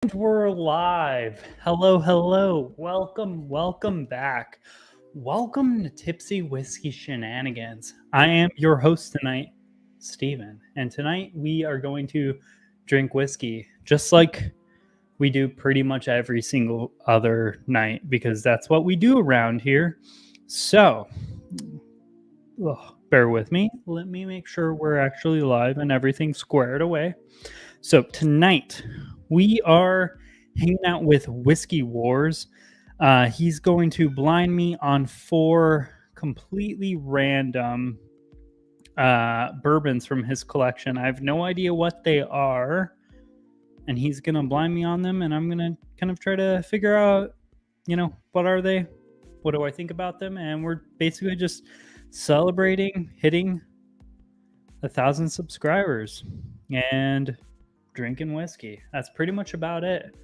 And we're live. Hello. Welcome back. Welcome to Tipsy Whiskey Shenanigans. I am your host tonight, Steven. And tonight we are going to drink whiskey just like we do pretty much every single other night because that's what we do around here. So, bear with me. Let me make sure we're actually live and everything's squared away. So, tonight we are hanging out with Whiskey Wars. He's going to blind me on 4 completely random bourbons from his collection. I have no idea what they are, and he's going to blind me on them, and I'm going to kind of try to figure out, what are they? What do I think about them? And we're basically just celebrating hitting 1,000 subscribers and drinking whiskey. That's pretty much about it.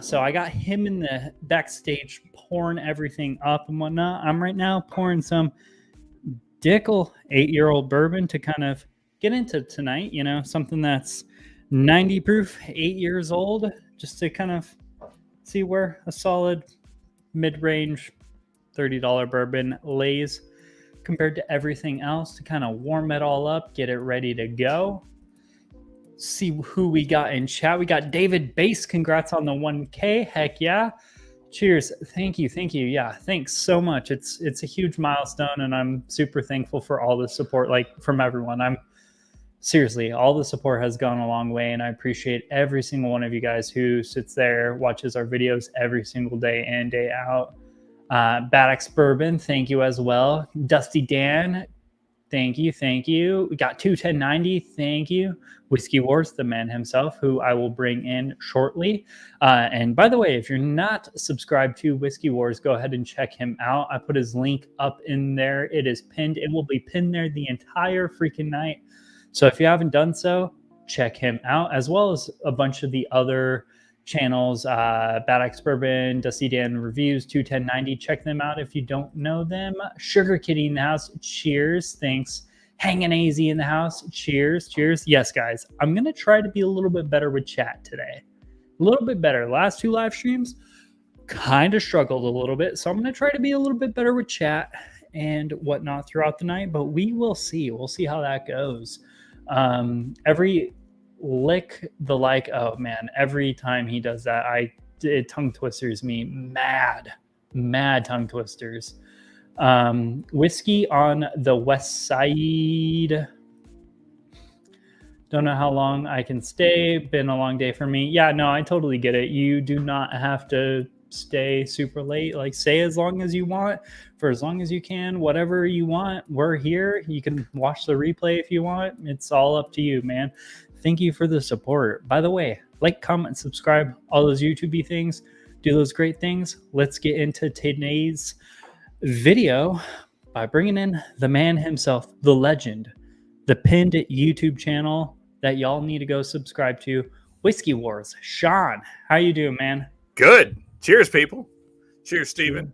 So I got him in the backstage pouring everything up and whatnot. I'm right now pouring some Dickel 8-year-old bourbon to kind of get into tonight, something that's 90 proof, 8 years old, just to kind of see where a solid mid-range $30 bourbon lays compared to everything else, to kind of warm it all up, get it ready to go. See who we got in chat. We got David Bass. Congrats on the 1K. Heck yeah. Cheers. Thank you. Yeah, thanks so much. It's a huge milestone, and I'm super thankful for all the support, from everyone. I'm seriously, all the support has gone a long way, and I appreciate every single one of you guys who sits there, watches our videos every single day in, day out. Baddox Bourbon, thank you as well. Dusty Dan, thank you. We got 21090, thank you. Whiskey Wars, the man himself, who I will bring in shortly. And by the way, if you're not subscribed to Whiskey Wars, go ahead and check him out. I put his link up in there. It is pinned. It will be pinned there the entire freaking night. So if you haven't done so, check him out, as well as a bunch of the other channels, Baddox Bourbon, Dusty Dan Reviews, 21090. Check them out if you don't know them. Sugar Kitty in the house. Cheers. Thanks. Hanging AZ in the house. Cheers. Yes, guys, I'm going to try to be a little bit better with chat today. A little bit better. Last 2 live streams kind of struggled a little bit. So I'm going to try to be a little bit better with chat and whatnot throughout the night. But we will see. We'll see how that goes. Every lick the oh man, every time he does that, it tongue twisters me. Mad tongue twisters. Whiskey on the west side. Don't know how long I can stay. Been a long day for me. Yeah, no, I totally get it. You do not have to stay super late. Stay as long as you want, for as long as you can, whatever you want. We're here. You can watch the replay if you want. It's all up to you, man. Thank you for the support. By the way, comment, subscribe, all those YouTube things. Do those great things. Let's get into today's video by bringing in the man himself, the legend, the pinned YouTube channel that y'all need to go subscribe to, Whiskey Wars. Sean, how you doing, man? Good. Cheers, people. Cheers, Steven.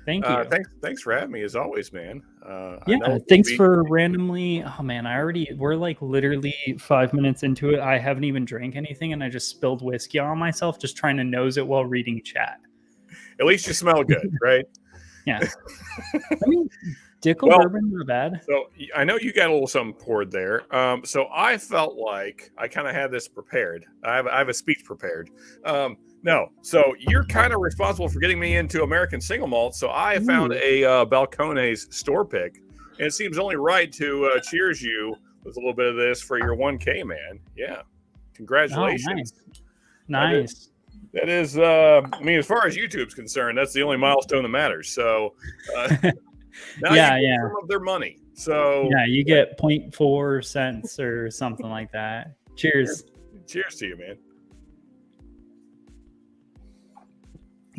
Thank you. Thanks for having me, as always, man. Thanks for randomly. Oh man, we're literally 5 minutes into it. I haven't even drank anything, and I just spilled whiskey on myself, just trying to nose it while reading chat. At least you smell good, right? Yeah. I mean, Dickel bourbon not bad. So I know you got a little something poured there. So I felt like I kind of had this prepared. I have a speech prepared. No, so you're kind of responsible for getting me into American single malt. So I found a Balcones store pick, and it seems only right to cheers you with a little bit of this for your 1K, man. Yeah, congratulations. Oh, nice. That is, as far as YouTube's concerned, that's the only milestone that matters. So now you get some of their money. So yeah, you get 0.4 cents or something like that. Cheers. Cheers to you, man.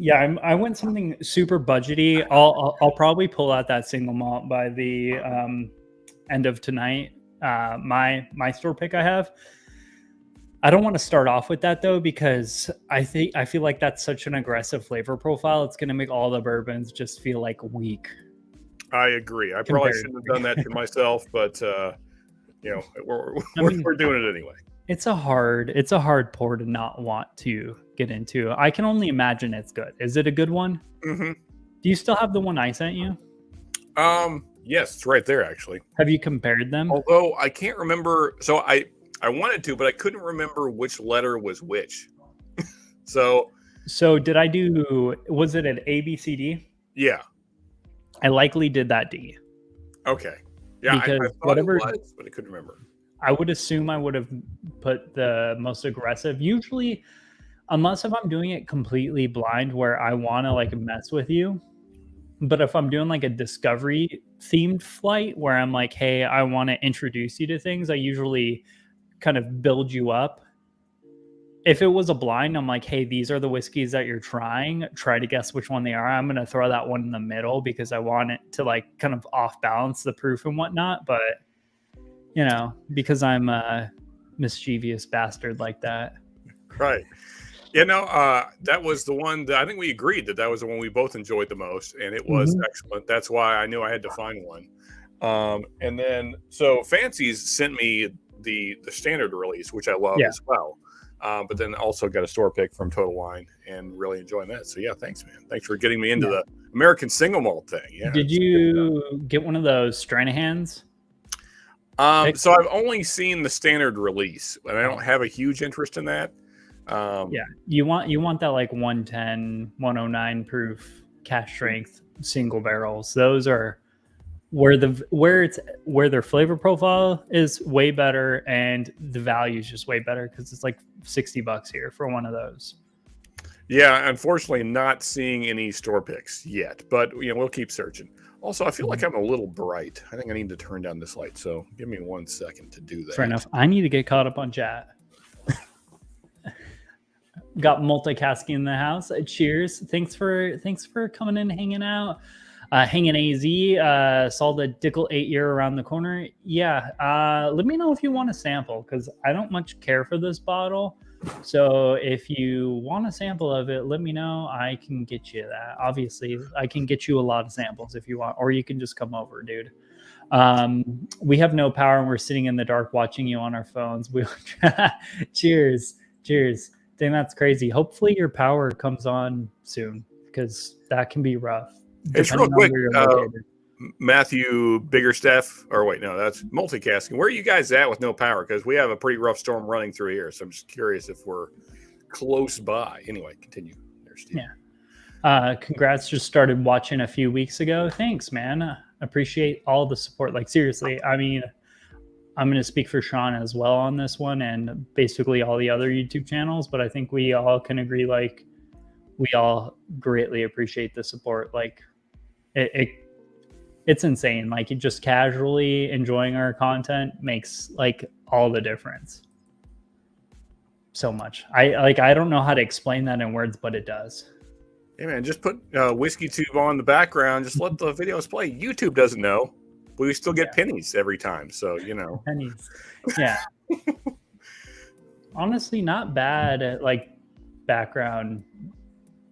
Yeah, I went something super budgety. I'll probably pull out that single malt by the end of tonight. My store pick I have. I don't want to start off with that though, because I feel like that's such an aggressive flavor profile. It's going to make all the bourbons just feel weak. I agree. I probably shouldn't have done that to myself, but we're doing it anyway. it's a hard pour to not want to get into. I can only imagine it's good. Is it a good one? Mm-hmm. Do you still have the one I sent you? Yes, it's right there actually. Have you compared them? Although I can't remember, so I wanted to, but I couldn't remember which letter was which. So did I do? Was it an A, B, C, D? yeah. I likely did that D. Okay. Yeah, I Because thought it was, but I couldn't remember. I would assume I would have put the most aggressive. Usually, unless if I'm doing it completely blind, where I want to like mess with you. But if I'm doing like a discovery themed flight where I'm like, hey, I want to introduce you to things, I usually kind of build you up. If it was a blind, I'm like, hey, these are the whiskeys that you're trying. Try to guess which one they are. I'm going to throw that one in the middle because I want it to like kind of off balance the proof and whatnot. But, you know, because I'm a mischievous bastard like that. Right. You know, that was the one that I think we agreed that was the one we both enjoyed the most, and it was excellent. That's why I knew I had to find one. And then, so Fancy's sent me the standard release, which I love as well. But then also got a store pick from Total Wine and really enjoying that. So yeah, thanks, man. Thanks for getting me into the American single malt thing. Yeah. Did you get one of those Stranahans? So I've only seen the standard release, and I don't have a huge interest in that. Yeah, you want that like 110, 109 proof cask strength single barrels. Those are where their flavor profile is way better and the value is just way better because it's like $60 here for one of those. Yeah, unfortunately, not seeing any store picks yet, but you know we'll keep searching. Also, I feel like I'm a little bright. I think I need to turn down this light. So give me 1 second to do that. Fair enough. I need to get caught up on chat. Got multicasting in the house. Cheers. Thanks for coming in, hanging out. Hanging AZ. Saw the Dickel 8-year around the corner. Yeah. Let me know if you want a sample because I don't much care for this bottle. So if you want a sample of it, let me know. I can get you that. Obviously, I can get you a lot of samples if you want, or you can just come over, dude. We have no power and we're sitting in the dark watching you on our phones. Cheers. Dang, that's crazy. Hopefully your power comes on soon because that can be rough. It's real quick. Matthew Biggerstaff, or wait, no, that's multicasting. Where are you guys at with no power? Because we have a pretty rough storm running through here. So I'm just curious if we're close by. Anyway, continue. There's Steve. Yeah. Congrats. Just started watching a few weeks ago. Thanks, man. Appreciate all the support. Like seriously, I mean, I'm going to speak for Sean as well on this one and basically all the other YouTube channels, but I think we all can agree, like, we all greatly appreciate the support. Like, it's insane. Like, just casually enjoying our content makes, like, all the difference. So much. I don't know how to explain that in words, but it does. Hey, man, just put Whiskey Tube on the background. Just let the videos play. YouTube doesn't know. But we still get pennies every time, so you know. Pennies, yeah. Honestly, not bad at like background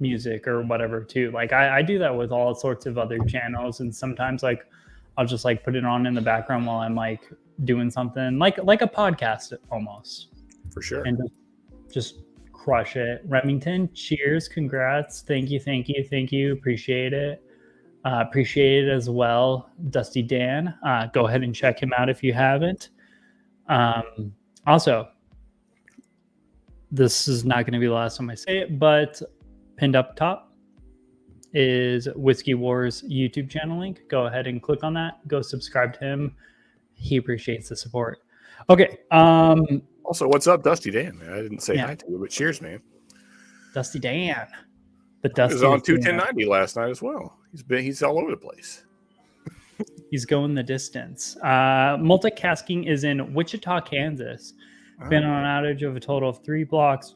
music or whatever too. Like I do that with all sorts of other channels, and sometimes like I'll just like put it on in the background while I'm like doing something like a podcast almost. For sure. And just crush it. Remington, cheers, congrats, thank you, appreciate it. Appreciate it as well, Dusty Dan. Go ahead and check him out if you haven't. Also, this is not going to be the last time I say it, but pinned up top is Whiskey Wars YouTube channel link. Go ahead and click on that. Go subscribe to him. He appreciates the support. Okay. Also, what's up, Dusty Dan? I didn't say hi to you, but cheers, man. Dusty Dan. But Dusty was on 21090 last night as well. He's all over the place. He's going the distance. Multicasting is in Wichita, Kansas. Been on an outage of a total of 3 blocks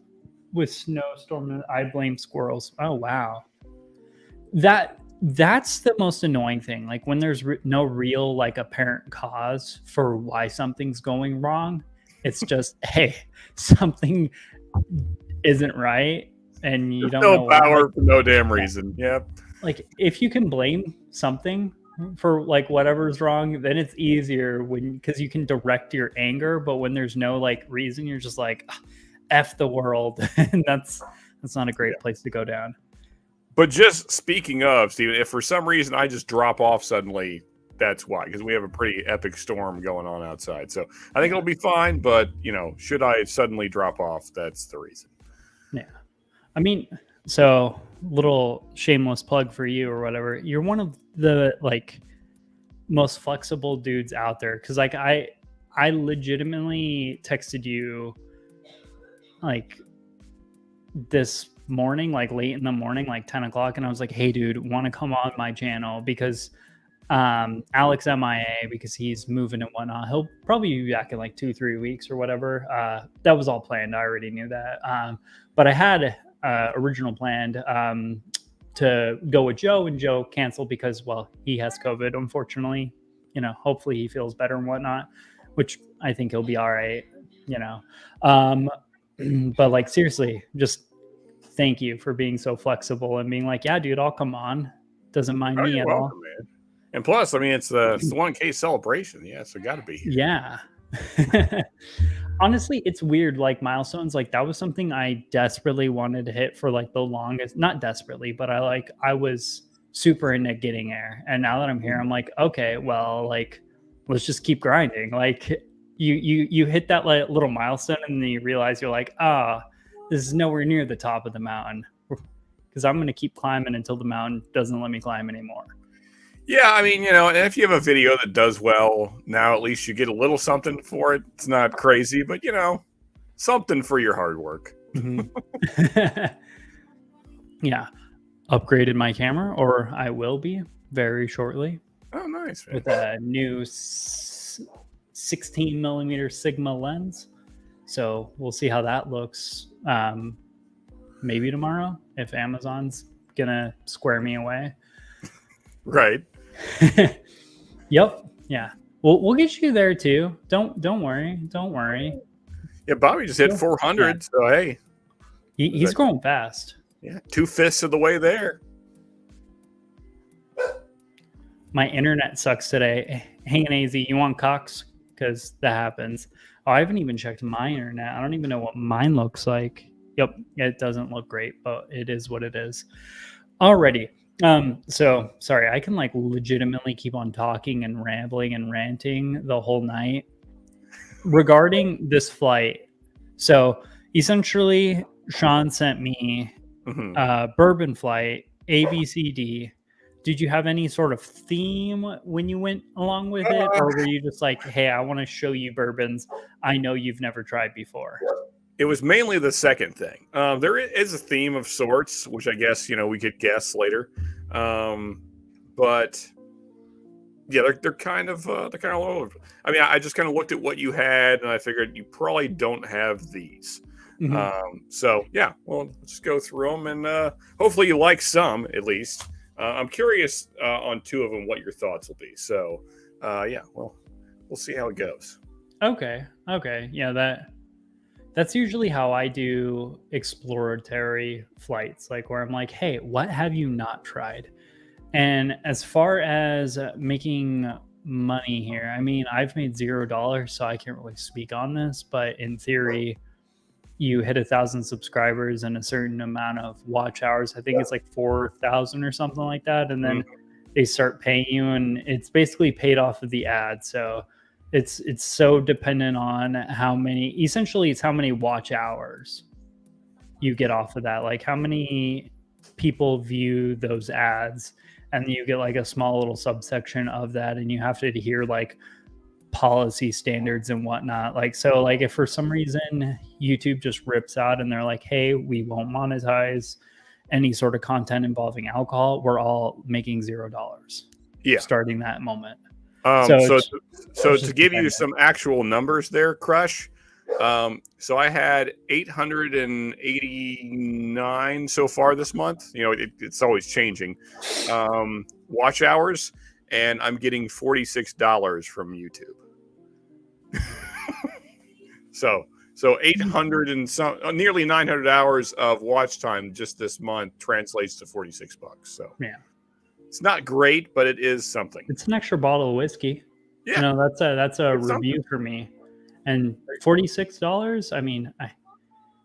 with snowstorm. I blame squirrels. Oh wow, that's the most annoying thing. Like when there's no real like apparent cause for why something's going wrong. It's just hey, something isn't right. And you don't know power for no damn reason. Yep. Like if you can blame something, for like whatever's wrong, then it's easier because you can direct your anger. But when there's no like reason, you're just like, F the world. And that's not a great place to go down. But just speaking of, Steven, if for some reason I just drop off suddenly, that's why, because we have a pretty epic storm going on outside. So I think it'll be fine. But, should I suddenly drop off, that's the reason. Yeah. I mean, so little shameless plug for you or whatever. You're one of the like most flexible dudes out there. Cause like I legitimately texted you like this morning, like late in the morning, like 10 o'clock. And I was like, hey dude, want to come on my channel? Because Alex MIA, because he's moving and whatnot. He'll probably be back in like 2-3 weeks or whatever. That was all planned. I already knew that. But I had original planned to go with Joe, and Joe canceled because, well, he has COVID, unfortunately. Hopefully he feels better and whatnot, which I think he'll be all right, but like, seriously, just thank you for being so flexible and being like, yeah, dude, I'll come on. Doesn't mind me at all. Man. And plus, I mean, it's the 1K celebration. Yeah, so got to be here. Yeah. Honestly, it's weird. Like milestones, like that was something I desperately wanted to hit for like the longest, not desperately, but I was super into getting there. And now that I'm here, I'm like, okay, well, like, let's just keep grinding. Like you hit that like little milestone and then you realize you're like, this is nowhere near the top of the mountain, because I'm going to keep climbing until the mountain doesn't let me climb anymore. Yeah, I mean, and if you have a video that does well, now at least you get a little something for it. It's not crazy, but something for your hard work. Mm-hmm. Yeah. Upgraded my camera, or I will be very shortly. Oh, nice. Man. With a new 16 millimeter Sigma lens. So we'll see how that looks. Maybe tomorrow, if Amazon's gonna square me away. Right. Yep. Yeah. We'll get you there too. Don't worry. Yeah, Bobby just hit 400. Yeah. So hey, he's growing fast. Yeah, 2/5 of the way there. My internet sucks today. Hang on, AZ. You want Cox? Because that happens. Oh, I haven't even checked my internet. I don't even know what mine looks like. Yep, it doesn't look great, but it is what it is. Alrighty. So sorry, I can like legitimately keep on talking and rambling and ranting the whole night regarding this flight. So essentially, Sean sent me Bourbon flight, ABCD. Did you have any sort of theme when you went along with it? Or were you just like, hey, I want to show you bourbons I know you've never tried before? It was mainly the second thing. There is a theme of sorts, which I guess, we could guess later. But yeah, they're kind of all over. I mean, I just kind of looked at what you had and I figured you probably don't have these. Mm-hmm. So yeah, well, let's go through them and hopefully you like some at least. I'm curious on two of them what your thoughts will be. So yeah, well, we'll see how it goes. Okay. Yeah, that's usually how I do exploratory flights, like where I'm like, hey, what have you not tried? And as far as making money here, I mean, I've made $0, so I can't really speak on this, but in theory, you hit 1,000 subscribers and a certain amount of watch hours. I think it's like 4,000 or something like that. And then they start paying you, and it's basically paid off of the ad. So it's so dependent on how many watch hours you get off of that. Like how many people view those ads, and you get like a small little subsection of that, and you have to adhere like policy standards and whatnot. Like, so like if for some reason YouTube just rips out and they're like, hey, we won't monetize any sort of content involving alcohol, we're all making $0 starting that moment. So to give you some actual numbers there, Crush, so I had 889 so far this month. It's always changing. Watch hours, and I'm getting $46 from YouTube. So 800 and some, nearly 900 hours of watch time just this month translates to $46. So yeah, It's not great, but it is something. It's an extra bottle of whiskey. Yeah. You know, that's a It's review something. for me. And $46. I mean,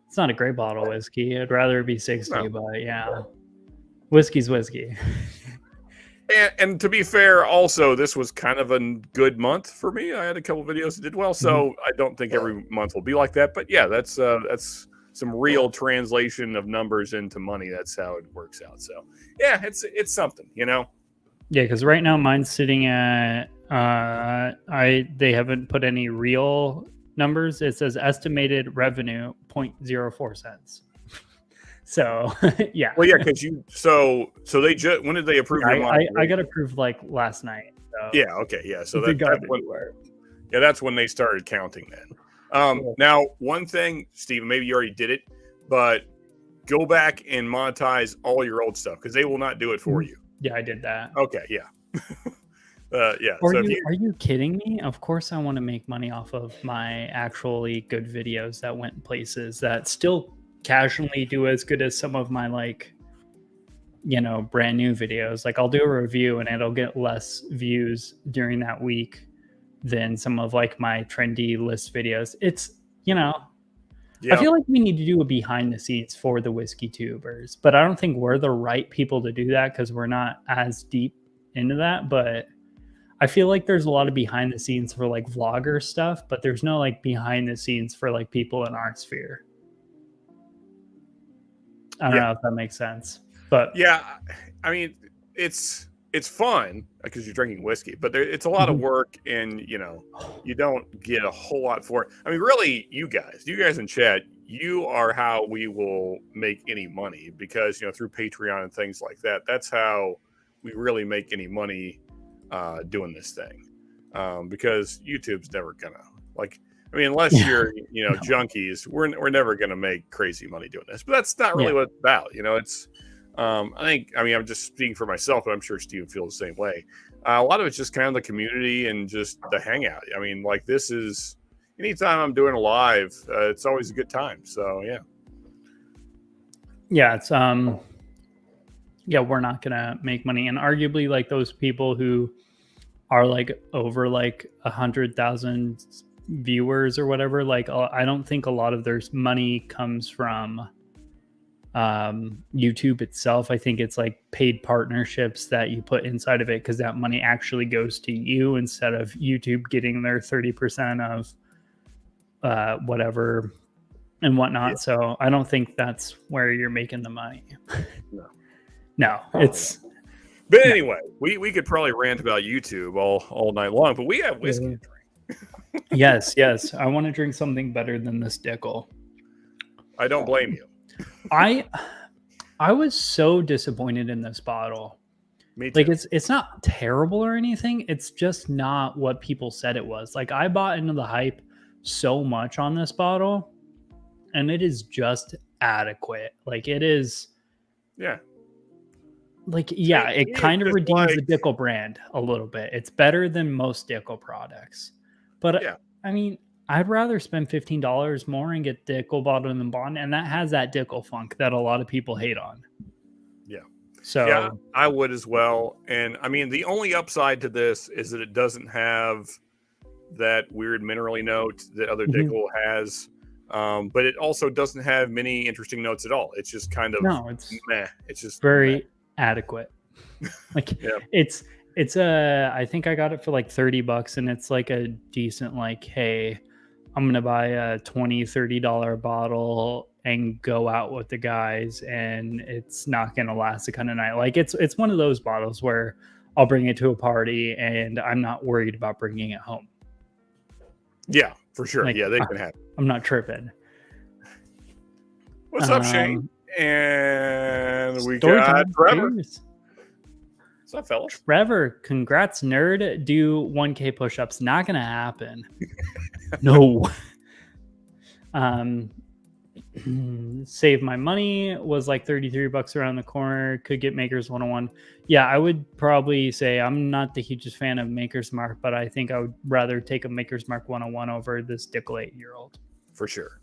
it's not a great bottle of whiskey. I'd rather it be 60, No. but yeah, whiskey's whiskey. And to be fair, also this was kind of a good month for me. I had a couple videos that did well, so I don't think every month will be like that. But yeah, that's some real translation of numbers into money. That's how it works out. So yeah, it's something, you know. Yeah, because right now mine's sitting at they haven't put any real numbers. It says estimated revenue 0.04 cents. So yeah. Well, yeah, because so they just when did they approve your money? I got approved like last night. So Yeah. Okay. Yeah. So that's that's when they started counting. Then now one thing, Steven, maybe you already did it, but go back and monetize all your old stuff because they will not do it for you. Yeah, I did that. Okay. Yeah. Yeah. Are you kidding me? Of course, I want to make money off of my actually good videos that went places that still casually do as good as some of my like, you know, brand new videos. Like I'll do a review and it'll get less views during that week than some of like my trendy list videos. It's, you know, I feel like we need to do a behind the scenes for the whiskey tubers, but I don't think we're the right people to do that because we're not as deep into that. But I feel like there's a lot of behind the scenes for like vlogger stuff, but there's no like behind the scenes for like people in our sphere. I don't know if that makes sense, but yeah, I mean, it's fun because you're drinking whiskey, but it's a lot of work, and you know, you don't get a whole lot for it. I mean, really, you guys in chat, you are how we will make any money because you know through Patreon and things like that. That's how we really make any money doing this thing because YouTube's never gonna like. I mean, unless you're, you know, junkies, we're never going to make crazy money doing this. But that's not really what it's about. You know, it's, I mean, I'm just speaking for myself, but I'm sure Steven feels the same way. A lot of it's just kind of the community and just the hangout. I mean, like this is, anytime I'm doing a live, it's always a good time. So, yeah. Yeah, it's, we're not going to make money. And arguably, like those people who are like over like 100,000 viewers or whatever, like I don't think a lot of their money comes from YouTube itself. I think it's like paid partnerships that you put inside of it because that money actually goes to you instead of YouTube getting their 30% of whatever and whatnot. So I don't think that's where you're making the money. No, it's. But anyway, we could probably rant about YouTube all night long, but we have whiskey to drink. Yes. I want to drink something better than this Dickel. I don't blame you. I was so disappointed in this bottle. Me too. Like it's not terrible or anything. It's just not what people said it was. Like I bought into the hype so much on this bottle, and it is just adequate. Like it is. Yeah. Like, yeah, it kind of redeems the Dickel brand a little bit. It's better than most Dickel products. But I mean, I'd rather spend $15 more and get Dickel bottled in bond, and that has that Dickel funk that a lot of people hate on. Yeah. So yeah, I would as well. And I mean, the only upside to this is that it doesn't have that weird minerally note that other Dickel has. But it also doesn't have many interesting notes at all. It's just kind of it's meh. It's just very adequate. Like it's I think I got it for like $30 and it's like a decent like, hey, I'm gonna buy a $20-$30 bottle and go out with the guys, and it's not gonna last a kind of night. Like it's one of those bottles where I'll bring it to a party and I'm not worried about bringing it home. Yeah, for sure. Like, yeah, they can have it. I'm not tripping. What's up, Shane? And we got Trevor. What's up, fellas? Trevor, congrats, nerd. Do 1K push-ups. Not gonna happen. No. Save my money was like $33 around the corner. Could get Makers 101. Yeah, I would probably say I'm not the hugest fan of Maker's Mark, but I think I would rather take a Maker's Mark 101 over this Dickel 8-year-old. For sure.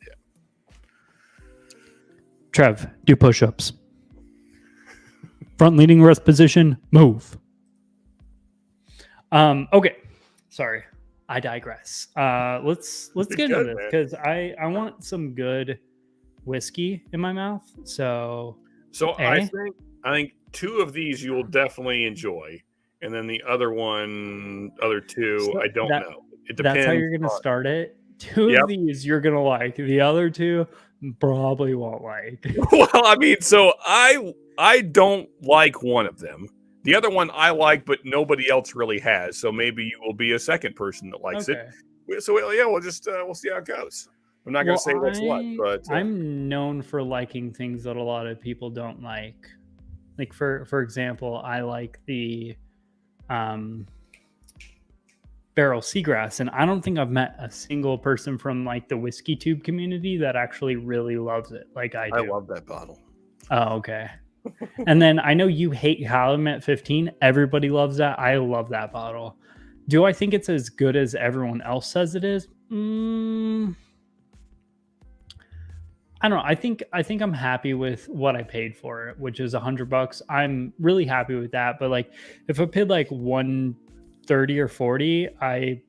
Yeah. Trev, do push-ups. Front leading rest position, move. Okay. Sorry. I digress. Let's get into Good, this man. because I want some good whiskey in my mouth. So So A. I think two of these you will definitely enjoy, and then the other two, So I don't know. It that's how depends. you're gonna start it. Two Yep. of these you're gonna like. The other two probably won't like. Well, I mean, so I don't like one of them. The other one I like, but nobody else really has. So maybe you will be a second person that likes Okay. it. So yeah, we'll see how it goes. I'm not going to Well, say what's what, but I'm known for liking things that a lot of people don't like. Like for example, I like the um barrel seagrass, and I don't think I've met a single person from like the whiskey tube community that actually really loves it like I I do. love that bottle. Oh, okay. And then I know you hate Calumet 15. Everybody loves that. I love that bottle. Do I think it's as good as everyone else says it is? I don't know. I think I'm happy with what I paid for it, which is $100. I'm really happy with that. But like, if I paid like 130 or 40, I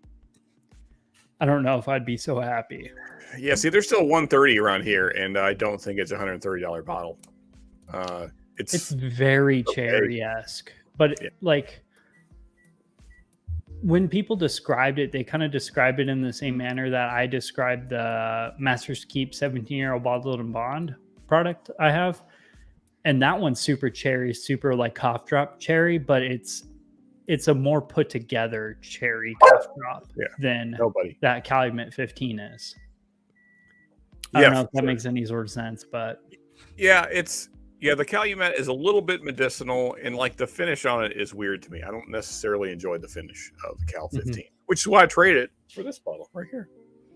don't know if I'd be so happy. Yeah, see, there's still 130 around here, and I don't think it's a $130 bottle. It's very okay. cherry-esque, but Yeah. like when people described it, they kind of described it in the same manner that I described the Master's Keep 17-year-old bottled and bond product I have. And that one's super cherry, super like cough drop cherry, but it's a more put together cherry cough drop than that Calumet 15 is. I don't know if that makes any sort of sense, but the Calumet is a little bit medicinal, and like the finish on it is weird to me. I don't necessarily enjoy the finish of the Cal 15, which is why I traded it for this bottle right here.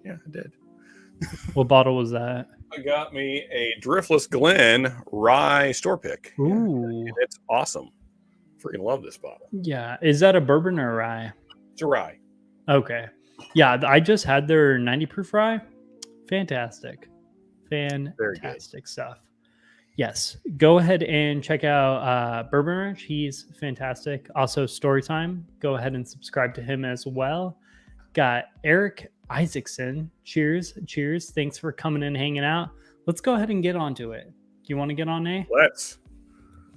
Yeah, I did. What bottle was that? I got me a Driftless Glen rye store pick. Ooh, and it's awesome. Freaking love this bottle. Yeah, is that a bourbon or a rye? It's a rye. Okay. Yeah, I just had their 90 proof rye. Fantastic stuff. Yes, go ahead and check out Bourbon Ranch. He's fantastic. Also, Storytime. Go ahead and subscribe to him as well. Got Eric Isaacson. Cheers. Thanks for coming and hanging out. Let's go ahead and get onto it. Do you want to get on, A? Let's.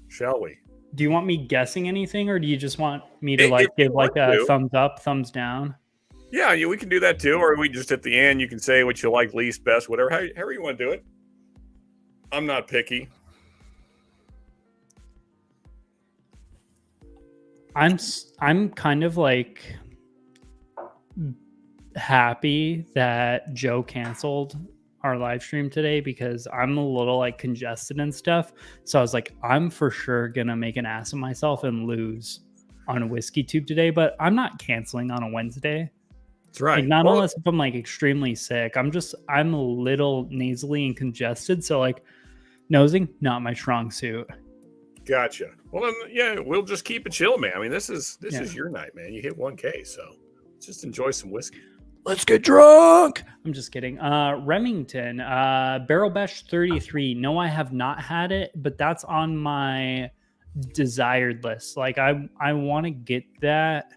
Shall we? Do you want me guessing anything, or do you just want me to give like a thumbs up, thumbs down? Yeah, we can do that too. Or we just at the end, you can say what you like least, best, whatever. However you want to do it. I'm not picky. I'm kind of like happy that Joe canceled our live stream today because I'm a little like congested and stuff. So I was like, I'm for sure gonna make an ass of myself and lose on a whiskey tube today, but I'm not canceling on a Wednesday. That's right. Like, not unless if I'm like extremely sick. I'm a little nasally and congested. So like nosing, not my strong suit. Gotcha. Well, then, yeah, we'll just keep it chill, man. I mean, this is your night, man. You hit 1K, so let's just enjoy some whiskey. Let's get drunk. I'm just kidding. Remington, Barrel Bash 33. No, I have not had it, but that's on my desired list. Like I want to get that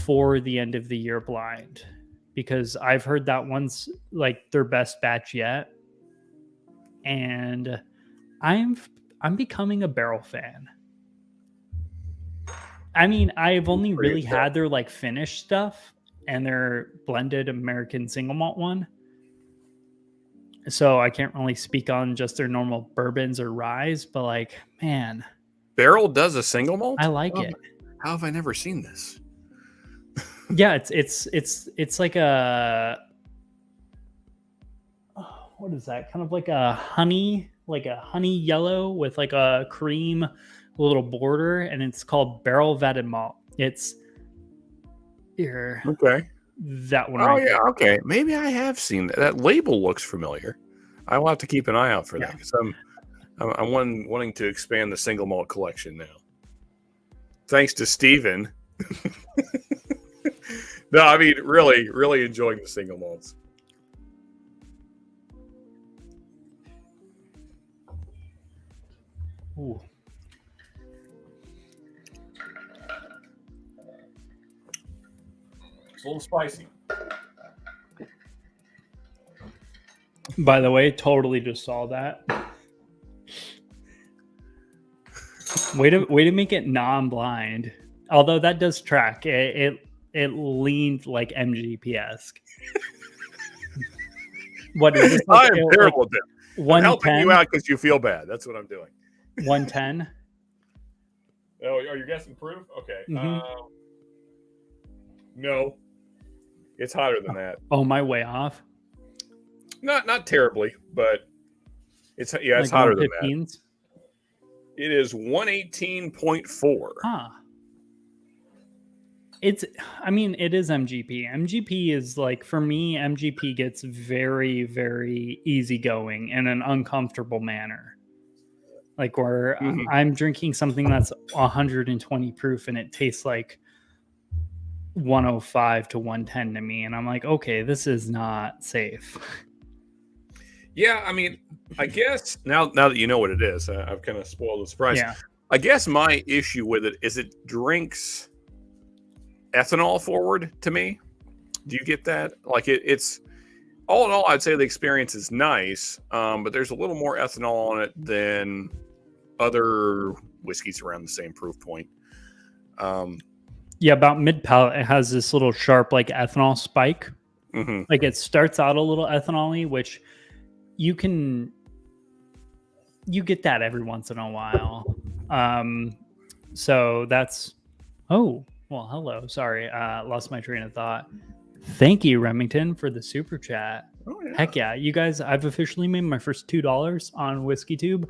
for the end of the year blind because I've heard that one's like their best batch yet. And I'm becoming a barrel fan. I mean, I've only really had their like finished stuff and their blended American single malt one. So I can't really speak on just their normal bourbons or ryes, but like, man, Barrel does a single malt? I like it. How have I never seen this? Yeah, it's like a what is that? Kind of like a honey yellow with like a cream little border, and it's called barrel vetted malt. It's here. Okay. That one. Oh right yeah. Okay. Maybe I have seen that. That label looks familiar. I will have to keep an eye out for that because I'm wanting to expand the single malt collection now. Thanks to Steven. No, I mean really, really enjoying the single malts. Ooh. It's a little spicy. By the way, totally just saw that. Way to make it non-blind. Although that does track. It leaned like MGP-esque. What is this? I am terrible at that. I'm helping 110? you out because you feel bad. That's what I'm doing. 110? Oh, are you guessing proof? Okay. Mhm. No. It's hotter than that. Oh, my way off. Not terribly, but it's Like hotter than that. 115s? It is 118.4. Huh. It is MGP. MGP is like, for me, MGP gets very, very easygoing in an uncomfortable manner. Like where I'm drinking something that's 120 proof and it tastes like 105 to 110 to me. And I'm like, okay, this is not safe. Yeah, I mean, I guess now that you know what it is, I've kind of spoiled the surprise. Yeah. I guess my issue with it is it drinks ethanol forward to me. Do you get that? Like it's all in all, I'd say the experience is nice, but there's a little more ethanol on it than other whiskeys around the same proof point. Yeah, about mid palate, it has this little sharp like ethanol spike. Mm-hmm. Like it starts out a little ethanol-y, which you get that every once in a while. So that's hello. Sorry, lost my train of thought. Thank you, Remington, for the super chat. Oh, yeah. Heck yeah, you guys! I've officially made my first $2 on WhiskeyTube.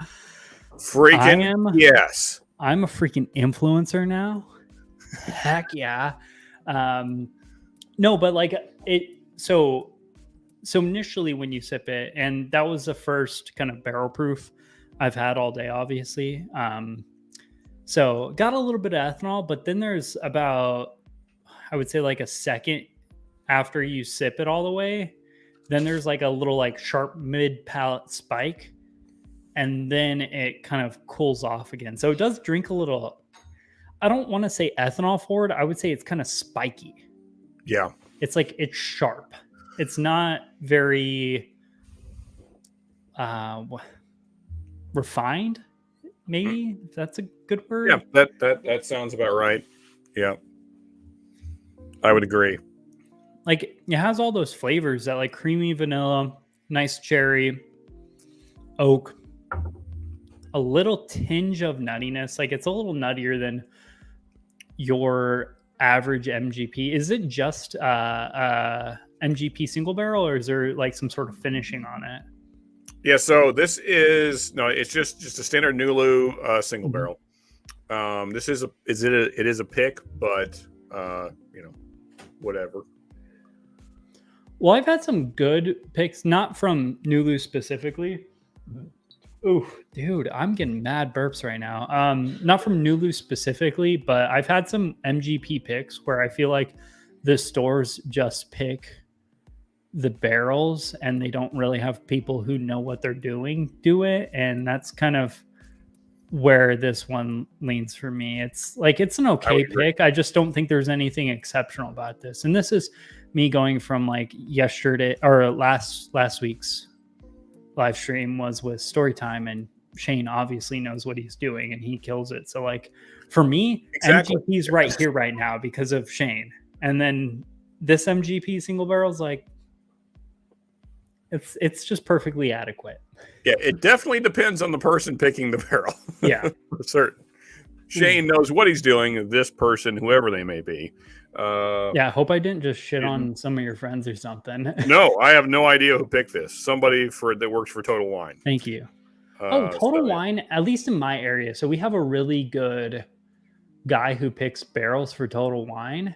Yes. I'm a freaking influencer now. Heck yeah. No, but like it. So initially when you sip it, and that was the first kind of barrel proof I've had all day, obviously. So got a little bit of ethanol, but then there's about, I would say like a second after you sip it all the way, then there's like a little like sharp mid palate spike, and then it kind of cools off again. So it does drink a little, I don't want to say ethanol forward. I would say it's kind of spiky. Yeah. It's like, it's sharp. It's not very refined, maybe, if that's a good word. Yeah, that sounds about right. Yeah. I would agree. Like it has all those flavors that like creamy vanilla, nice cherry, oak, a little tinge of nuttiness. Like it's a little nuttier than your average MGP. Is it just MGP single barrel, or is there like some sort of finishing on it? Yeah, so this is it's just a standard Nulu single barrel. This is a pick, but whatever. Well, I've had some good picks, not from Nulu specifically. Ooh, dude, I'm getting mad burps right now. Not from Nulu specifically, but I've had some MGP picks where I feel like the stores just pick the barrels and they don't really have people who know what they're doing do it. And that's kind of where this one leans for me. It's like, it's an okay pick. I just don't think there's anything exceptional about this. And this is me going from like yesterday or last week's live stream was with Storytime, and Shane obviously knows what he's doing and he kills it. So like for me, exactly. MGP's right here right now because of Shane. And then this MGP single barrel is like, it's just perfectly adequate. Yeah, it definitely depends on the person picking the barrel. Yeah. For certain. Shane knows what he's doing, this person, whoever they may be. Yeah, I hope I didn't just shit on some of your friends or something. No, I have no idea who picked this. Somebody that works for Total Wine. Thank you. Total Wine, at least in my area. So we have a really good guy who picks barrels for Total Wine.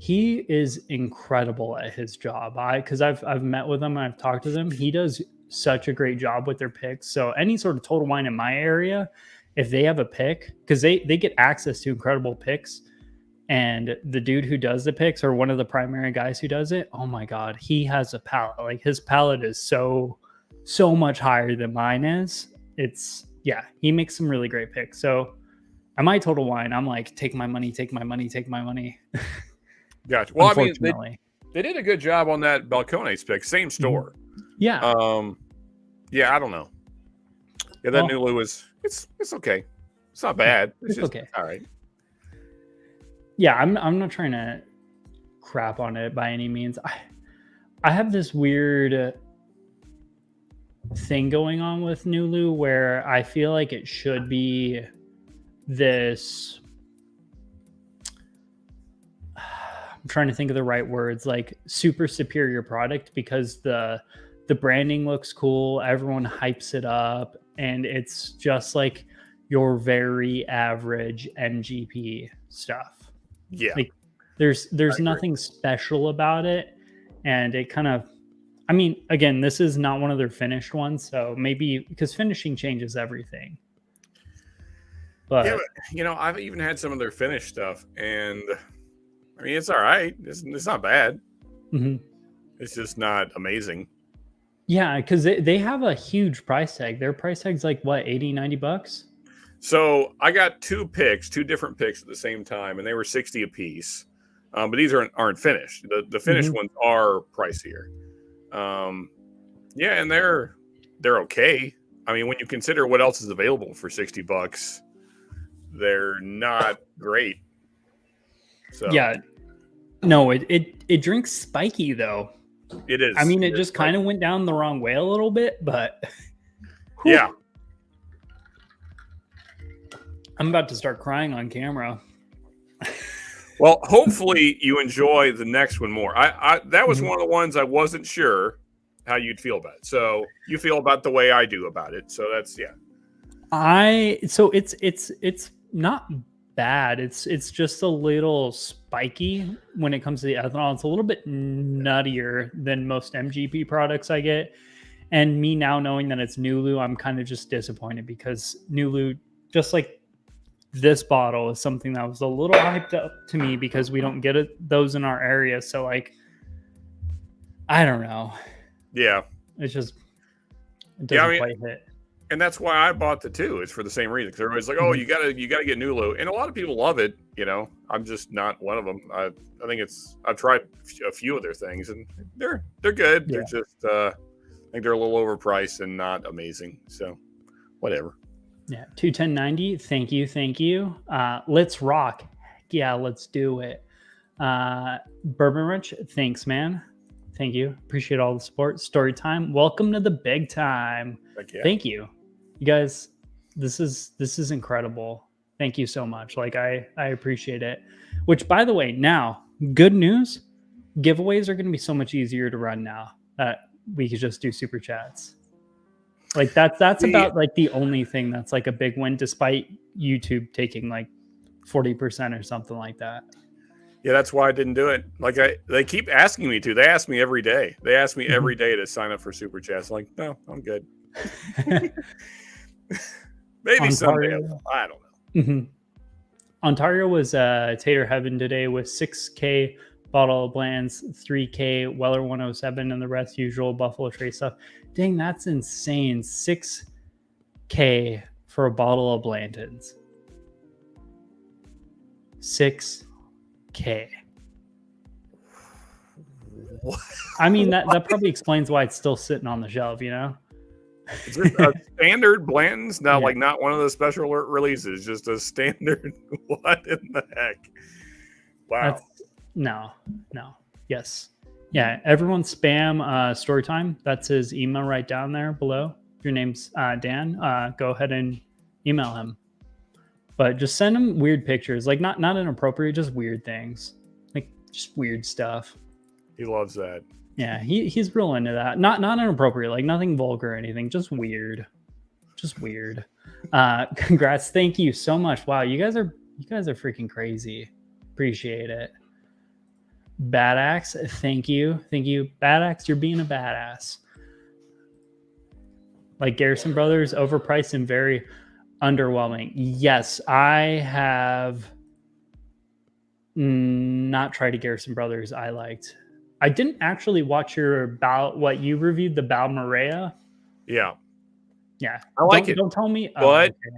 He is incredible at his job. Because I've met with him, I've talked to them. He does such a great job with their picks. So any sort of Total Wine in my area, if they have a pick, because they get access to incredible picks, and the dude who does the picks, or one of the primary guys who does it, oh my God, he has a palate. Like his palate is so much higher than mine is. It's Yeah, he makes some really great picks. So at my Total Wine, I'm like, take my money, take my money, take my money. Gotcha. Well, I mean, Unfortunately. they did a good job on that Balcones pick. Same store. Yeah. Yeah, I don't know. Yeah, that new Lou is it's okay. It's not bad. It's just okay. all right. Yeah, I'm not trying to crap on it by any means. I have this weird thing going on with Nulu where I feel like it should be this. I'm trying to think of the right words, like super superior product, because the branding looks cool, everyone hypes it up, and it's just like your very average MGP stuff. Yeah. Like there's nothing special about it, and it kind of, I mean, again, this is not one of their finished ones, so maybe because finishing changes everything. But yeah, but, I've even had some of their finished stuff, and I mean, it's all right. It's not bad. mm-hmm. It's just not amazing. Yeah, because they have a huge price tag. Their price tag's like what, 80, 90 bucks? So I got two different picks at the same time, and they were 60 a piece. But these aren't finished. The finished ones are pricier. Yeah, and they're okay. I mean, when you consider what else is available for 60 bucks, they're not great. So yeah, no, it drinks spiky though. It is. I mean, it just kind of went down the wrong way a little bit, but yeah. I'm about to start crying on camera. Well, hopefully you enjoy the next one more. I that was one of the ones I wasn't sure how you'd feel about it. So you feel about the way I do about it. So that's So it's not bad. It's just a little spiky when it comes to the ethanol. It's a little bit nuttier than most MGP products I get. And me now knowing that it's Nulu, I'm kind of just disappointed because Nulu, just like this bottle, is something that was a little hyped up to me because we don't get those in our area. So like, I don't know. Yeah. It's just, it doesn't quite hit. And that's why I bought the two. It's for the same reason. Because everybody's like, "Oh, you gotta get Nulu," and a lot of people love it. I'm just not one of them. I think I've tried a few of their things, and they're good. Yeah. They're just I think they're a little overpriced and not amazing. So, whatever. Yeah, 210.90. Thank you. Let's rock. Yeah, let's do it. Bourbon Rich, thanks, man. Thank you. Appreciate all the support. Story time. Welcome to the big time. Thank you. You guys, this is incredible. Thank you so much. Like I appreciate it. Which, by the way, now, good news, giveaways are going to be so much easier to run now that we could just do super chats. Like that's about like the only thing that's like a big win, despite YouTube taking like 40% or something like that. Yeah, that's why I didn't do it. Like they keep asking me to. They ask me every day. They ask me every day to sign up for super chats. I'm like, no, I'm good. Maybe someday. I don't know. Mm-hmm. Ontario was Tater Heaven today with 6K bottle of Bland's, 3K Weller 107, and the rest usual Buffalo Trace stuff. Dang, that's insane. 6K for a bottle of Blanton's. 6K. What? I mean, that probably explains why it's still sitting on the shelf, Is this a standard Blanton's? Not like not one of the special alert releases, just a standard. What in the heck? Wow. No. Yes. Yeah. Everyone spam story time. That's his email right down there below. If your name's Dan, go ahead and email him. But just send him weird pictures, like not inappropriate, just weird things, like just weird stuff. He loves that. Yeah, he's real into that. Not inappropriate, like nothing vulgar or anything, just weird. Congrats, thank you so much. Wow, you guys are freaking crazy. Appreciate it. Badax, thank you. Badax, you're being a badass. Like Garrison Brothers, overpriced and very underwhelming. Yes, I have not tried a Garrison Brothers I liked. I didn't actually watch what you reviewed, the Balmarea. Yeah. Yeah. I like Don't it, don't tell me. Oh, but okay.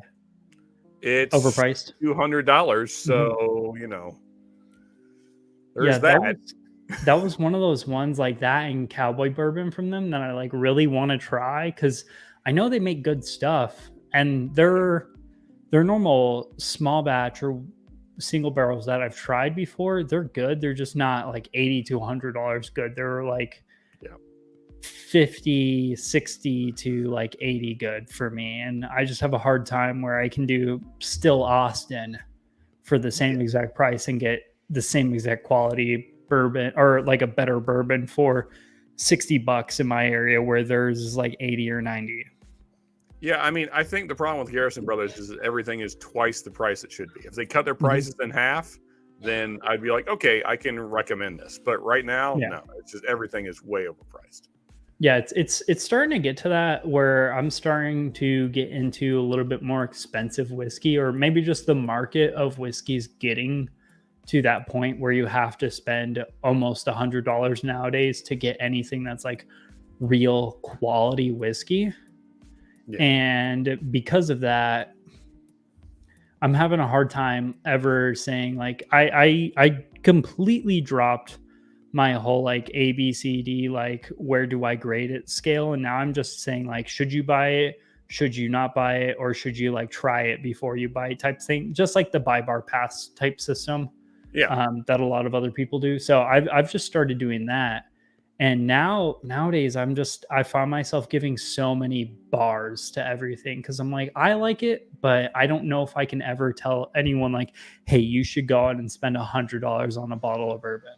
it's Overpriced. $200. Mhm. So, Yeah, there's that. that was one of those ones like that and cowboy bourbon from them that I like really want to try because I know they make good stuff and their normal small batch or single barrels that I've tried before, they're good. They're just not like 80 to $100 good. They're like Yeah. 50, 60 to like 80 good for me. And I just have a hard time where I can do still Austin for the Yeah. same exact price and get the same exact quality bourbon or like a better bourbon for $60 in my area where theirs is like 80 or 90. Yeah, I mean, I think the problem with Garrison Brothers is that everything is twice the price it should be. If they cut their Mhm. prices in half, then I'd be like, okay, I can recommend this. But right now, Yeah. no, it's just everything is way overpriced. Yeah, it's starting to get to that where I'm starting to get into a little bit more expensive whiskey, or maybe just the market of whiskeys getting to that point where you have to spend almost $100 nowadays to get anything that's like real quality whiskey. Yeah. And because of that, I'm having a hard time ever saying like I completely dropped my whole like A B C D like where do I grade it scale, and now I'm just saying like should you buy it, should you not buy it, or should you like try it before you buy it type thing, just like the buy bar pass type system Yeah. that a lot of other people do. So I've just started doing that. And nowadays I find myself giving so many bars to everything because I'm like, I like it, but I don't know if I can ever tell anyone like, hey, you should go out and spend $100 on a bottle of bourbon.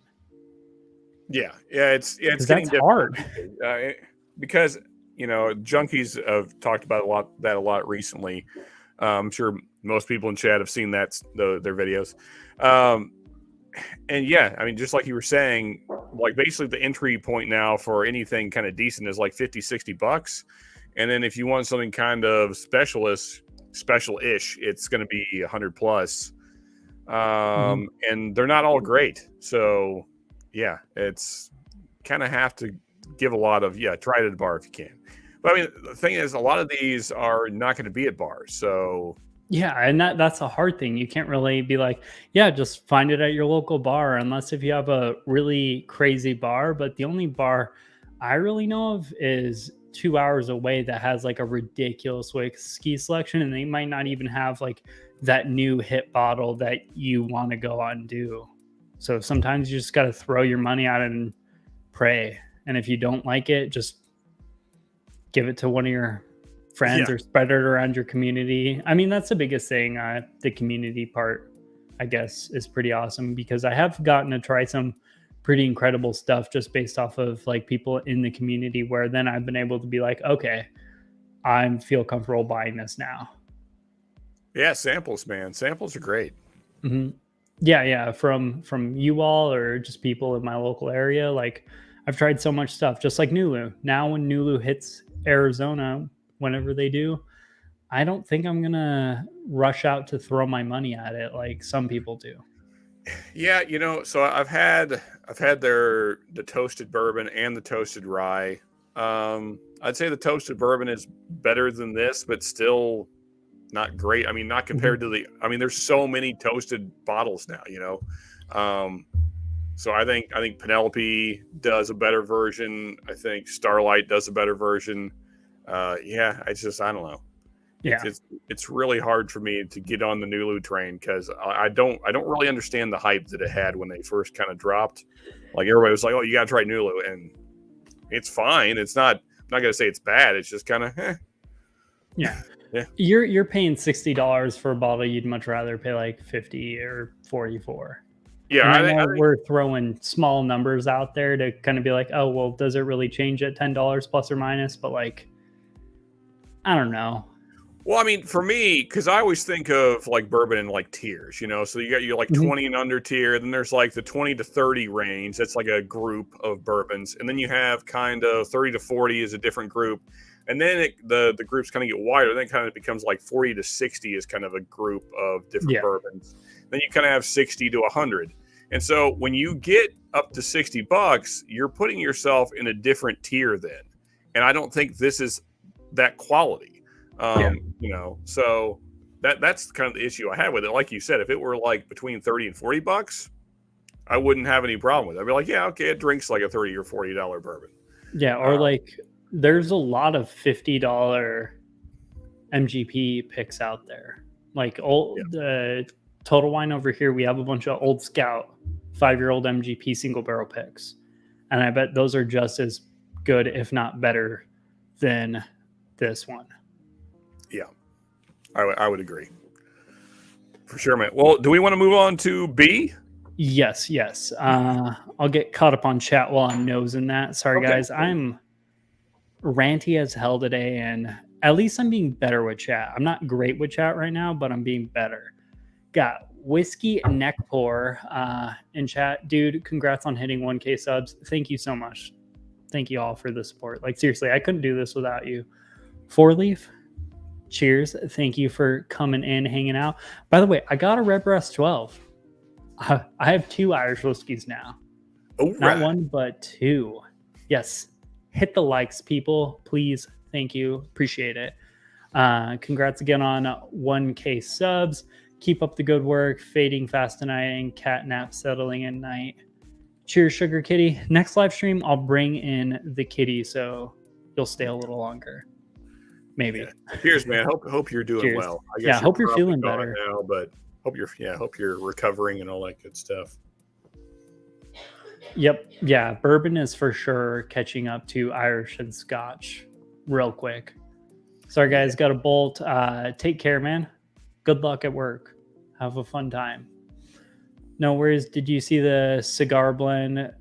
It's Because getting that's difficult hard. because junkies have talked about a lot recently. I'm sure most people in chat have seen their videos. And yeah, I mean, just like you were saying, like basically the entry point now for anything kind of decent is like $50-$60. And then if you want something kind of special-ish, it's going to be 100 plus. Mhm. And they're not all great. So yeah, it's kind of have to give a lot of, try it at a bar if you can. But I mean, the thing is, a lot of these are not going to be at bars. So Yeah, and that's a hard thing. You can't really be like, yeah, just find it at your local bar, unless if you have a really crazy bar. But the only bar I really know of is 2 hours away that has like a ridiculous whiskey selection, and they might not even have like that new hit bottle that you want to go out and do. So sometimes you just got to throw your money at it and pray. And if you don't like it, just give it to one of your yeah, friends or spread it around your community. I mean, that's the biggest thing. The community part, I guess, is pretty awesome because I have gotten to try some pretty incredible stuff just based off of like people in the community where then I've been able to be like, okay, I feel comfortable buying this now. yeah, samples, man. Samples are great. Hmm. Yeah, yeah. From you all or just people in my local area, like I've tried so much stuff, just like Nulu. Now, when Nulu hits Arizona, whenever they do, I don't think I'm gonna rush out to throw my money at it like some people do. Yeah, so I've had the toasted bourbon and the toasted rye. I'd say the toasted bourbon is better than this, but still not great. I mean, not compared Mhm. to there's so many toasted bottles now. Um, so I think Penelope does a better version. I think Starlight does a better version. I don't know. It's Yeah, it's it's really hard for me to get on the Nulu train because I don't really understand the hype that it had when they first kind of dropped. Like everybody was like, "Oh, you got to try Nulu," and it's fine. It's not. I'm not gonna say it's bad. It's just kind of, yeah. yeah, You're paying $60 for a bottle you'd much rather pay like 50 or 40 for. yeah. And I I know think. we're throwing small numbers out there to kind of be like, oh well, does it really change at $10 plus or minus? But like, I don't know. Well, I mean, for me, because I always think of like bourbon in like tiers. So you got your like Mhm. 20 and under tier, then there's like the 20 to 30 range. That's like a group of bourbons, and then you have kind of 30 to 40 is a different group, and then the groups kind of get wider. Then it kind of becomes like 40 to 60 is kind of a group of different Yeah. bourbons. Then you kind of have 60 to 100, and so when you get up to $60, you're putting yourself in a different tier then, and I don't think this is that quality. So that's kind of the issue I had with it. Like you said, if it were like between 30 and $40, I wouldn't have any problem with it. I'd be like, yeah, okay, it drinks like a $30 or $40 bourbon. Yeah, or like there's a lot of $50 MGP picks out there. Like the Total Wine over here, we have a bunch of Old Scout 5-year-old MGP single barrel picks, and I bet those are just as good, if not better, than this one. Yeah, I would agree for sure, man. Well, do we want to move on to B? Yes. I'll get caught up on chat while I'm nosing that. Sorry, guys. I'm ranty as hell today, and at least I'm being better with chat. I'm not great with chat right now, but I'm being better. Got Whiskey Neck Pour in chat. Dude, congrats on hitting 1K subs. Thank you so much. Thank you all for the support. Like, seriously, I couldn't do this without you. 4-Leaf, cheers. Thank you for coming in, hanging out. By the way, I got a Redbreast 12. I have 2 Irish whiskeys now. Not one, but 2. Yes. Hit the likes, people. Please. Thank you. Appreciate it. Congrats again on 1K subs. Keep up the good work. Fading fast tonight and cat nap settling at night. Cheers, Sugar Kitty. Next live stream, I'll bring in the kitty so you'll stay a little longer. Maybe. Yeah. Cheers, man. Hope you're doing well. I guess hope you're feeling better now, but hope you're recovering and all that good stuff. Yep. Yeah, bourbon is for sure catching up to Irish and Scotch real quick. Sorry, guys, got a bolt. Take care, man. Good luck at work. Have a fun time. No worries. Did you see the cigar blend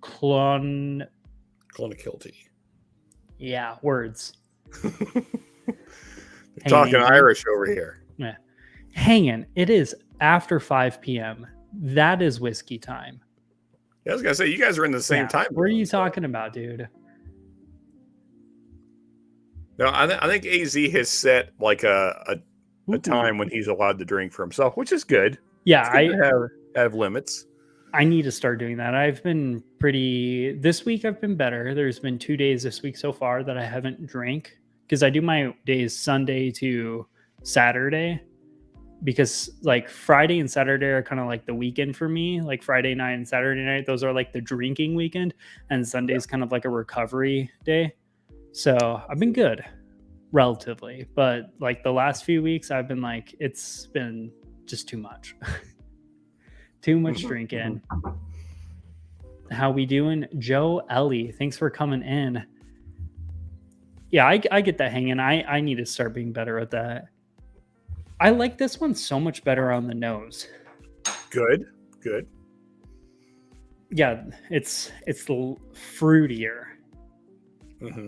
Clonakilty? Yeah, words. Talking Irish over here. Yeah. Hanging. It is after 5 p.m. That is whiskey time. Yeah, I was gonna say you guys are in the same time. What are you talking about, dude? No, I think AZ has set like a time when he's allowed to drink for himself, which is good. Yeah, I have limits. I need to start doing that. This week I've been better. There's been 2 days this week so far that I haven't drank because I do my days Sunday to Saturday. Because like Friday and Saturday are kind of like the weekend for me. Like Friday night and Saturday night, those are like the drinking weekend, and Sunday's kind of like a recovery day. So I've been good, relatively. But like the last few weeks, I've been like, it's been just too much. Too much drinking. How we doing? Joe Ellie, thanks for coming in. Yeah, I get that hanging. I need to start being better at that. I like this one so much better on the nose. Good. Yeah, it's fruitier. Mm-hmm.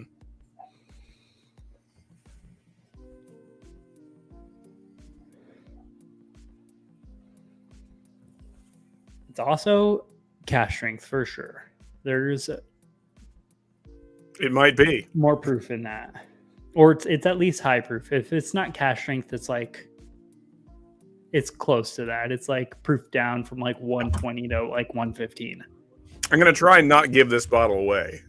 It's also cash strength for sure. It might be more proof in that, or it's at least high proof. If it's not cash strength, it's close to that. It's like proof down from like 120 to like 115. I'm gonna try and not give this bottle away.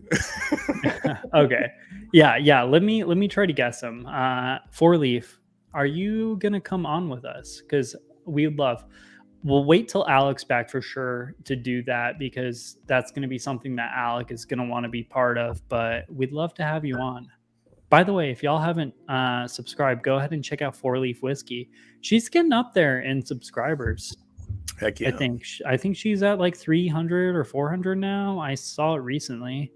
Okay. Yeah. Let me try to guess them. 4-Leaf, are you gonna come on with us? Because we'll wait till Alec's back for sure to do that, because that's gonna be something that Alec is gonna want to be part of. But we'd love to have you on. By the way, if y'all haven't subscribed, go ahead and check out 4-Leaf Whiskey. She's getting up there in subscribers. Heck yeah. I think she's at like 300 or 400 now. I saw it recently.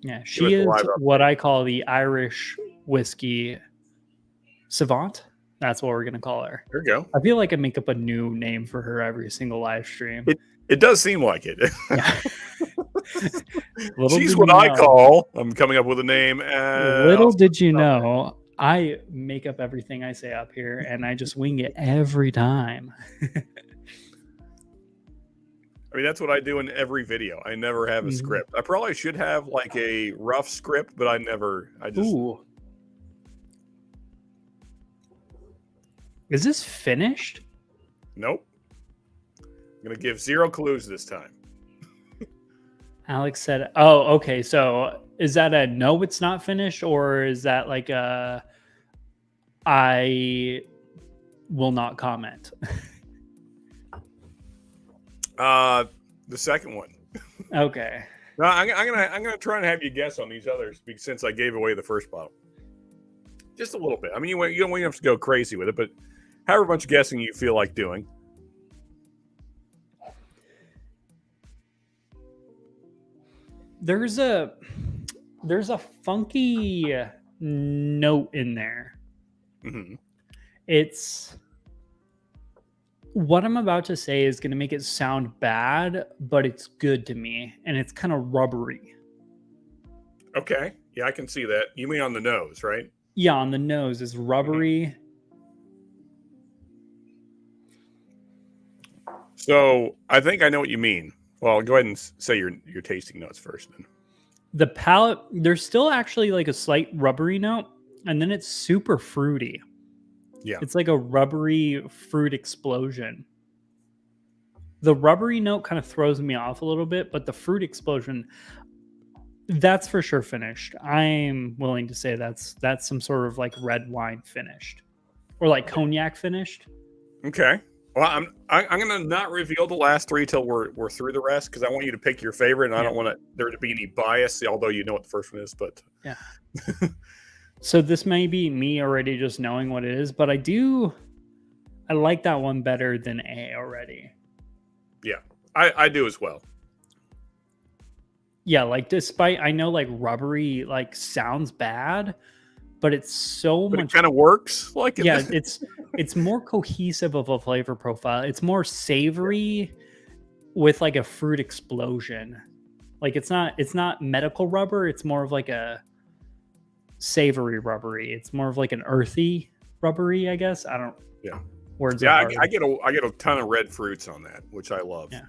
Yeah, she is what I call the Irish whiskey savant. That's what we're going to call her. There you go. I feel like I make up a new name for her every single live stream. It does seem like it. Yeah. She's what I call. I'm coming up with a name. Little did you know, I make up everything I say up here, and I just wing it every time. I mean, that's what I do in every video. I never have a script. I probably should have like a rough script, but I just. Ooh. Is this finished? Nope. I'm going to give 0 clues this time. Alex said, oh, okay. So is that a no, it's not finished, or is that like a I will not comment? The second one. Okay. No, I'm gonna try and have you guess on these others since I gave away the first bottle. Just a little bit. I mean, you don't have to go crazy with it, but however much guessing you feel like doing. There's a funky note in there. Mm-hmm. It's what I'm about to say is going to make it sound bad, but it's good to me, and it's kind of rubbery. Okay. Yeah, I can see that. You mean on the nose, right? Yeah, on the nose is rubbery. So I think I know what you mean. Well, go ahead and say your tasting notes first then. The palate, there's still actually like a slight rubbery note, and then it's super fruity. Yeah. It's like a rubbery fruit explosion. The rubbery note kind of throws me off a little bit, but the fruit explosion, that's for sure finished. I'm willing to say that's some sort of like red wine finished, or like cognac finished. Okay. Well, I'm gonna not reveal the last three till we're through the rest because I want you to pick your favorite, and I don't want there to be any bias. Although you know what the first one is, but yeah. So this may be me already just knowing what it is, but I like that one better than A already. Yeah, I do as well. Yeah, like despite I know like rubbery like sounds bad, but it's so but much it kind of works. Like yeah, it's more cohesive of a flavor profile. It's more savory with like a fruit explosion. Like it's not medical rubber. It's more of like a savory rubbery. It's more of like an earthy rubbery, I guess. I don't. Yeah. Words. Yeah, I get a ton of red fruits on that, which I love. Yeah.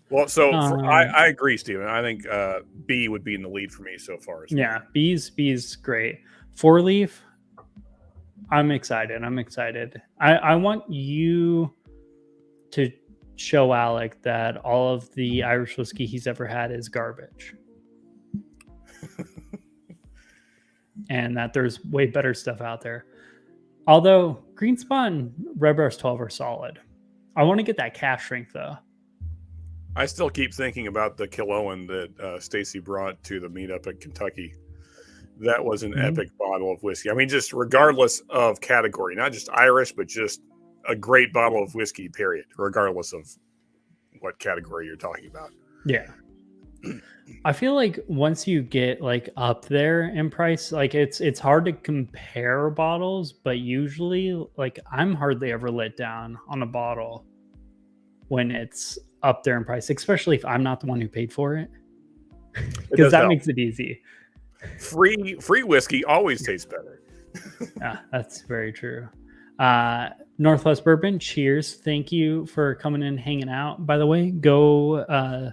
Well, so I agree, Steven. I think B would be in the lead for me so far. Yeah, B's great. 4-leaf. I'm excited. I want you to show Alec that all of the Irish whiskey he's ever had is garbage. And that there's way better stuff out there. Although Green Spot and Redbreast 12 are solid. I want to get that cash strength though. I still keep thinking about the Killowen that Stacy brought to the meetup in Kentucky. That was an epic bottle of whiskey. I mean, just regardless of category, not just Irish, but just a great bottle of whiskey, period, regardless of what category you're talking about. Yeah. I feel like once you get like up there in price, like it's hard to compare bottles, but usually like I'm hardly ever let down on a bottle when it's up there in price, especially if I'm not the one who paid for it, because that makes it easy. Free whiskey always tastes better. Yeah, that's very true. Northwest Bourbon, cheers. Thank you for coming in and hanging out. By the way, go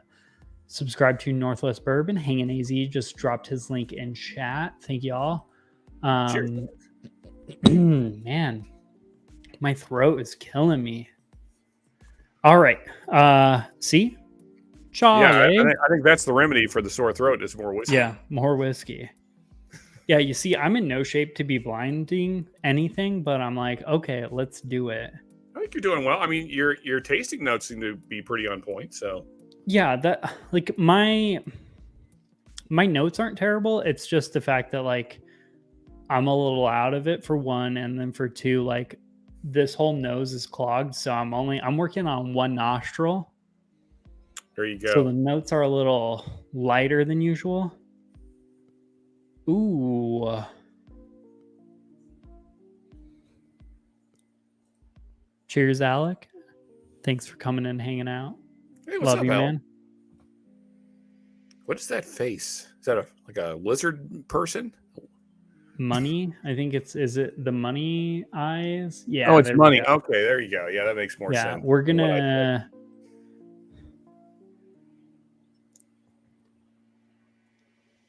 subscribe to Northwest Bourbon. Hanging AZ just dropped his link in chat. Thank you all. Cheers. Man, my throat is killing me. All right. See? Charlie. Yeah, I think that's the remedy for the sore throat is more whiskey. Yeah, more whiskey. Yeah, you see, I'm in no shape to be blinding anything, but I'm like, okay, let's do it. I think you're doing well. I mean, your tasting notes seem to be pretty on point, so. Yeah, that like my notes aren't terrible. It's just the fact that like I'm a little out of it for one, and then for two, like this whole nose is clogged, so I'm working on one nostril. There you go. So the notes are a little lighter than usual. Ooh. Cheers, Alec. Thanks for coming and hanging out. Hey, what's Love up, you, Alan? man. What is that face? Is that like a lizard person? Money. I think is it the money eyes? Yeah. Oh, it's money. Okay, there you go. Yeah, that makes more sense. Yeah, we're gonna.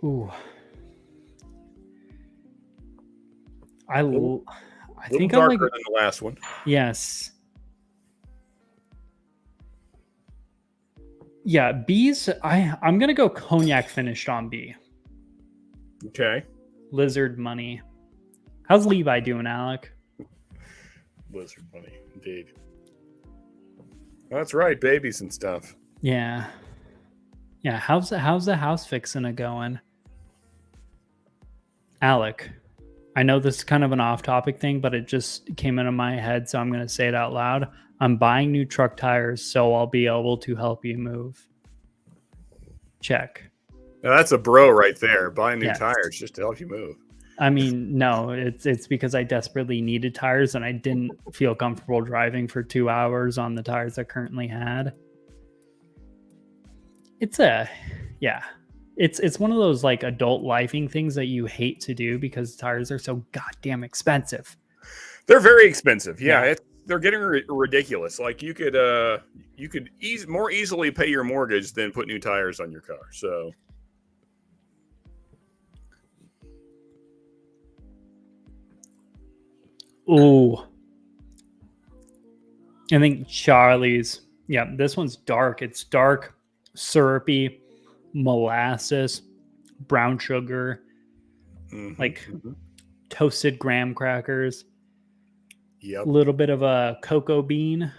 Ooh. I think darker I'm like than the last one. Yes. Yeah, B's. I'm gonna go cognac finished on B. Okay. Lizard money. How's Levi doing, Alec? Lizard money, indeed. That's right, babies and stuff. Yeah. Yeah, how's the house fixing it going? Alec, I know this is kind of an off-topic thing, but it just came into my head, so I'm going to say it out loud. I'm buying new truck tires, so I'll be able to help you move. Check. Now, that's a bro right there, buying new Yes. tires just to help you move. I mean, no, it's because I desperately needed tires and I didn't feel comfortable driving for 2 hours on the tires I currently had. It's one of those like adult lifing things that you hate to do because tires are so goddamn expensive. They're very expensive. Yeah. They're getting ridiculous. Like you could more easily pay your mortgage than put new tires on your car. So Ooh. I think Charlie's. Yeah, this one's dark. It's dark, syrupy, molasses, brown sugar, like toasted graham crackers. Yep. A little bit of a cocoa bean.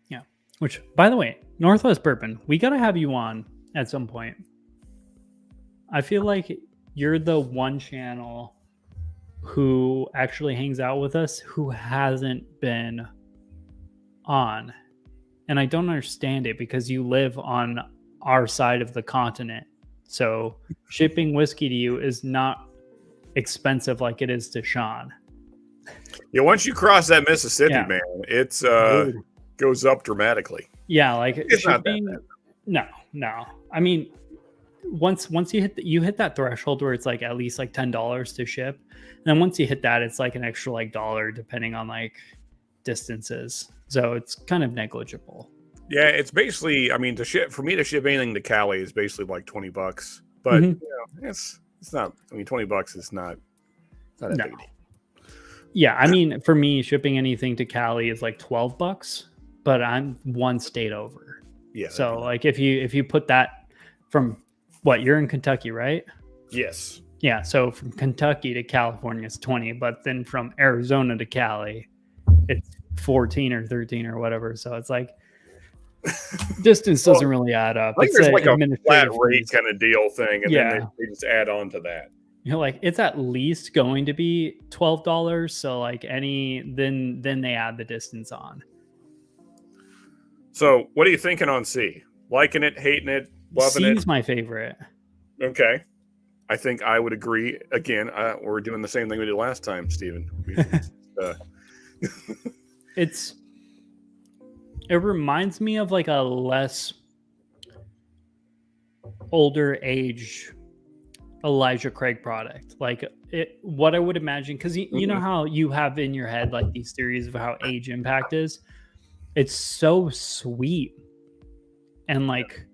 Yeah. Which, by the way, Northwest Bourbon, we got to have you on at some point. I feel like you're the one channel who actually hangs out with us who hasn't been on. And I don't understand it because you live on our side of the continent. So shipping whiskey to you is not expensive like it is to Sean. Yeah, once you cross that Mississippi, man, it's goes up dramatically. Yeah, like it's shipping. No. I mean, once you hit that threshold where it's like at least like $10 to ship, and then once you hit that, it's like an extra like dollar depending on like distances. So it's kind of negligible. Yeah, it's basically, I mean, to ship anything to Cali is basically like $20, but you know, it's not. I mean, $20 is not that big a deal. Yeah, I mean, for me, shipping anything to Cali is like $12, but I'm one state over. Yeah. So like if you put that from what, you're in Kentucky, right? Yes. Yeah, so from Kentucky to California is 20, but then from Arizona to Cali, it's 14 or 13 or whatever. So it's like distance doesn't really add up. I think it's there's like a flat rate fees. kind of deal thing, and then they just add on to that. You know, like it's at least going to be $12. So like then they add the distance on. So what are you thinking on C? Liking it, hating it, loving it? C's my favorite. Okay. I think I would agree. Again, we're doing the same thing we did last time, Stephen. It reminds me of like a less older age Elijah Craig product. Like what I would imagine, because you know how you have in your head like these theories of how age impact is. It's so sweet and like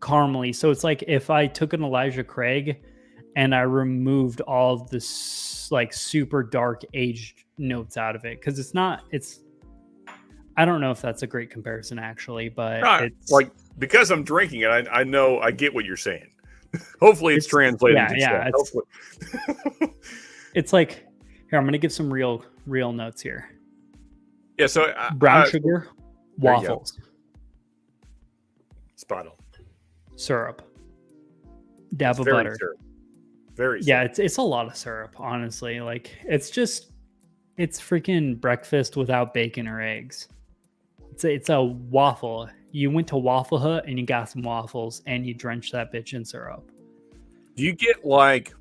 caramely. So it's like if I took an Elijah Craig and I removed all of this like super dark aged notes out of it, because I don't know if that's a great comparison actually, but it's like, because I'm drinking it, I know I get what you're saying. Hopefully it's translated. Yeah. It's like, here, I'm gonna give some real notes here. Yeah, so brown sugar, waffles, spot on, syrup, dab of butter. Syrup. Very syrup. Yeah, it's a lot of syrup, honestly. Like it's freaking breakfast without bacon or eggs. It's a waffle. You went to Waffle Hut and you got some waffles and you drenched that bitch in syrup. Do you get like,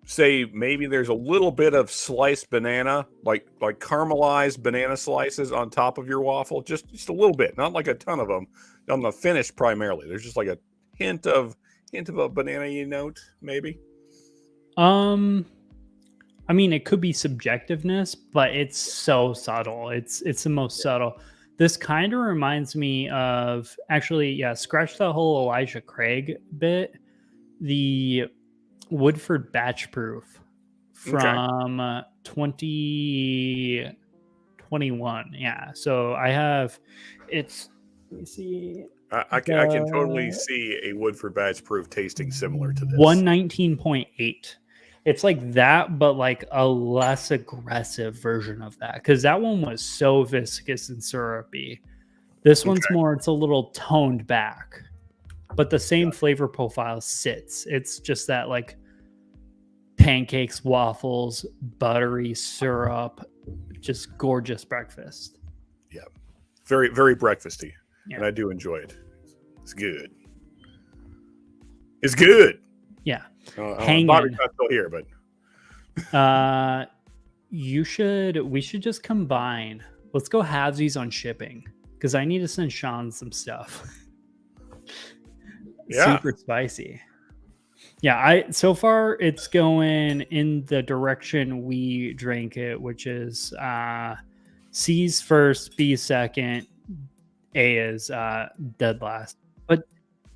say maybe there's a little bit of sliced banana, like caramelized banana slices on top of your waffle, just a little bit, not like a ton of them on the finish primarily. There's just like a hint of a banana-y note, maybe. I mean, it could be subjectiveness, but it's so subtle. It's the most subtle. This kind of reminds me of, actually, yeah, scratch that whole Elijah Craig bit. The Woodford Batch Proof Okay. from 2021. Yeah. So I have it's let me see I can totally the see a Woodford Batch Proof tasting similar to this. 119.8. It's like that, but like a less aggressive version of that. Because that one was so viscous and syrupy. This one's Okay. more, it's a little toned back, but the same Got flavor profile sits. It's just that like pancakes, waffles, buttery syrup, just gorgeous breakfast. it. Yeah. Very, very breakfasty. Yeah. And I do enjoy it. It's good. It's good. Yeah. Bobby's not still here, but We should just combine. Let's go halvesies on shipping because I need to send Sean some stuff. yeah. Super spicy. Yeah, so far it's going in the direction we drank it, which is C's first, B second, A is dead last. But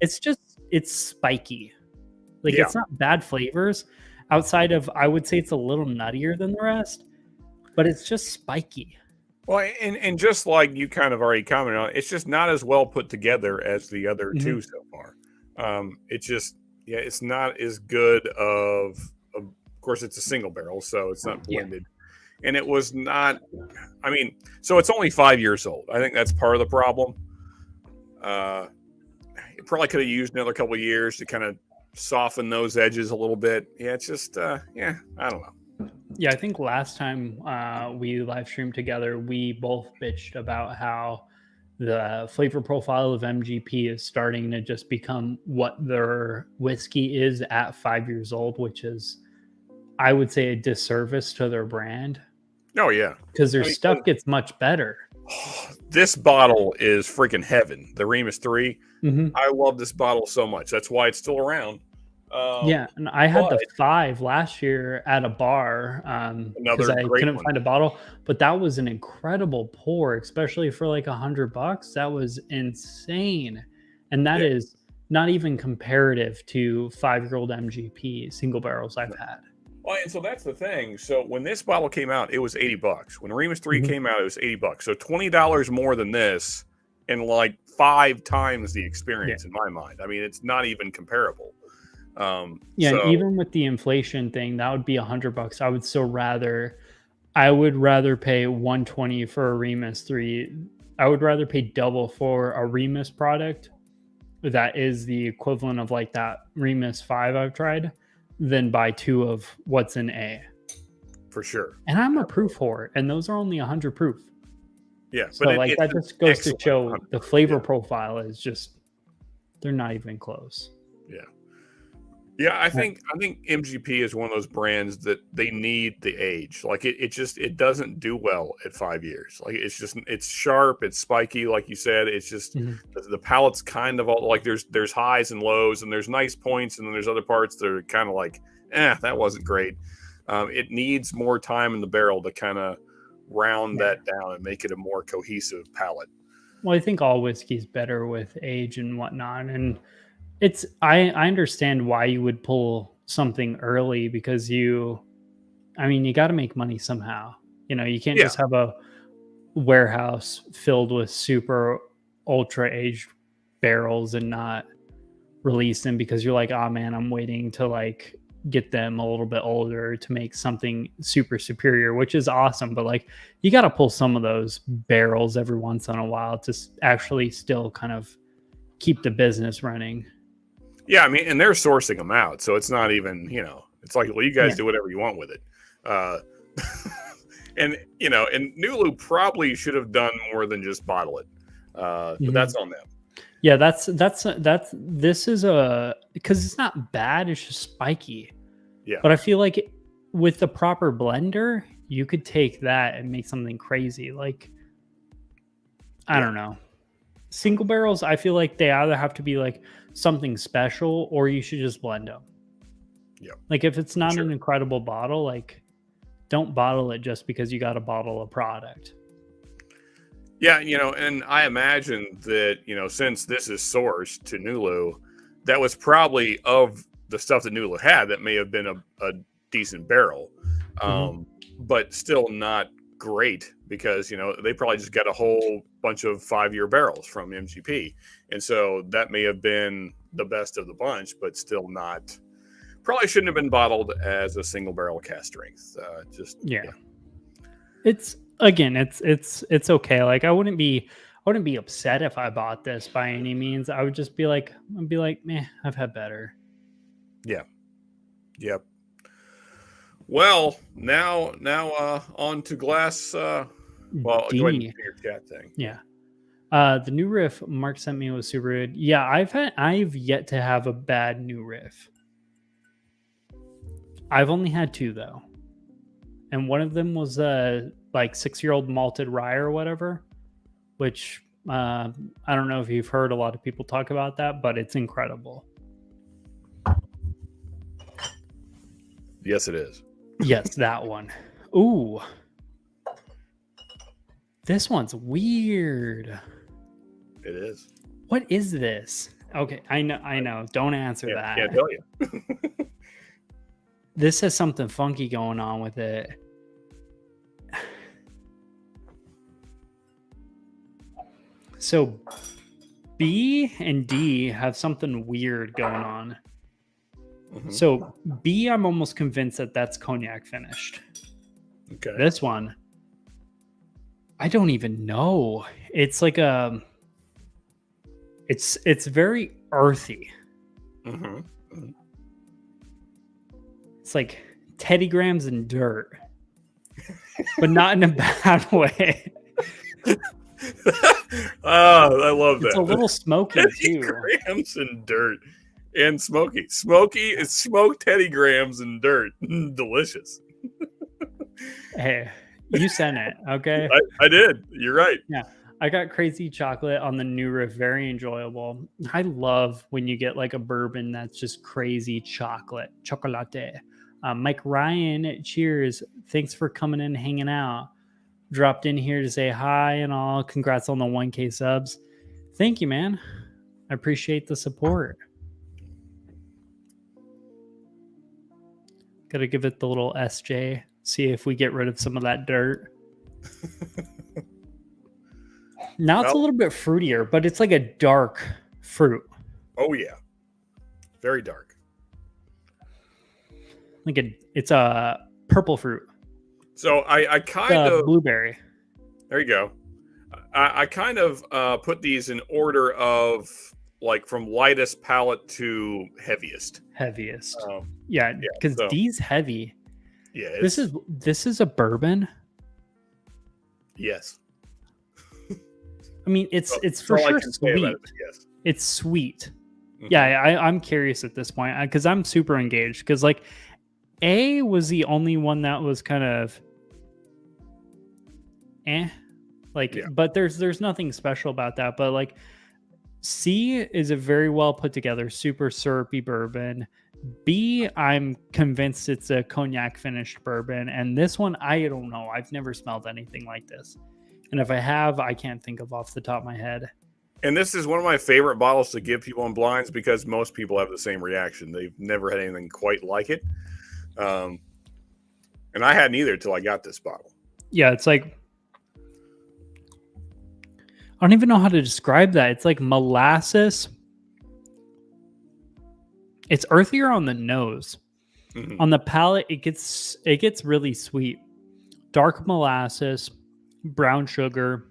it's spiky. Like Yeah. it's not bad flavors outside of, I would say it's a little nuttier than the rest, but it's just spiky. Well, and just like you kind of already commented on, it's just not as well put together as the other two so far. It's just, yeah, it's not as good of course, it's a single barrel, so it's not blended. Yeah. And it was not, I mean, so it's only 5 years old. I think that's part of the problem. It probably could have used another couple of years to kind of soften those edges a little bit. Yeah, it's just, yeah, I don't know. Yeah, I think last time we live streamed together, we both bitched about how the flavor profile of MGP is starting to just become what their whiskey is at 5 years old, which is, I would say, a disservice to their brand. Oh, yeah. Because their stuff gets much better. This bottle is freaking heaven. The Remus 3. Mm-hmm. I love this bottle so much. That's why it's still around. Yeah, and I had the 5 last year at a bar because I couldn't find a bottle, but that was an incredible pour, especially for like $100. That was insane, and that is not even comparative to 5-year-old MGP single barrels I've had. Well, and so that's the thing. So when this bottle came out, it was $80. When Remus 3 came out, it was $80. So $20 more than this, and like 5 times the experience in my mind. I mean, it's not even comparable. And even with the inflation thing, that would be $100. I would rather pay $120 for a Remus 3. I would rather pay double for a Remus product that is the equivalent of like that Remus 5 I've tried than buy 2 of what's in A. For sure. And I'm a proof whore, and those are only 100 proof. Yeah, so but like that just goes to show the flavor profile is just, they're not even close. Yeah. Yeah, I think MGP is one of those brands that they need the age. Like it doesn't do well at 5 years. Like it's sharp, it's spiky, like you said. It's just the palate's kind of all like there's highs and lows, and there's nice points, and then there's other parts that are kind of like, that wasn't great. It needs more time in the barrel to kind of round that down and make it a more cohesive palate. Well, I think all whiskey's better with age and whatnot, and I understand why you would pull something early because you got to make money somehow. You can't just have a warehouse filled with super ultra aged barrels and not release them because you're like, oh man, I'm waiting to like get them a little bit older to make something super superior, which is awesome. But like, you got to pull some of those barrels every once in a while to actually still kind of keep the business running. Yeah, I mean, and they're sourcing them out, so it's not even, it's like, well, you guys do whatever you want with it. And Nulu probably should have done more than just bottle it. But that's on them. Yeah, this is because it's not bad, it's just spiky. Yeah. But I feel like with the proper blender, you could take that and make something crazy. Like, I don't know. Single barrels, I feel like they either have to be like something special or you should just blend them. Yeah. Like if it's not an incredible bottle, like don't bottle it just because you got to bottle a product. Yeah, and I imagine that, since this is sourced to Nulu, that was probably of the stuff that Nula had that may have been a decent barrel, but still not great because, you know, they probably just got a whole bunch of 5-year barrels from MGP. And so that may have been the best of the bunch, but still not, probably shouldn't have been bottled as a single barrel cask strength. It's, again, it's okay. Like I wouldn't be upset if I bought this by any means. I would just be like, meh, I've had better. Yeah. Yep. Well, now on to glass. Well, I'll go ahead and do your chat thing. Yeah. The new riff Mark sent me was super good. Yeah, I've yet to have a bad new riff. I've only had 2 though. And one of them was like 6-year-old malted rye or whatever, which I don't know if you've heard a lot of people talk about that, but it's incredible. Yes, it is. Yes, that one. Ooh. This one's weird. It is. What is this? Okay, I know. Don't answer that. Can't tell you. This has something funky going on with it. So B and D have something weird going on. So B, I'm almost convinced that that's cognac finished. Okay. This one, I don't even know. It's like it's very earthy. It's like Teddy Grahams and dirt, but not in a bad way. Oh, I love that. It's a little smoky Teddy too. Grahams and dirt. And smoky. Smoky is smoked Teddy Grahams and dirt. Delicious. Hey, you sent it, okay? I did. You're right. Yeah. I got crazy chocolate on the new riff. Very enjoyable. I love when you get like a bourbon that's just crazy chocolate. Mike Ryan, cheers. Thanks for coming in and hanging out. Dropped in here to say hi and all. Congrats on the 1K subs. Thank you, man. I appreciate the support. Gotta give it the little SJ. See if we get rid of some of that dirt. Now it's a little bit fruitier, but it's like a dark fruit. Oh yeah, very dark. It's a purple fruit. So I kind of blueberry. There you go. I kind of put these in order of like from lightest palate to heaviest. Yeah, because D's heavy. Yeah, this is a bourbon. Yes. I mean, it's for sure sweet. Yes. It's sweet. Yeah, I'm curious at this point because I'm super engaged. Because like, A was the only one that was kind of, but there's nothing special about that. But like, C is a very well put together, super syrupy bourbon. B, I'm convinced it's a cognac finished bourbon, and this one I don't know. I've never smelled anything like this. And if I have, I can't think of off the top of my head. And this is one of my favorite bottles to give people in blinds because most people have the same reaction. They've never had anything quite like it. And I hadn't either till I got this bottle. Yeah, it's like, I don't even know how to describe that. It's like molasses. It's earthier on the nose. On the palate, it gets really sweet. Dark molasses, brown sugar,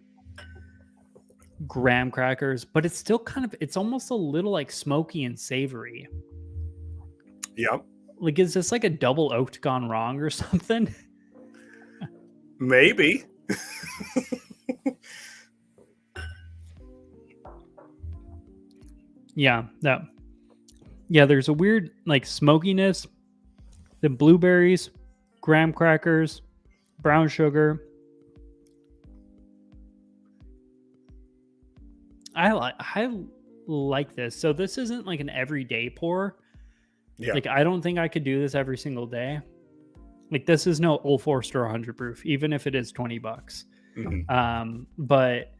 graham crackers, but it's still it's almost a little like smoky and savory. Yep. Like, is this like a double oaked gone wrong or something? Maybe. Yeah, there's a weird like smokiness. The blueberries, graham crackers, brown sugar. I like this. So this isn't like an everyday pour. Yeah. Like, I don't think I could do this every single day. Like, this is no Old Forester 100 proof, even if it is $20. But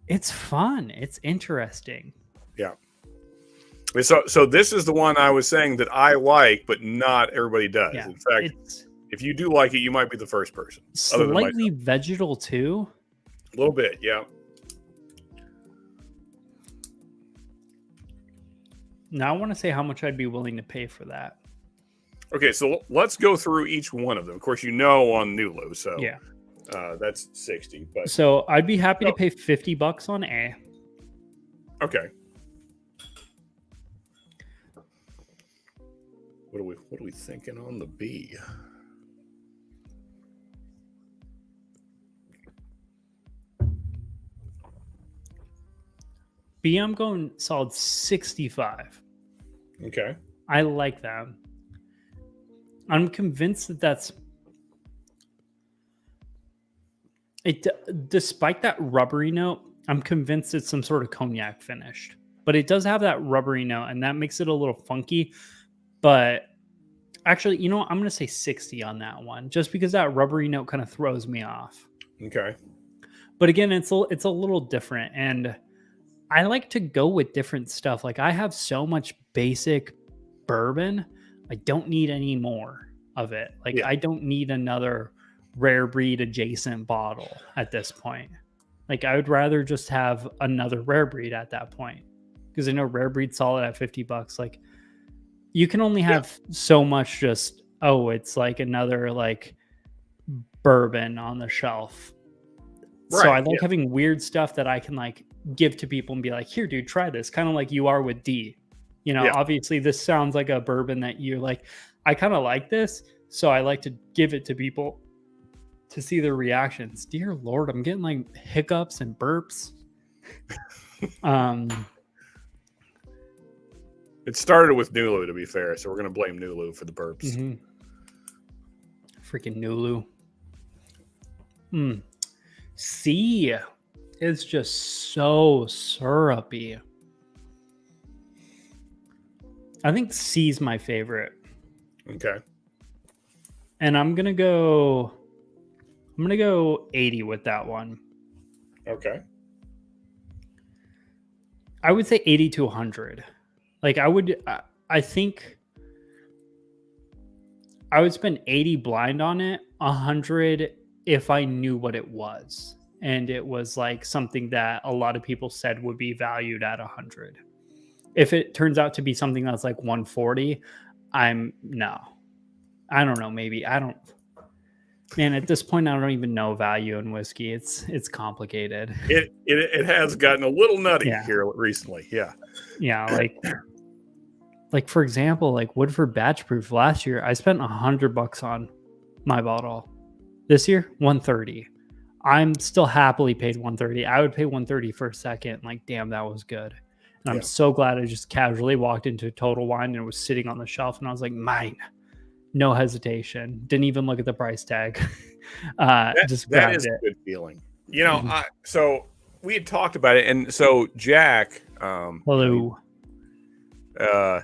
it's fun. It's interesting. Yeah. So this is the one I was saying that I like, but not everybody does. Yeah, In fact, it's if you do like it, you might be the first person, other than myself. slightly vegetal too. A little bit, yeah. Now I want to say how much I'd be willing to pay for that. Okay, so let's go through each one of them. Of course, on Nulu, so Yeah. That's 60. But So I'd be happy to pay $50 on A. Okay. What are we thinking on the B? B, I'm going solid 65. Okay. I like that. I'm convinced that that's it. Despite that rubbery note, I'm convinced it's some sort of cognac finished, but it does have that rubbery note, and that makes it a little funky. But actually, you know what? I'm going to say 60 on that one, just because that rubbery note kind of throws me off. Okay. But again, it's a little different, and I like to go with different stuff. Like I have so much basic bourbon, I don't need any more of it. Like I don't need another rare breed adjacent bottle at this point. Like I would rather just have another rare breed at that point, because I know rare breed solid at $50. Like you can only have so much. Just it's like another like bourbon on the shelf. Right, so I like having weird stuff that I can like give to people and be like, here, dude, try this. Kind of like you are with D. You know, obviously this sounds like a bourbon that you're like, I kind of like this. So I like to give it to people to see their reactions. Dear Lord, I'm getting like hiccups and burps. It started with Nulu, to be fair. So we're going to blame Nulu for the burps. Mm-hmm. Freaking Nulu. C is just so syrupy. I think C's my favorite. Okay. And I'm gonna go 80 with that one. Okay. I would say 80 to 100. Like I think I would spend 80 blind on it, 100 if I knew what it was. And it was like something that a lot of people said would be valued at 100. If it turns out to be something that's like 140, I don't know. Maybe man, at this point, I don't even know value in whiskey. It's complicated. It has gotten a little nutty here recently. Yeah. Yeah. Like for example, like Woodford Batch Proof last year, I spent $100 on my bottle. This year, 130. I'm still happily paid 130. I would pay 130 for a second. Like, damn, that was good. And I'm so glad I just casually walked into Total Wine and it was sitting on the shelf. And I was like, mine. No hesitation. Didn't even look at the price tag. Just grabbed it. That is a good feeling. You know, so we had talked about it. And so Jack. Hello. A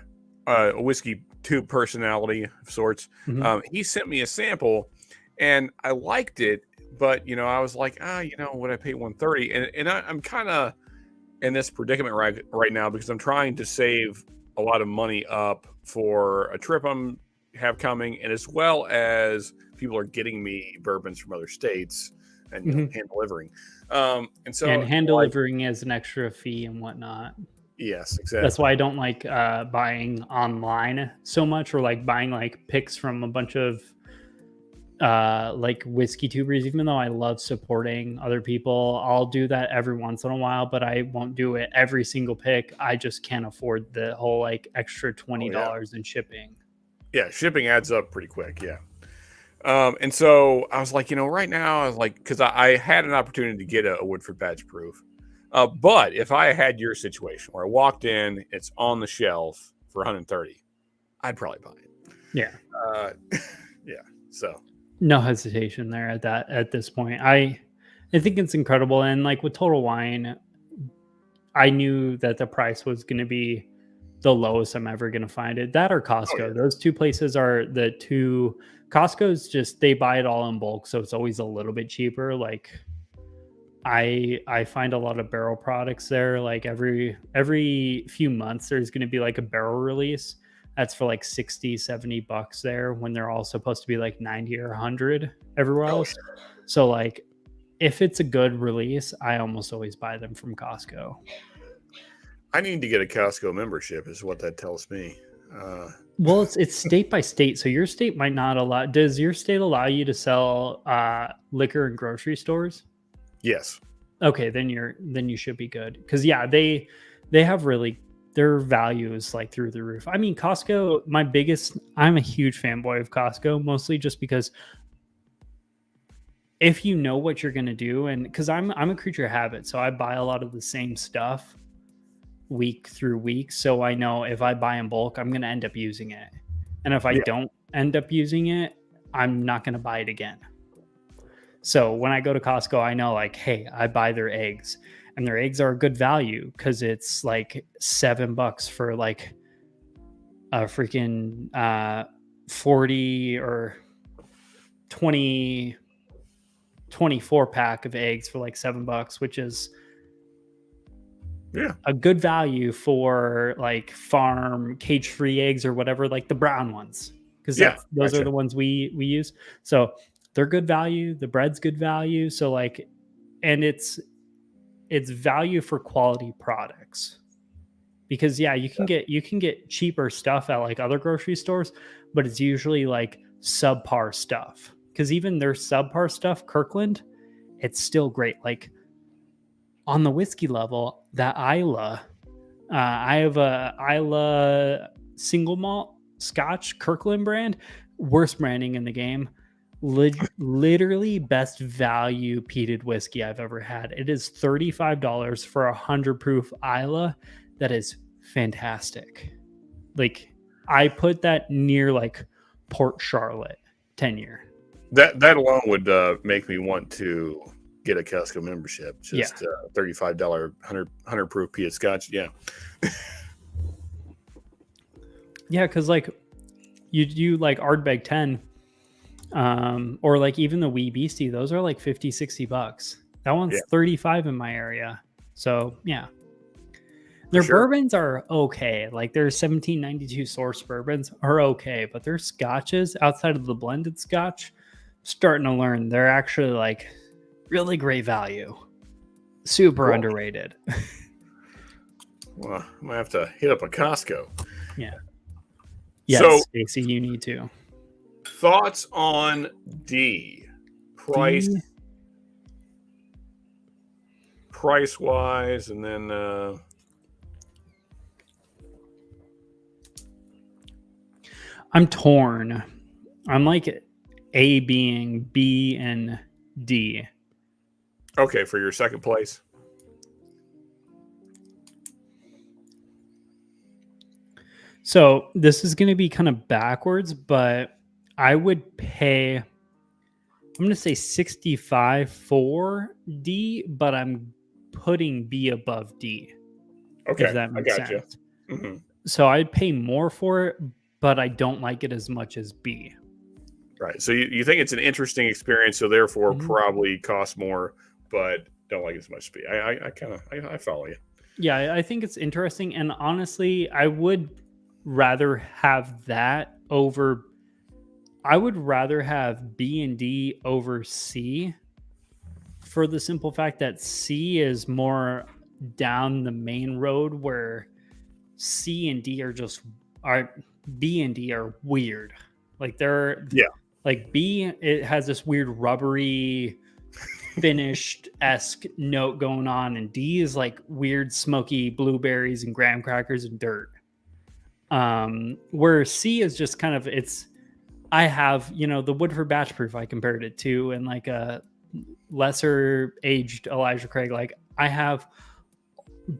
whiskey tube personality of sorts. He sent me a sample and I liked it. But, I was like, would I pay 130? And I'm kind of in this predicament right now because I'm trying to save a lot of money up for a trip I'm have coming, and as well as people are getting me bourbons from other states and hand delivering. And hand delivering is an extra fee and whatnot. Yes, exactly. That's why I don't like buying online so much, or like buying like picks from a bunch of like whiskey tubers. Even though I love supporting other people, I'll do that every once in a while, but I won't do it every single pick. I just can't afford the whole like extra $20 in shipping. Yeah, shipping adds up pretty quick. Yeah. And so I was like, right now I was like, because I had an opportunity to get a Woodford Batch Proof. But if I had your situation where I walked in, it's on the shelf for 130, I'd probably buy it. Yeah. Yeah. So no hesitation there at this point. I think it's incredible. And like with Total Wine, I knew that the price was going to be the lowest I'm ever going to find it. That or Costco. Oh, yeah. Those two places are the two. Costco's just, they buy it all in bulk. So it's always a little bit cheaper. Like, I find a lot of barrel products there. Like every few months there's going to be like a barrel release that's for like 60, $70 there, when they're all supposed to be like 90 or 100 everywhere Oh, else. So like if it's a good release, I almost always buy them from Costco. I need to get a Costco membership, is what that tells me. Well, it's state by state, so your state might not allow. Does your state allow you to sell liquor in grocery stores? Yes. Okay, then you should be good, because yeah, they have really, their value is like through the roof. I mean, Costco, I'm a huge fanboy of Costco, mostly just because if you know what you're gonna do, and because I'm a creature of habit, so I buy a lot of the same stuff week through week, so I know if I buy in bulk, I'm gonna end up using it, and if I don't end up using it, I'm not gonna buy it again. So when I go to Costco, I know like, hey, I buy their eggs, and their eggs are a good value because it's like $7 for like a freaking 40 or 20 24 pack of eggs for like $7, which is a good value for like farm cage-free eggs or whatever, like the brown ones, because those are the ones we use. So they're good value. The bread's good value. So like, and it's value for quality products, because you can get cheaper stuff at like other grocery stores, but it's usually like subpar stuff, because even their subpar stuff, Kirkland, it's still great. Like on the whiskey level, that Isla, I have a Isla single malt Scotch Kirkland brand, worst branding in the game. Literally best value peated whiskey I've ever had. It is $35 for 100 proof Isla. That is fantastic. Like I put that near like Port Charlotte 10-year. That alone would make me want to get a Costco membership. Just $35 100 proof peated Scotch. Yeah. Yeah, because like you like Ardbeg 10, or like even the Wee Beastie, those are like $50-$60. That one's $35 in my area. So yeah. Their bourbons are okay. Like their 1792 source bourbons are okay, but their scotches, outside of the blended scotch, starting to learn they're actually like really great value. Super underrated. Well, I'm gonna have to hit up a Costco. Yeah. Yes, so, Stacey, you need to. Thoughts on D? Price wise, and then I'm torn. I'm like A being B and D. Okay, for your second place. So this is going to be kind of backwards, but I would pay, I'm going to say 65 for D, but I'm putting B above D. Okay, if that makes sense. Mm-hmm. So I'd pay more for it, but I don't like it as much as B. Right. So you think it's an interesting experience, so therefore probably costs more, but don't like it as much as B. I follow you. Yeah, I think it's interesting, and honestly, I would rather have that over. I would rather have B and D over C, for the simple fact that C is more down the main road, where C and D B and D are weird. Like they're like B, it has this weird rubbery finished-esque note going on, and D is like weird smoky blueberries and graham crackers and dirt. Where C is just kind of, I have, the Woodford batch proof I compared it to, and like a lesser aged Elijah Craig. Like I have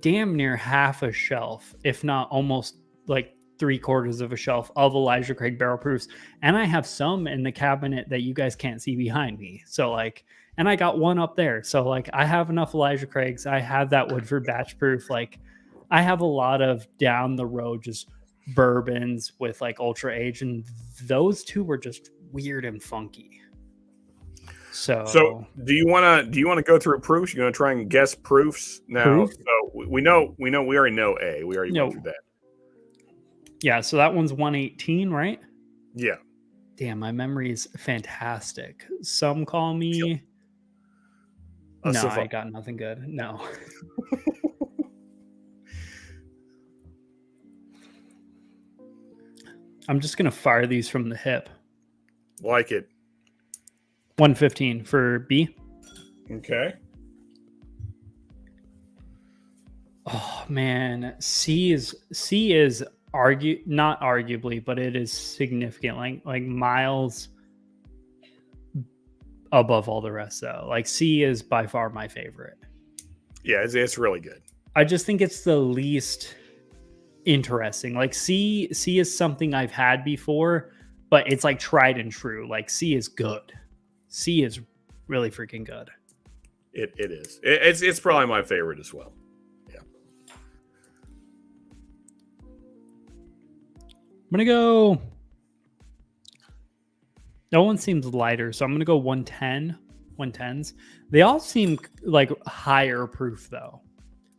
damn near half a shelf, if not almost like 3/4 of a shelf of Elijah Craig barrel proofs, and I have some in the cabinet that you guys can't see behind me. So like, and I got one up there. So like, I have enough Elijah Craigs. I have that Woodford batch proof. Like, I have a lot of down the road just bourbons with like ultra age, and those two were just weird and funky. So do you want to go through proofs? You're going to try and guess proofs now. proof? So we already know A. We already went No. through that. Yeah, so that one's 118, right? Yeah. Damn, my memory is fantastic. Some call me. No, I got nothing good. No. I'm just gonna fire these from the hip. Like it. 115 for B. Okay. Oh man, C is not arguably, but it is significant, like miles above all the rest though. Like C is by far my favorite. Yeah, it's really good. I just think it's the least interesting. Like C is something I've had before, but it's like tried and true. Like C is good. C is really freaking good. It is. It's probably my favorite as well. Yeah. I'm gonna go. No one seems lighter, so I'm gonna go 110. 110s. They all seem like higher proof though.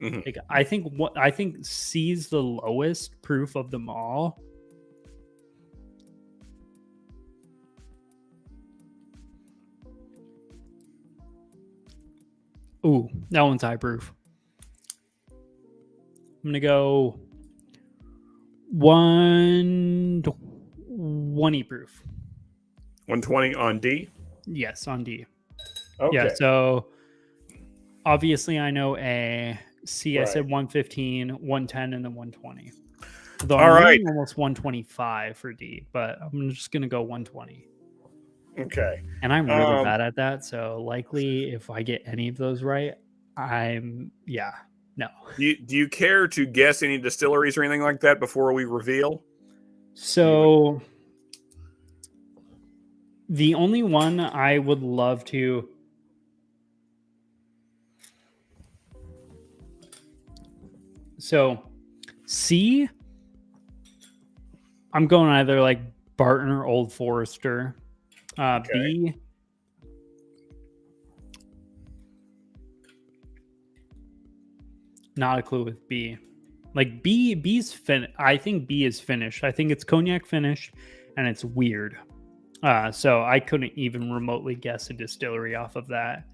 Mm-hmm. Like I think C's the lowest proof of them all. Ooh, that one's high proof. I'm gonna go 120 proof. 120 on D? Yes, on D. Okay. Yeah, so obviously I know A. C, I said 115, 110, and then 120. Though All right. Almost 125 for D, but I'm just going to go 120. Okay. And I'm really bad at that, so likely if I get any of those right, no. Do you care to guess any distilleries or anything like that before we reveal? So the only one I would love to... So C, I'm going either like Barton or Old Forester. Okay. B, not a clue with B. Like B's I think B is finished. I think it's cognac finish, and it's weird. So I couldn't even remotely guess a distillery off of that.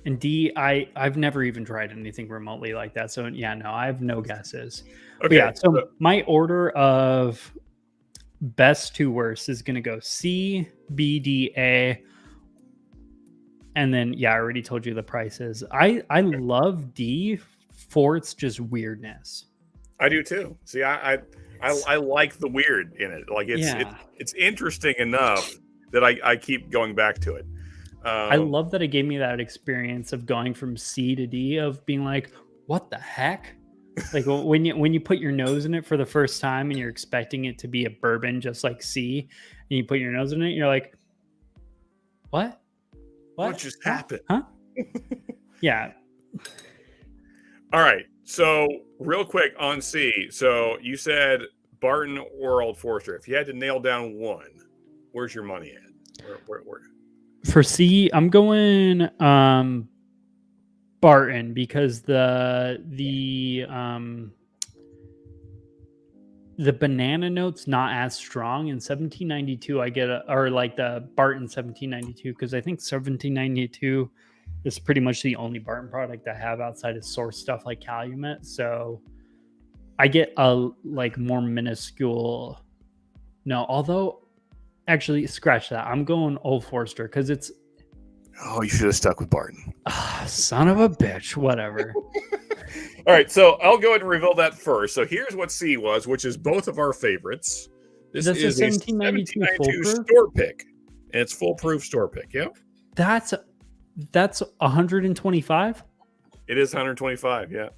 And D, I've never even tried anything remotely like that. So yeah, no, I have no guesses. Okay, yeah, so my order of best to worst is going to go C, B, D, A. And then, yeah, I already told you the prices. I love D for its just weirdness. I do too. See, I like the weird in it. Like it's interesting enough that I keep going back to it. I love that it gave me that experience of going from C to D, of being like, what the heck? Like when you put your nose in it for the first time and you're expecting it to be a bourbon just like C, and you put your nose in it, you're like, what? What just happened? Huh? Yeah. All right. So real quick on C. So you said Barton or Old Forester. If you had to nail down one, where's your money at? Where? For C, I'm going Barton, because the banana note's not as strong. In 1792 I get like the Barton 1792, because I think 1792 is pretty much the only Barton product I have outside of source stuff like Calumet. So I get a like more minuscule. No, although actually scratch that. I'm going Old Forester because it's... Oh, you should have stuck with Barton. Son of a bitch. Whatever. All right, so I'll go ahead and reveal that first. So here's what C was, which is both of our favorites. This is a 1792 store pick, and it's full proof store pick. Yeah, that's 125. It is 125. Yeah,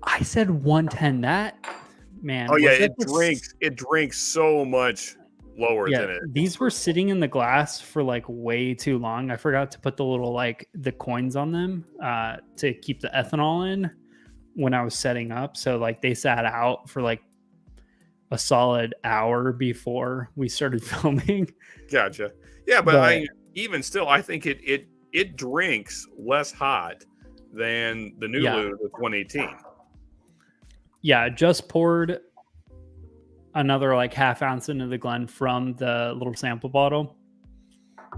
I said 110. That, man. Oh yeah, it drinks so much lower than it. These were sitting in the glass for like way too long. I forgot to put the little like the coins on them to keep the ethanol in when I was setting up. So like they sat out for like a solid hour before we started filming. Gotcha. Yeah, but even still, I think it drinks less hot than the new Yeah. Lou with 118. Yeah, just poured another like half ounce into the Glen from the little sample bottle.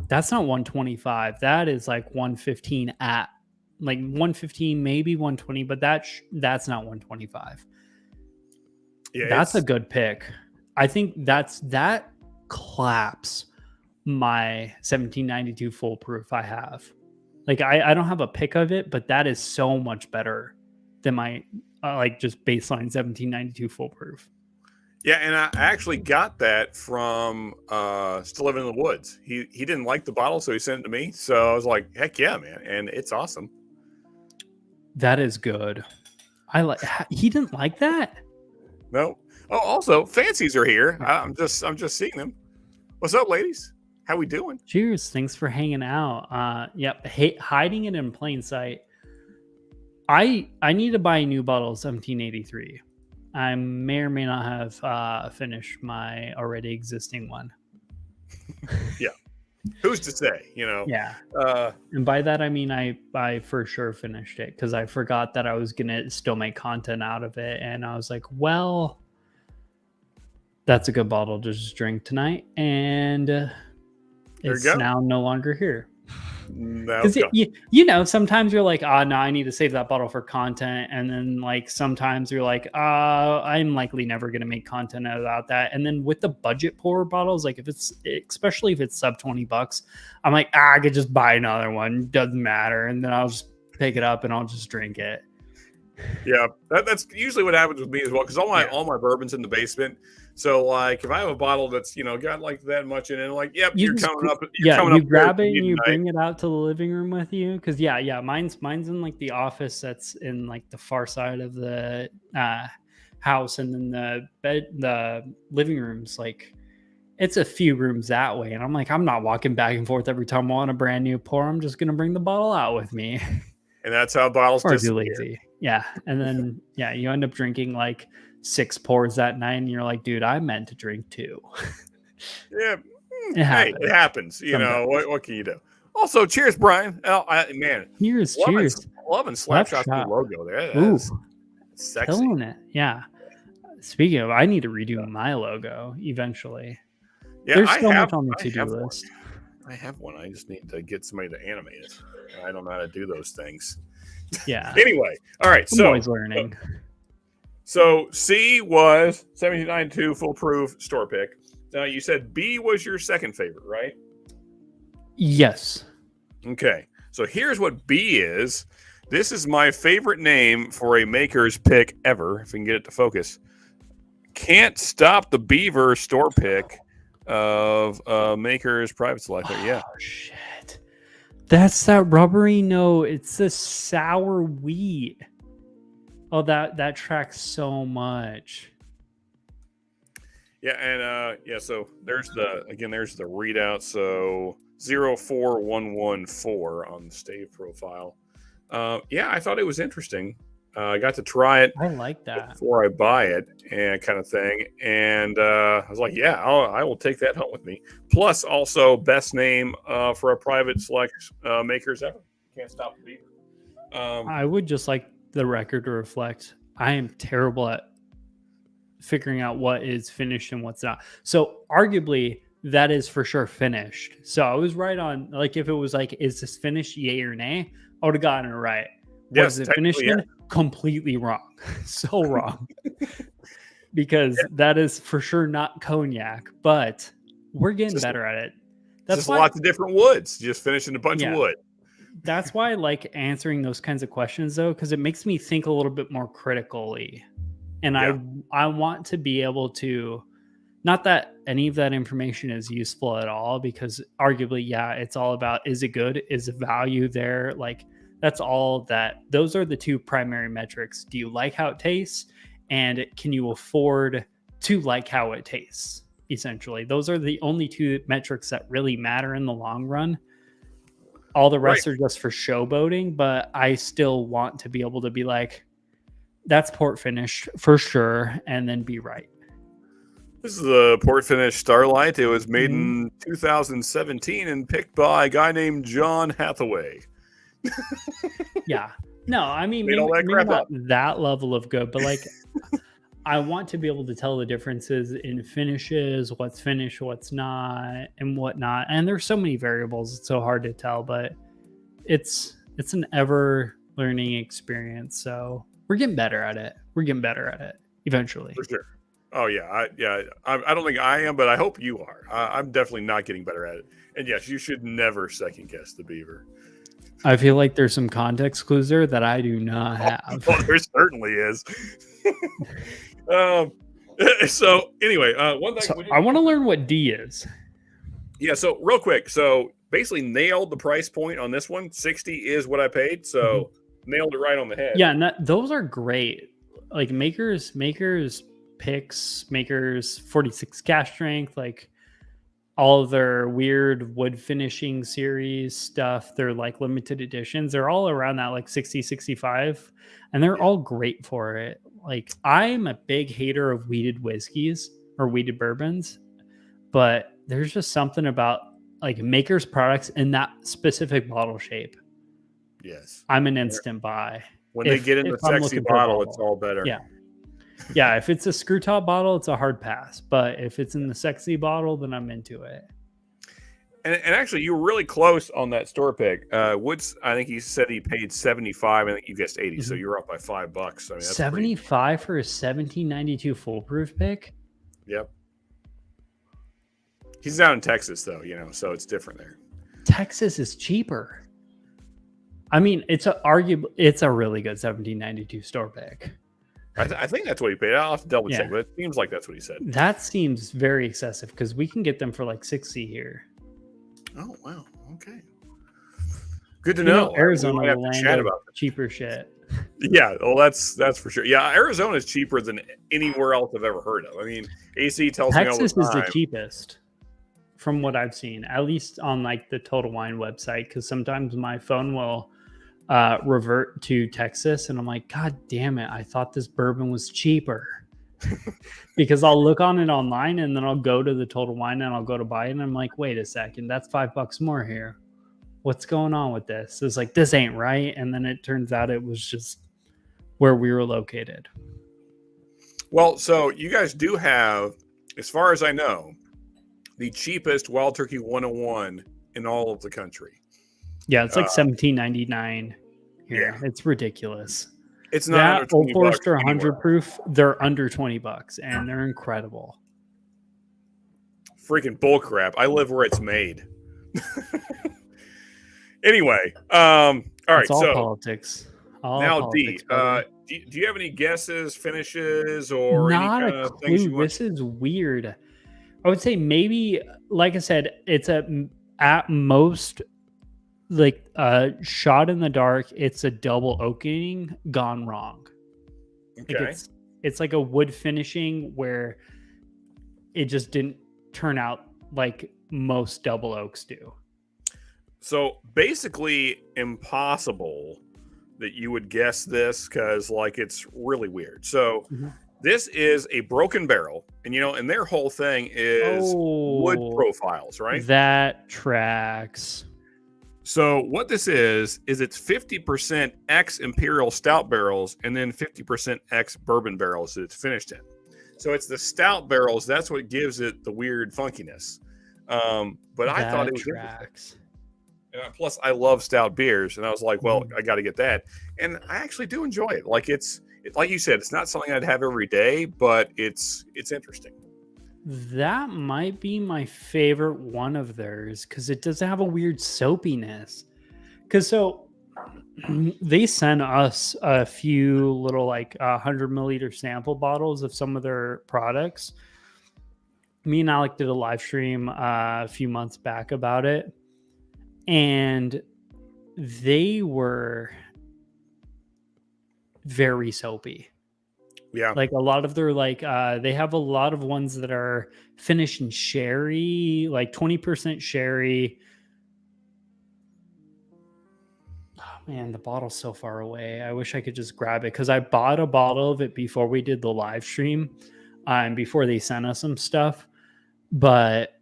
That's not 125. That is like 115 at like 115, maybe 120, but that's not 125. Yeah, That's a good pick. I think that claps my 1792 foolproof I have. Like I don't have a pick of it, but that is so much better than my like just baseline 1792 foolproof. Yeah, and I actually got that from Still Living in the Woods. He didn't like the bottle, so he sent it to me. So I was like, heck yeah, man. And it's awesome. That is good. He didn't like that? No. Oh, also, fancies are here. I'm just seeing them. What's up, ladies? How we doing? Cheers. Thanks for hanging out. Yep. Hiding it in plain sight. I need to buy a new bottle of 1783. I may or may not have finished my already existing one. Yeah. Who's to say, you know? Yeah. And by that, I mean, I for sure finished it because I forgot that I was going to still make content out of it. And I was like, well, that's a good bottle to just drink tonight. And it's now no longer here. Because you know, sometimes you're like, no, I need to save that bottle for content, and then like sometimes you're like, I'm likely never gonna make content about that. And then with the budget pour bottles, like especially if it's sub $20, I'm like, I could just buy another one, doesn't matter, and then I'll just pick it up and I'll just drink it. Yeah, that's usually what happens with me as well. Because all my bourbon's in the basement. So like, if I have a bottle that's got like that much in it, like, yep, you're coming up. You grab it and you bring it out to the living room with you. Because mine's in like the office that's in like the far side of the house, and then the living room's like it's a few rooms that way. And I'm like, I'm not walking back and forth every time I want a brand new pour. I'm just gonna bring the bottle out with me. And that's how bottles disappear. Lazy. Yeah. And then you end up drinking like 6 pours that night, and you're like, dude, I meant to drink 2. Yeah. It happens. You know, what can you do? Also, cheers, Brian. Man. Cheers. Loving Slapshot's logo there. Ooh, sexy. Killing it. Yeah. Speaking of, I need to redo my logo eventually. Yeah, there's so much on the to-do list. I have one. I just need to get somebody to animate it. I don't know how to do those things. Yeah. Anyway, all right. I'm always learning. So C was 1792 foolproof store pick. Now you said B was your second favorite, right? Yes. Okay. So here's what B is. This is my favorite name for a maker's pick ever, if we can get it to focus. Can't Stop the Beaver store pick of Maker's Private Selector. Yeah. Oh, shit. That's that rubbery note. It's the sour wheat. Oh, that tracks so much. Yeah, and so there's the readout. So 04114 on the stave profile. I thought it was interesting. I got to try it. I like that before I buy it, and kind of thing. And I was like, yeah, I will take that home with me. Plus, also best name for a private select makers ever. Can't Stop the Beaver. I would just like the record to reflect I am terrible at figuring out what is finished and what's not. So arguably that is for sure finished. So I was right on, like, if it was like, is this finished, yay or nay? I would have gotten it right. Was it finished in? Completely wrong. So wrong. Because that is for sure not cognac, but we're getting better at it. That's just lots of different woods, just finishing a bunch of wood. That's why I like answering those kinds of questions, though, because it makes me think a little bit more critically. And I want to be able to, not that any of that information is useful at all, because arguably, it's all about, is it good? Is the value there? Like, that's all that, those are the two primary metrics. Do you like how it tastes? And can you afford to like how it tastes? Essentially, those are the only two metrics that really matter in the long run. All the rest are just for showboating, but I still want to be able to be like, that's port finished for sure, and then be right. This is the port finish Starlight. It was made Mhm. in 2017 and picked by a guy named John Hathaway. Yeah. No, I mean, Made all that maybe crap not up. that level of good, but like I want to be able to tell the differences in finishes, what's finished, what's not, and whatnot. And there's so many variables; it's so hard to tell. But it's an ever learning experience. So we're getting better at it. We're getting better at it eventually. For sure. Oh yeah, I don't think I am, but I hope you are. I'm definitely not getting better at it. And yes, you should never second guess the beaver. I feel like there's some context clues there that I do not have. Oh, there certainly is. um, so anyway, one thing So I want to learn what D is. yeah. So real quick, so basically nailed the price point on this one. 60 is what I paid, so nailed it right on the head. Yeah, and those are great. Like makers picks, makers 46 cast strength, like all of their weird wood finishing series stuff, they're like limited editions. They're all around that like 60, 65, and they're all great for it. Like I'm a big hater of wheated whiskeys or wheated bourbons, but there's just something about like makers products in that specific bottle shape. Yes. I'm an instant buy. When they get in the I'm sexy looking for a bottle, it's all better. Yeah. Yeah, if it's a screw top bottle, it's a hard pass. But if it's in the sexy bottle, then I'm into it. And actually, you were really close on that store pick. Woods, I think he said he paid 75. I think you guessed 80, so you were up by $5. I mean, that's 75 for a 1792 foolproof pick? Yep. He's down in Texas, though, so it's different there. Texas is cheaper. I mean, it's a really good 1792 store pick. I think that's what he paid. I'll have to double check, but it seems like that's what he said. That seems very excessive because we can get them for like 60 here. Oh, wow. Okay. Good to know. Arizona have to chat about cheaper shit. Yeah, well, that's for sure. Yeah, Arizona is cheaper than anywhere else I've ever heard of. I mean, AC tells me all the time. Texas is the cheapest from what I've seen, at least on like the Total Wine website, because sometimes my phone will revert to Texas and I'm like, God damn it, I thought this bourbon was cheaper. Because I'll look on it online and then I'll go to the Total Wine and I'll go to buy it and I'm like, wait a second, that's $5 more here. What's going on with this? It's like, this ain't right. And then it turns out it was just where we were located. Well, so you guys do have, as far as I know, the cheapest Wild Turkey 101 in all of the country. Yeah, it's like $17.99 here. Yeah. It's ridiculous. It's not that Old Forester 100 proof. They're under $20, and they're incredible. Freaking bull crap! I live where it's made. Anyway, all right. It's all politics. Now, politics, D, do you have any guesses, finishes, or not any kind a of things you clue? want? This is weird. I would say maybe, like I said, it's at most like a shot in the dark. It's a double oaking gone wrong. Okay. Like it's like a wood finishing where it just didn't turn out like most double oaks do. So basically impossible that you would guess this because like it's really weird. So this is a broken barrel, and and their whole thing is wood profiles, right? That tracks. So what this is it's 50% X Imperial Stout barrels and then 50% X Bourbon barrels that it's finished in. So it's the stout barrels. That's what gives it the weird funkiness. But I thought it was tracks. Plus, I love stout beers, and I was like, well, I got to get that. And I actually do enjoy it. Like it's like you said, it's not something I'd have every day, but it's interesting. That might be my favorite one of theirs because it doesn't have a weird soapiness. Because they sent us a few little like 100 milliliter sample bottles of some of their products. Me and Alec did a live stream a few months back about it. And they were very soapy. Yeah. Like a lot of their they have a lot of ones that are finished in sherry, like 20% sherry. Oh man, the bottle's so far away. I wish I could just grab it because I bought a bottle of it before we did the live stream. before they sent us some stuff, but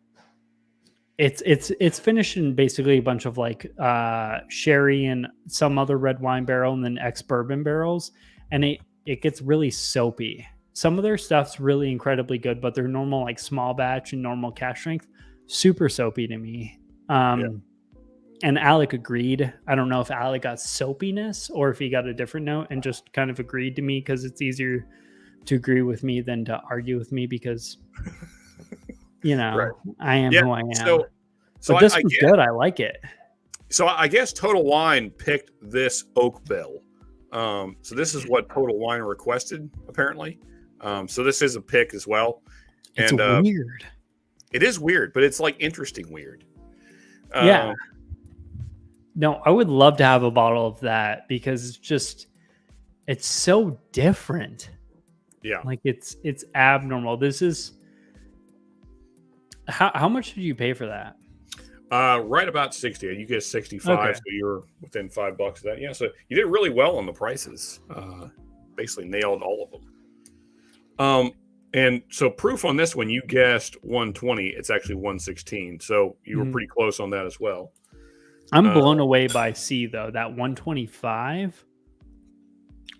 it's finished in basically a bunch of like sherry and some other red wine barrel and then ex-bourbon barrels, and it gets really soapy. Some of their stuff's really incredibly good, but their normal like small batch and normal cask strength super soapy to me. And Alec agreed. I don't know if Alec got soapiness or if he got a different note and just kind of agreed to me, because it's easier to agree with me than to argue with me, because right. I am who I am. So but this was good. I like it. So I guess Total Wine picked this oak bill. So this is what Total Wine requested, apparently. So this is a pick as well. It's weird. It is weird, but it's like interesting weird. Yeah. No, I would love to have a bottle of that, because it's so different. Yeah. Like it's abnormal. This is how much did you pay for that? Right about 60. You get 65, okay. So you're within $5 of that. Yeah, so you did really well on the prices. Basically nailed all of them. And so proof on this one, you guessed 120. It's actually 116. So you were pretty close on that as well. I'm blown away by C though. That 125.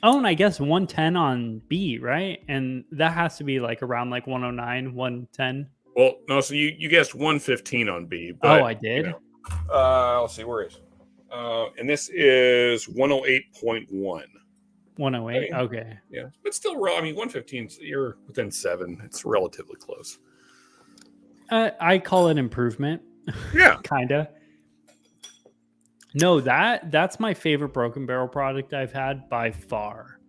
Oh, and I guess 110 on B, right? And that has to be like around like 109, 110. Well, no, so you guessed 115 on B. But, I did? Let's see, where is it? And this is 108.1. 108, okay. Yeah, but still, 115, you're within 7. It's relatively close. I call it improvement. Yeah. Kind of. No, that's my favorite Broken Barrel product I've had by far.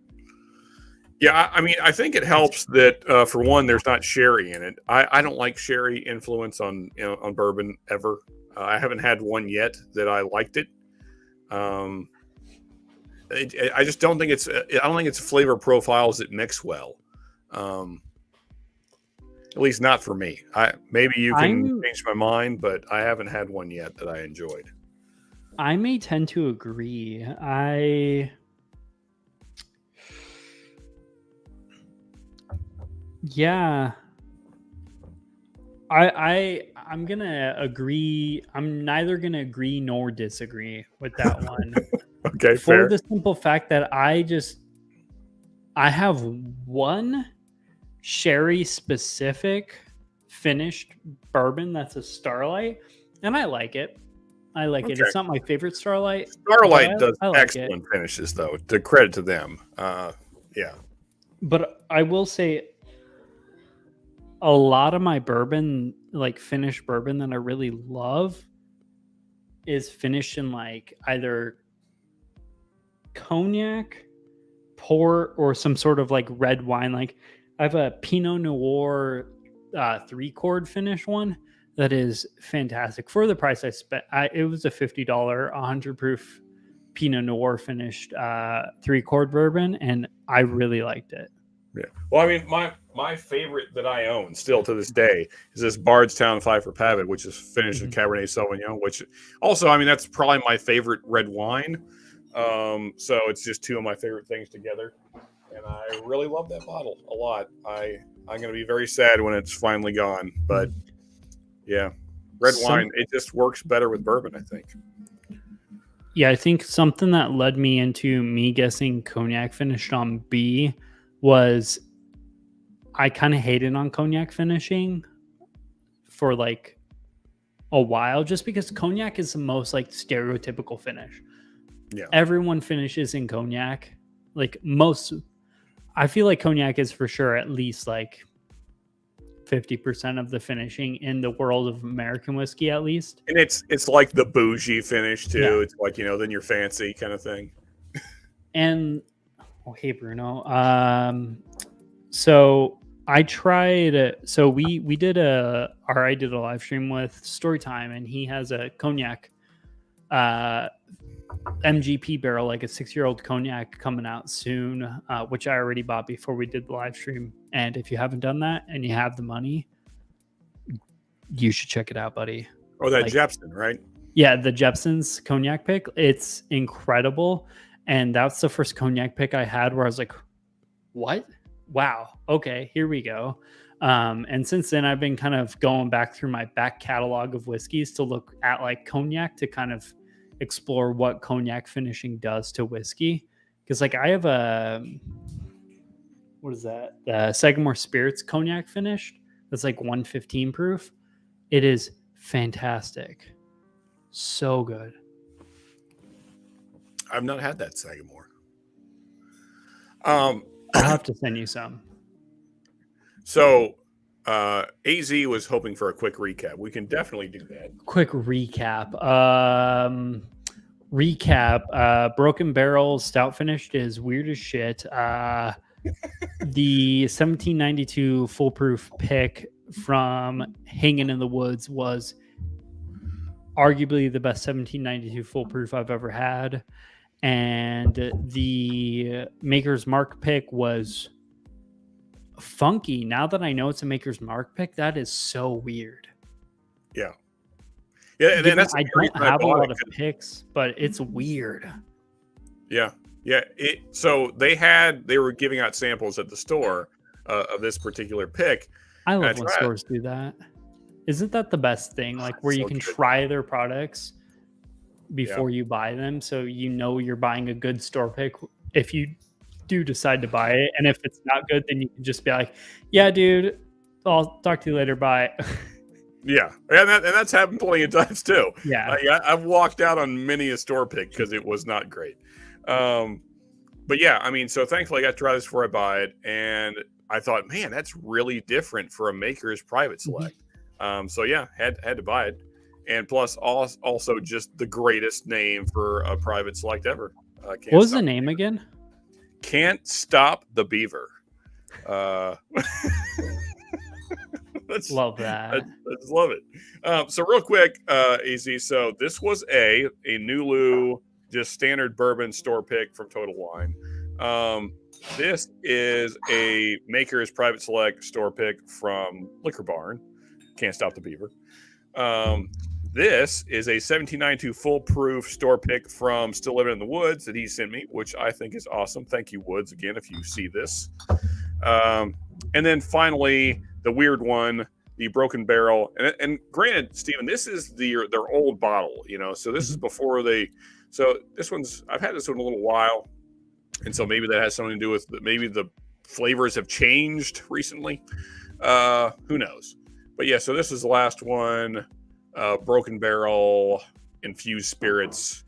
Yeah, I think it helps that for one, there's not sherry in it. I don't like sherry influence on bourbon ever. I haven't had one yet that I liked it. I just don't think it's. I don't think it's flavor profiles that mix well. At least not for me. Maybe you can change my mind, but I haven't had one yet that I enjoyed. I may tend to agree. Yeah. I'm gonna agree. I'm neither gonna agree nor disagree with that one. Okay, for fair. the simple fact that I have one sherry specific finished bourbon that's a Starlight, and I like it. Okay. It's not my favorite Starlight. Starlight does excellent finishes, though. To credit to them. Yeah. But I will say, a lot of my bourbon, like finished bourbon that I really love, is finished in like either cognac, port, or some sort of like red wine. Like I have a Pinot Noir 3-chord finish one that is fantastic for the price I spent. It was a $50 100 proof Pinot Noir finished 3-chord bourbon, and I really liked it. Yeah. Well, my favorite that I own still to this day is this Bardstown Pfeiffer Pavitt, which is finished in Cabernet Sauvignon, which also, that's probably my favorite red wine. So it's just two of my favorite things together. And I really love that bottle a lot. I'm going to be very sad when it's finally gone, but yeah, red wine, it just works better with bourbon, I think. Yeah, I think something that led me into me guessing cognac finished on B was I kind of hated on cognac finishing for like a while, just because cognac is the most like stereotypical finish. Yeah. Everyone finishes in cognac. I feel like cognac is for sure at least like 50% of the finishing in the world of American whiskey, at least. And it's like the bougie finish too. Yeah. It's like, then you're fancy kind of thing. And hey Bruno. So I tried. So I did a live stream with Storytime, and he has a cognac MGP barrel, like a 6-year-old cognac coming out soon, which I already bought before we did the live stream. And if you haven't done that and you have the money, you should check it out, buddy. Oh, that Jepson, right? Yeah, the Jepson's cognac pick. It's incredible. And that's the first cognac pick I had where I was like, what? wow, okay, here we go. And since then, I've been kind of going back through my back catalog of whiskeys to look at like cognac to kind of explore what cognac finishing does to whiskey. Because like I have a what is that? The Sagamore Spirits cognac finished. That's like 115 proof. It is fantastic. So good. I've not had that Sagamore. I'll have to send you some. So AZ was hoping for a quick recap. We can definitely do that. Quick recap. Broken Barrel Stout finished is weird as shit. The 1792 foolproof pick from Hanging in the Woods was arguably the best 1792 foolproof I've ever had. And the Maker's Mark pick was funky. Now that I know it's a Maker's Mark pick, that is so weird. Yeah. Yeah, and then that's I don't have a lot of picks, but it's weird. Yeah. Yeah. So they were giving out samples at the store of this particular pick. I love when stores do that. Isn't that the best thing? Like where you can try their products before you buy them, so you know you're buying a good store pick if you do decide to buy it. And if it's not good, then you can just be like, yeah, dude, I'll talk to you later, bye. Yeah, and that's happened plenty of times too. Yeah, I've walked out on many a store pick because it was not great. But yeah, I mean, so thankfully I got to try this before I buy it, and I thought, man, that's really different for a Maker's Private Select. So yeah, had to buy it. And plus, also just the greatest name for a private select ever. What was the name again? Can't Stop the Beaver. Love that. I just love it. So real quick, AZ. So this was a Nulu, just standard bourbon store pick from Total Wine. This is a Maker's Private Select store pick from Liquor Barn. Can't Stop the Beaver. This is a 1792 foolproof store pick from Still Living in the Woods that he sent me, which I think is awesome. Thank you, Woods, again, if you see this. And then finally, the weird one, the Broken Barrel. And granted, Stephen, this is their old bottle, so this is before so this one's, I've had this one a little while. And so maybe that has something to do with, maybe the flavors have changed recently. Who knows? But yeah, so this is the last one. Broken Barrel infused spirits,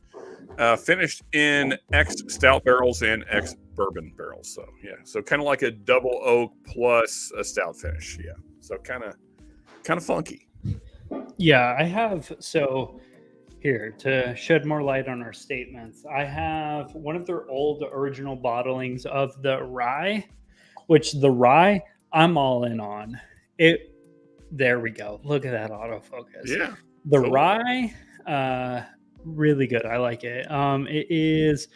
finished in X stout barrels and X bourbon barrels. So yeah, so kind of like a double oak plus a stout finish. Yeah, so kind of funky. Yeah, I have. So here to shed more light on our statements, I have one of their old original bottlings of the rye, which the rye I'm all in on it. There we go. Look at that autofocus. Yeah. The rye, really good. I like it. It is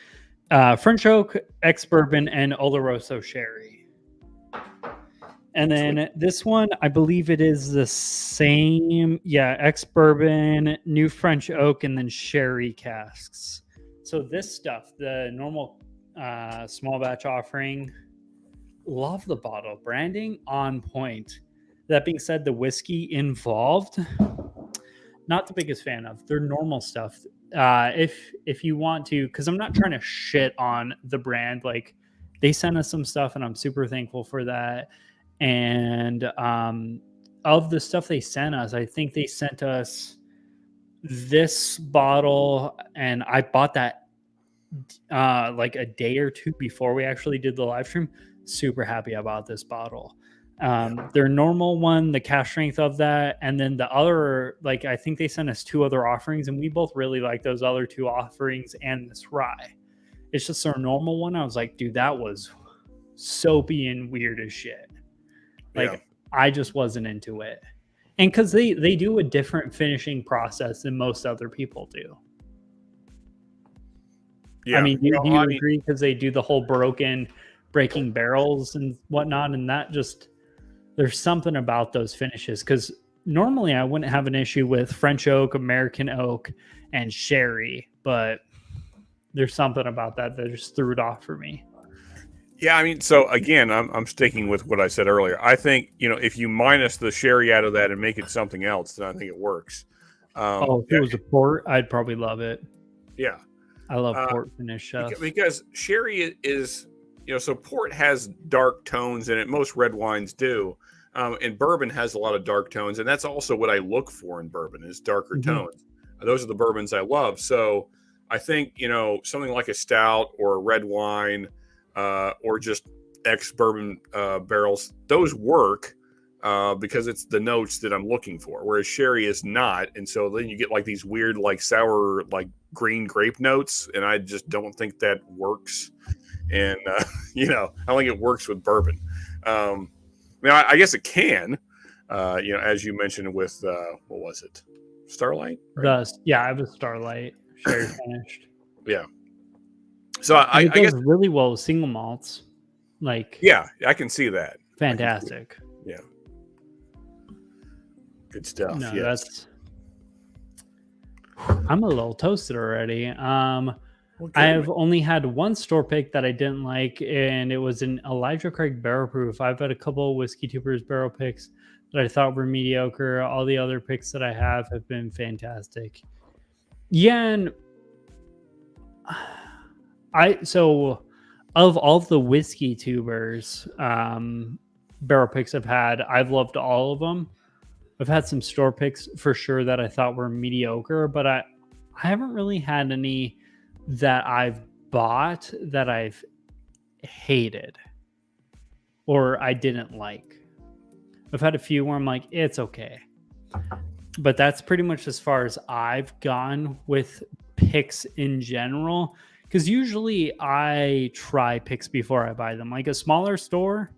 French oak, ex bourbon, and Oloroso sherry. And then this one, I believe it is the same. Yeah, ex bourbon, new French oak, and then sherry casks. So this stuff, the normal small batch offering, love the bottle. Branding on point. That being said, the whiskey involved, not the biggest fan of. Their normal stuff. If you want to, because I'm not trying to shit on the brand. Like they sent us some stuff, and I'm super thankful for that. And of the stuff they sent us, I think they sent us this bottle, and I bought that like a day or two before we actually did the live stream. Super happy about this bottle. Their normal one, the cash strength of that, and then the other, like I think they sent us two other offerings, and we both really like those other two offerings and this rye. It's just their normal one. I was like, dude, that was soapy and weird as shit. Like I just wasn't into it. And because they do a different finishing process than most other people do. Yeah, I mean, do you agree? Because they do the whole breaking barrels and whatnot, and that just, there's something about those finishes. Because normally I wouldn't have an issue with French oak, American oak, and sherry, but there's something about that just threw it off for me. Yeah, I mean, so again, I'm sticking with what I said earlier. I think, if you minus the sherry out of that and make it something else, then I think it works. Oh, if it Yeah, was a port, I'd probably love it. yeah. I love Uh, port finish stuff. because sherry is, so port has dark tones in it. Most red wines do, and bourbon has a lot of dark tones, and that's also what I look for in bourbon is darker Mhm. tones. Those are the bourbons I love. So I think something like a stout or a red wine, or just ex bourbon barrels, those work. Because it's the notes that I'm looking for, whereas sherry is not, and so then you get like these weird, like sour, like green grape notes, and I just don't think that works. And I don't think it works with bourbon. I guess it can. As you mentioned with what was it, Starlight, right? Yeah, I have a Starlight sherry finished, Yeah. So and I, it I guess does really well with single malts. Like, yeah, I can see that. I can see it. fantastic. Yeah, good stuff. No, Yes. that's. I'm a little toasted already. Well, I good. have only had one store pick that I didn't like, and it was an Elijah Craig barrel proof. I've had a couple of Whiskey Tubers barrel picks that I thought were mediocre. All the other picks that I have been fantastic. Yeah, and so of all the Whiskey Tubers barrel picks I've had, I've loved all of them. I've had some store picks for sure that I thought were mediocre, but I haven't really had any that I've bought that I've hated or I didn't like. I've had a few where I'm like, it's okay. But that's pretty much as far as I've gone with picks in general. Because usually I try picks before I buy them. Like a smaller store,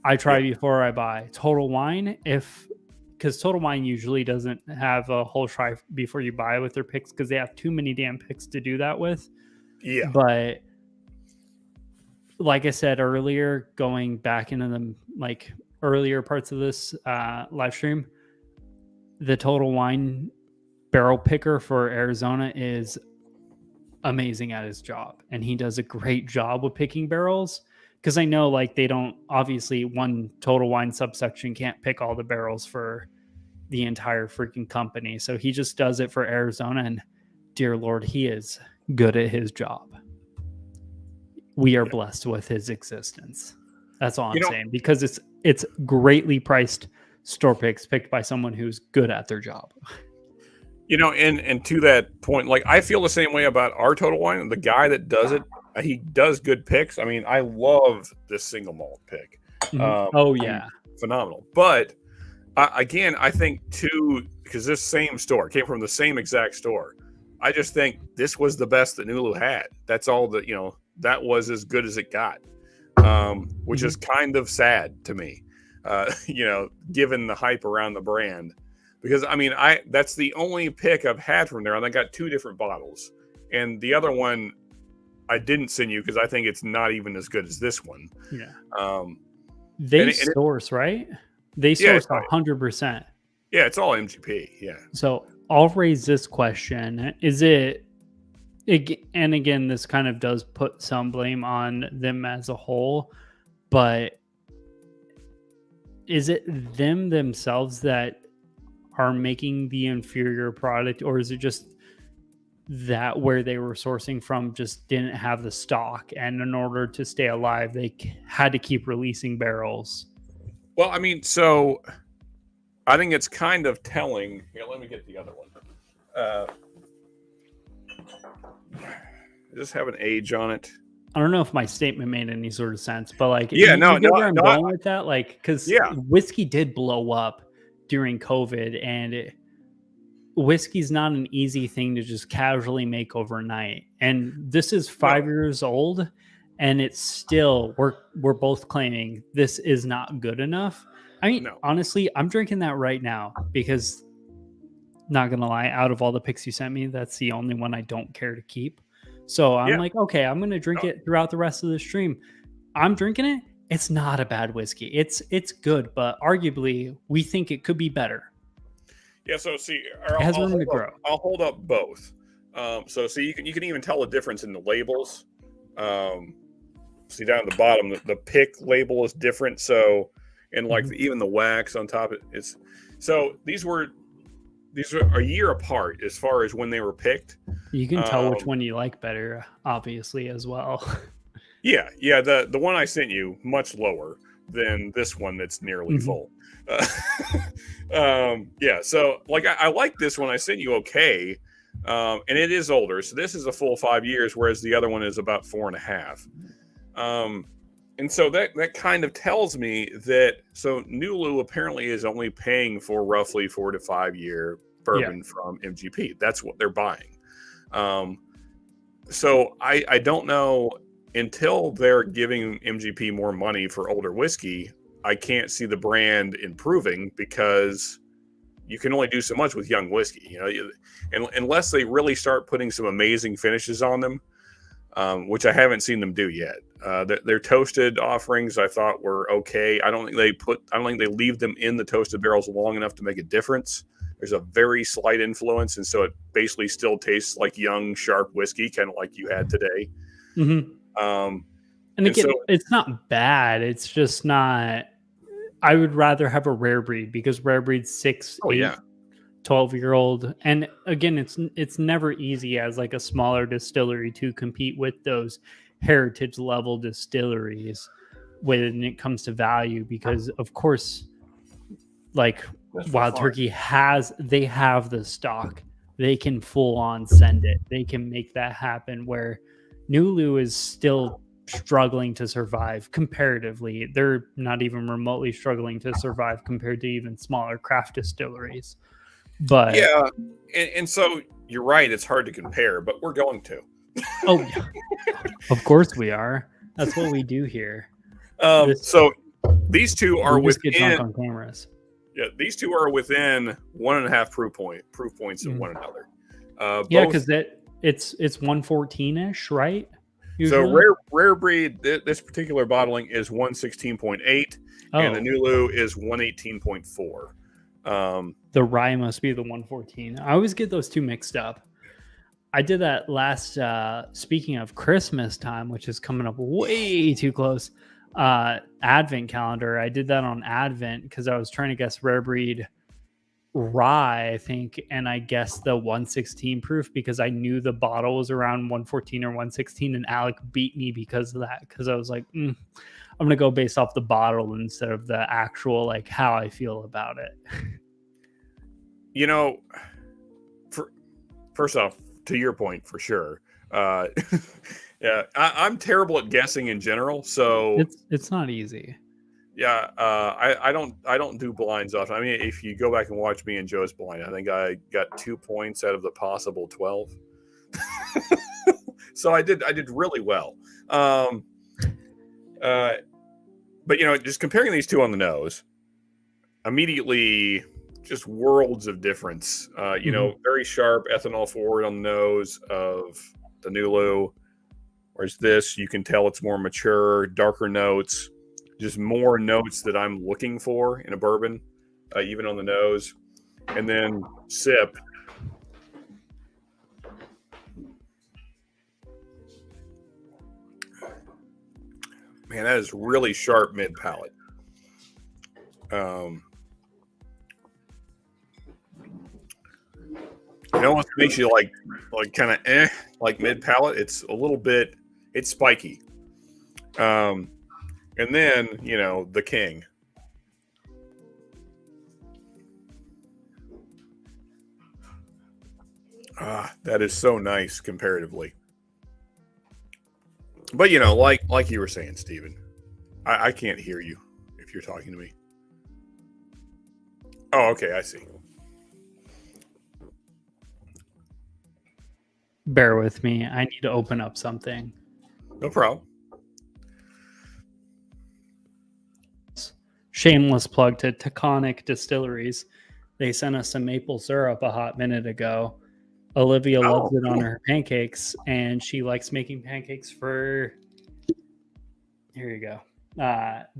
I try Yeah. before I buy. Total Wine, because Total Wine usually doesn't have a whole try before you buy with their picks because they have too many damn picks to do that with. Yeah. But like I said earlier, going back into the earlier parts of this live stream, the Total Wine barrel picker for Arizona is amazing at his job, and he does a great job with picking barrels. Because I know, like, they don't obviously one Total Wine subsection can't pick all the barrels for the entire freaking company, so he just does it for Arizona, and dear Lord, he is good at his job. We are blessed with his existence. That's all I'm saying, because it's greatly priced store picks picked by someone who's good at their job. And to that point, like I feel the same way about our Total Wine. The guy that does it, he does good picks. I mean, I love this single malt pick. Oh yeah, phenomenal. But again, I think too, because this same store came from the same exact store. I just think this was the best that Nulu had. That's all that that was as good as it got, which is kind of sad to me. Given the hype around the brand. Because I mean, that's the only pick I've had from there, and I got 2 different bottles, and the other one I didn't send you because I think it's not even as good as this one. Yeah. They source, right? They source 100%. Yeah, it's all MGP. Yeah. So I'll raise this question: Is it? And again, this kind of does put some blame on them as a whole, but is it them themselves that are making the inferior product, or is it just that where they were sourcing from just didn't have the stock, and in order to stay alive they had to keep releasing barrels? Well, I mean, so I think it's kind of telling. Here, let me get the other one. Does this have an age on it? I don't know if my statement made any sort of sense, but like, yeah, you get where I'm going with that, like, because whiskey did blow up during COVID, and whiskey's not an easy thing to just casually make overnight. And this is 5 years old, and it's still we're both claiming this is not good enough. I mean, honestly, I'm drinking that right now because, not gonna lie, out of all the picks you sent me, that's the only one I don't care to keep. So I'm like, okay, I'm gonna drink it throughout the rest of the stream. I'm drinking it. It's not a bad whiskey. It's good, but arguably we think it could be better. Yeah, so see, it has room to grow. I'll hold up both. So see, you can even tell the difference in the labels. see down at the bottom, the pick label is different. So, and like even the wax on top, it's so these are a year apart as far as when they were picked. You can tell which one you like better, obviously, as well. Yeah. The one I sent you, much lower than this one that's nearly full. Yeah. So, like, I like this one I sent you okay. And it is older. So, this is a full 5 years, whereas the other one is about 4.5. And so that kind of tells me that Nulu apparently is only paying for roughly 4 to 5 year bourbon from MGP. That's what they're buying. So I don't know, until they're giving MGP more money for older whiskey, I can't see the brand improving, because you can only do so much with young whiskey, you know, and unless they really start putting some amazing finishes on them, which I haven't seen them do yet. Their toasted offerings I thought were okay. I don't think they leave them in the toasted barrels long enough to make a difference. There's a very slight influence, and so it basically still tastes like young, sharp whiskey, kind of like you had today. And again, it's not bad. It's just not. I would rather have a rare breed, because rare breed's 6, 8, 12-year-old, and again, it's never easy as like a smaller distillery to compete with those heritage level distilleries when it comes to value, because of course, like Wild Turkey have the stock, they can full on send it, they can make that happen, where Nulu is still struggling to survive comparatively. They're not even remotely struggling to survive compared to even smaller craft distilleries. But yeah, and so you're right, it's hard to compare, but we're going to. Oh yeah, of course we are. That's what we do here. So these two are within. Get drunk on cameras. Yeah, these two are within 1.5 proof points of one another. Yeah, because it's 114-ish, right? Usually? So rare breed, this particular bottling is 116.8, and the Nulu is 118.4. The rye must be the 114. I always get those two mixed up. I did that last, speaking of Christmas time, which is coming up way too close, Advent calendar. I did that on Advent because I was trying to guess rare breed rye, I think, and I guessed the 116 proof because I knew the bottle was around 114 or 116, and Alec beat me because of that, because I was like, I'm going to go based off the bottle instead of the actual, like, how I feel about it. You know, first off, to your point, for sure. Yeah, I'm terrible at guessing in general, so it's not easy. Yeah, I don't do blinds often. I mean, if you go back and watch me and Joe's blind, I think I got 2 points out of the possible 12. So I did really well. But you know, just comparing these two on the nose, immediately just worlds of difference. You know, very sharp ethanol forward on the nose of the Nulu, whereas this, you can tell it's more mature, darker notes, just more notes that I'm looking for in a bourbon, even on the nose. And then sip. Man, that is really sharp mid palate. It almost makes you like kind of like mid palate. It's a little bit, it's spiky. And then, you know, the king. That is so nice comparatively. But, you know, like you were saying, Steven, I can't hear you if you're talking to me. Oh, okay, I see. Bear with me. I need to open up something. No problem. Shameless plug to Taconic Distilleries. They sent us some maple syrup a hot minute ago. Olivia loves it on her pancakes, and she likes making pancakes for, here you go,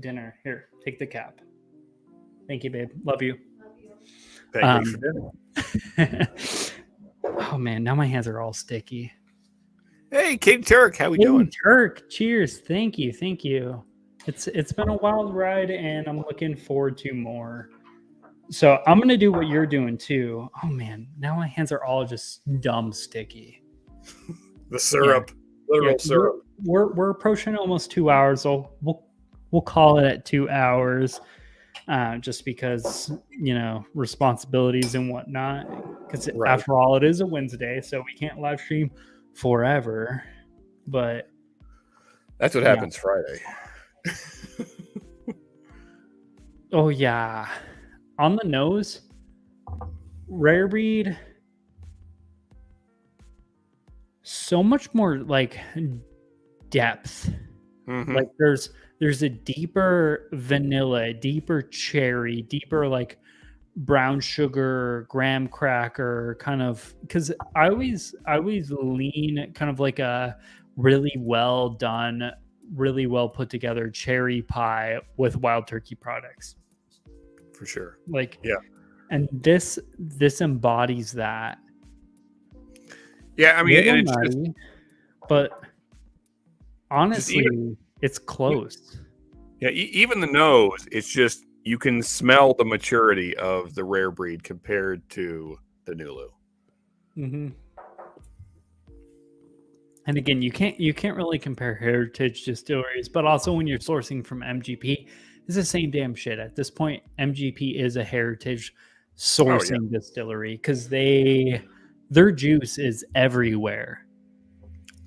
dinner. Here, take the cap. Thank you, babe. Love you. Pancakes for dinner. Oh man, now my hands are all sticky. Hey, King Turk, how we Hey, doing? Turk, cheers. Thank you. Thank you. It's been a wild ride and I'm looking forward to more. So I'm gonna do what you're doing too. Oh man, now my hands are all just dumb sticky. The Yeah. syrup, literal syrup. We're approaching almost 2 hours. So we'll call it at 2 hours. Just because responsibilities and whatnot. Because Right. after all, it is a Wednesday, so we can't live stream forever. But That's what yeah. happens Friday. Oh yeah, on the nose, rare breed. So much more like depth. Mhm. Like there's a deeper vanilla, deeper cherry, deeper like brown sugar, graham cracker kind of, because I always lean kind of like a really well done, really well put together cherry pie with wild turkey products. For sure. Like, Yeah. and this embodies that. Yeah, I mean, and it's just, Nutty, but honestly, it's close. yeah, even the nose, it's just you can smell the maturity of the rare breed compared to the Nulu. Mm-hmm. And again, you can't really compare heritage distilleries, but also when you're sourcing from MGP, it's the same damn shit. At this point, MGP is a heritage sourcing distillery because their juice is everywhere.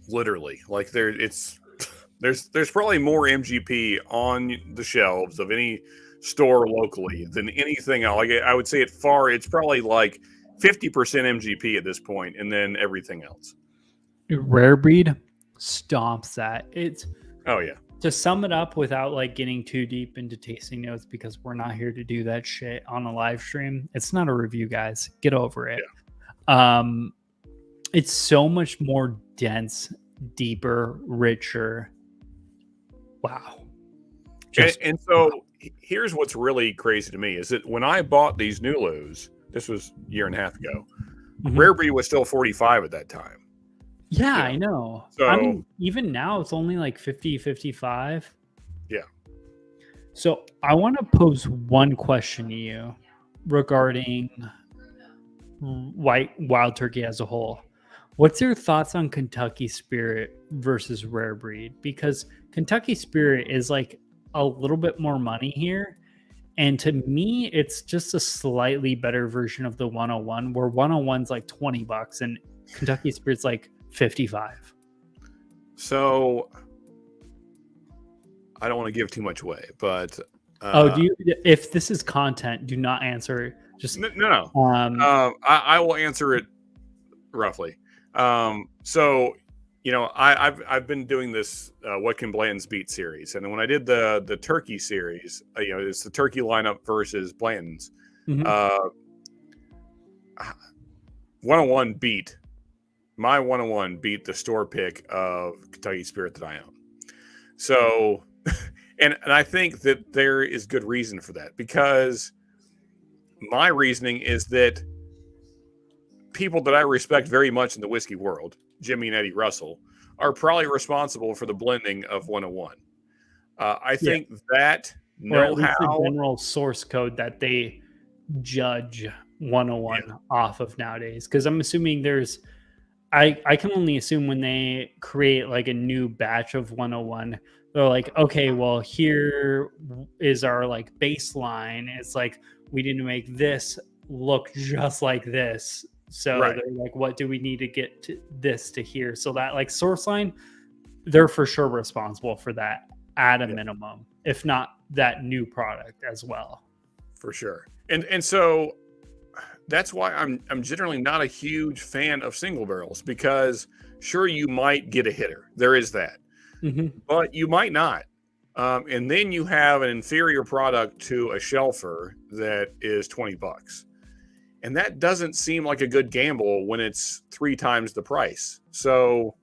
Literally, like there's probably more MGP on the shelves of any store locally than anything else. Like I would say it's probably like 50% MGP at this point, and then everything else. Rare breed stomps that. It's Oh yeah. To sum it up without like getting too deep into tasting notes, because we're not here to do that shit on a live stream. It's not a review, guys. Get over it. Yeah. It's so much more dense, deeper, richer. Wow. And so here's what's really crazy to me is that when I bought these Nulus, this was a year and a half ago, Rare Breed was still 45 at that time. Yeah, I know. So, I mean, even now it's only like 50, 55. Yeah. So I want to pose one question to you regarding wild turkey as a whole. What's your thoughts on Kentucky Spirit versus Rare Breed? Because Kentucky Spirit is like a little bit more money here. And to me, it's just a slightly better version of the 101, where 101's like $20 and Kentucky Spirit's like 55. So I don't want to give too much away, but if this is content, do not answer. Just no. I will answer it roughly. So I've been doing this What Can Blanton's Beat series, and when I did the turkey series, it's the turkey lineup versus Blanton's. 101 beat my 101 beat the store pick of Kentucky Spirit that I own. So, and I think that there is good reason for that, because my reasoning is that people that I respect very much in the whiskey world, Jimmy and Eddie Russell, are probably responsible for the blending of 101. I think that know-how, the general source code that they judge 101 off of nowadays, because I'm assuming there's I can only assume when they create like a new batch of 101, they're like, okay, well, here is our like baseline. It's like, we need to make this look just like this. So they're like, what do we need to get to this to here? So that like source line, they're for sure responsible for that at a minimum, if not that new product as well. For sure. And so that's why I'm generally not a huge fan of single barrels, because sure, you might get a hitter. There is that. But you might not. And then you have an inferior product to a shelfer that is $20. And that doesn't seem like a good gamble when it's 3 times the price. So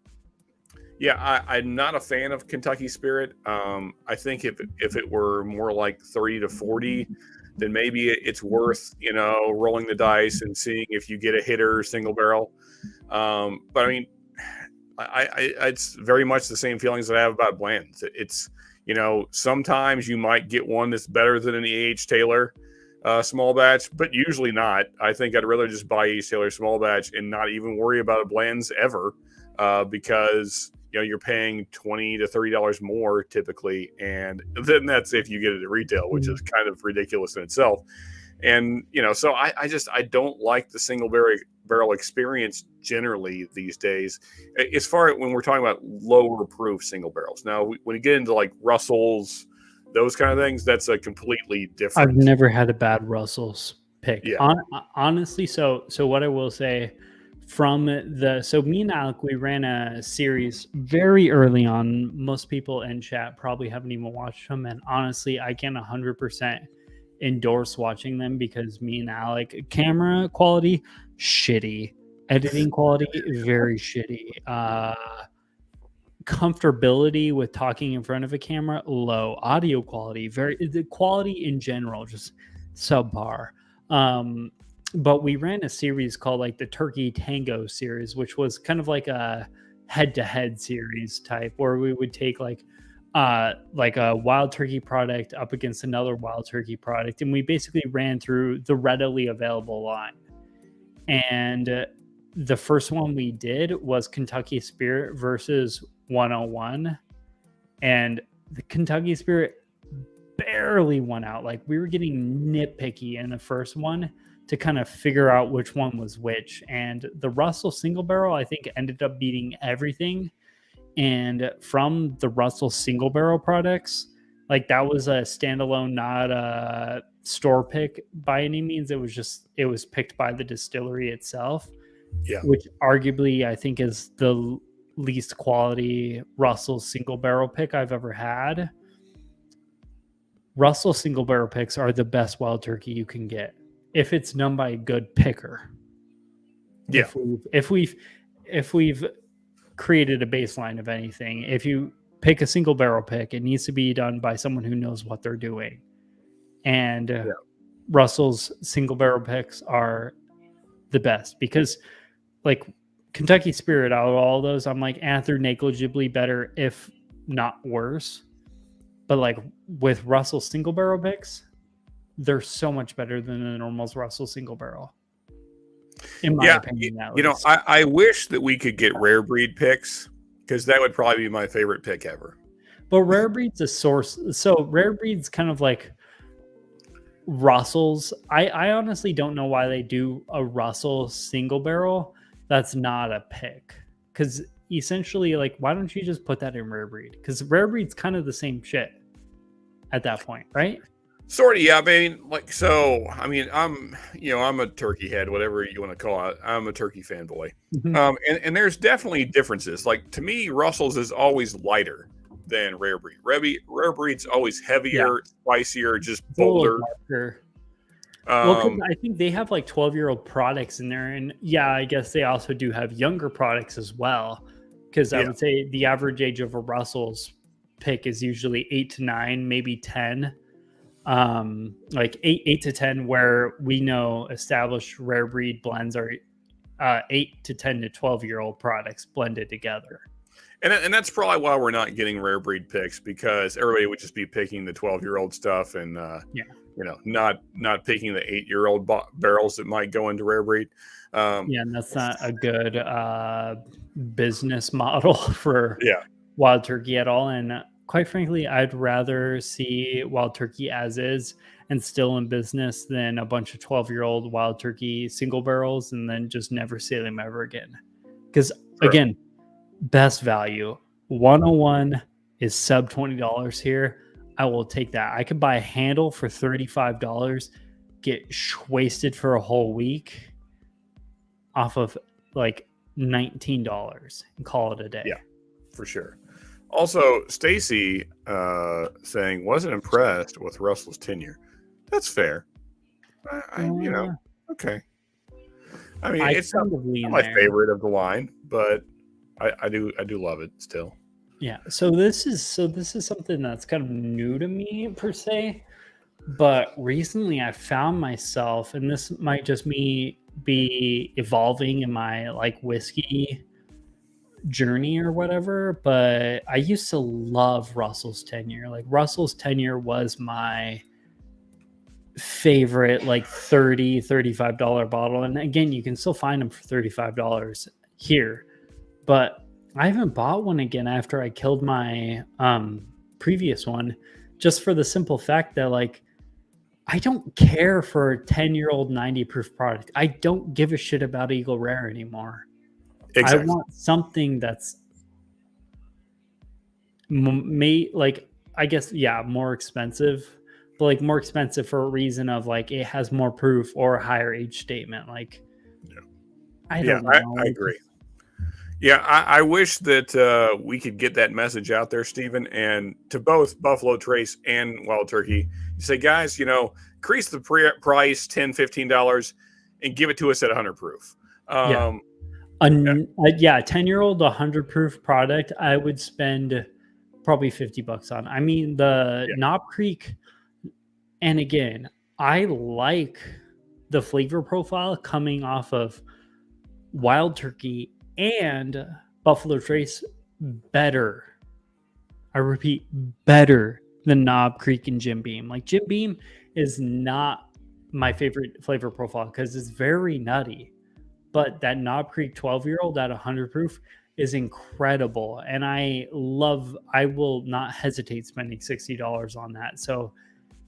yeah, I'm not a fan of Kentucky Spirit. I think if it were more like 30 to 40, then maybe it's worth, rolling the dice and seeing if you get a hitter single barrel. But I mean, It's very much the same feelings that I have about blends. It's, you know, sometimes you might get one that's better than an E.H. Taylor small batch, but usually not. I think I'd rather just buy E.H. Taylor small batch and not even worry about blends ever, because you know you're paying $20 to $30 more typically, and then that's if you get it at retail, which is kind of ridiculous in itself. And you know, so I don't like the single barrel experience generally these days, as far as when we're talking about lower proof single barrels. Now, when you get into like Russells, those kind of things, that's a completely different. I've never had a bad Russell's pick. Yeah. Honestly, so what I will say so me and Alec, we ran a series very early on. Most people in chat probably haven't even watched them, and honestly, I can 100% endorse watching them because me and Alec, camera quality shitty, editing quality very shitty, comfortability with talking in front of a camera low, audio quality the quality in general just subpar. But we ran a series called like the Turkey Tango series, which was kind of like a head-to-head series type where we would take like a wild turkey product up against another wild turkey product, and we basically ran through the readily available line. And the first one we did was Kentucky Spirit versus 101, and the Kentucky Spirit barely won out. Like, we were getting nitpicky in the first one to kind of figure out which one was which, and the Russell single barrel I think ended up beating everything. And from the Russell single barrel products, like, that was a standalone, not a store pick by any means. It was picked by the distillery itself. Yeah. Which arguably I think is the least quality Russell single barrel pick I've ever had. Russell single barrel picks are the best wild turkey you can get if it's done by a good picker. Yeah. If we've created a baseline of anything, if you pick a single barrel pick, it needs to be done by someone who knows what they're doing. And Russell's single barrel picks are the best because, like, Kentucky Spirit, out of all those, I'm like, they're negligibly better, if not worse. But like with Russell single barrel picks, they're so much better than the normal Russell single barrel. In my opinion, you know, I wish that we could get rare breed picks, because that would probably be my favorite pick ever. But rare breed's a source. So rare breed's kind of like Russell's. I honestly don't know why they do a Russell single barrel that's not a pick, because essentially, like, why don't you just put that in rare breed? Because rare breed's kind of the same shit at that point, right? Sort of, yeah. I mean, like, so, I mean, I'm a turkey head, whatever you want to call it. I'm a turkey fanboy. Mm-hmm. And there's definitely differences. Like, to me, Russell's is always lighter than rare breed. Rare breed's always heavier, spicier, just bolder. Well, I think they have like 12-year-old products in there, and I guess they also do have younger products as well. Because I would say the average age of a Russell's pick is usually 8 to 9, maybe 10. Like 8 to 10, where we know established rare breed blends are 8 to 10 to 12-year-old products blended together. And that's probably why we're not getting rare breed picks, because everybody would just be picking the 12-year-old stuff and you know, not picking the 8-year-old barrels that might go into rare breed. And that's not a good business model for wild turkey at all. And quite frankly, I'd rather see wild turkey as is and still in business than a bunch of 12-year-old wild turkey single barrels and then just never see them ever again. Because again, best value 101 is sub $20 here. I will take that. I could buy a handle for $35, get wasted for a whole week off of like $19 and call it a day. Yeah, for sure. Also, Stacy saying wasn't impressed with Russell's tenure. That's fair. You know, okay. I mean, it's not my favorite of the line, but I do love it still. Yeah. So this is something that's kind of new to me per se, but recently I found myself, and this might just me be evolving in my like whiskey journey or whatever, but I used to love Russell's 10-year. Like Russell's 10-year was my favorite, like $35 bottle. And again, you can still find them for $35 here, but I haven't bought one again after I killed my previous one, just for the simple fact that like I don't care for a 10-year-old 90 proof product. I don't give a shit about Eagle Rare anymore. Exactly. I want something that's like, I guess, yeah, more expensive, but like more expensive for a reason of like it has more proof or a higher age statement. Like, I don't know. I agree. Yeah, I wish that we could get that message out there, Stephen, and to both Buffalo Trace and Wild Turkey. You say, guys, increase the price $10, $15 and give it to us at 100 proof. Yeah. 10-year-old 100 proof product, I would spend probably $50 on. I mean, the Knob Creek, and again, I like the flavor profile coming off of Wild Turkey and Buffalo Trace better. I repeat, better than Knob Creek and Jim Beam. Like Jim Beam is not my favorite flavor profile because it's very nutty, but that Knob Creek 12-year-old at 100 proof is incredible, and I will not hesitate spending $60 on that. So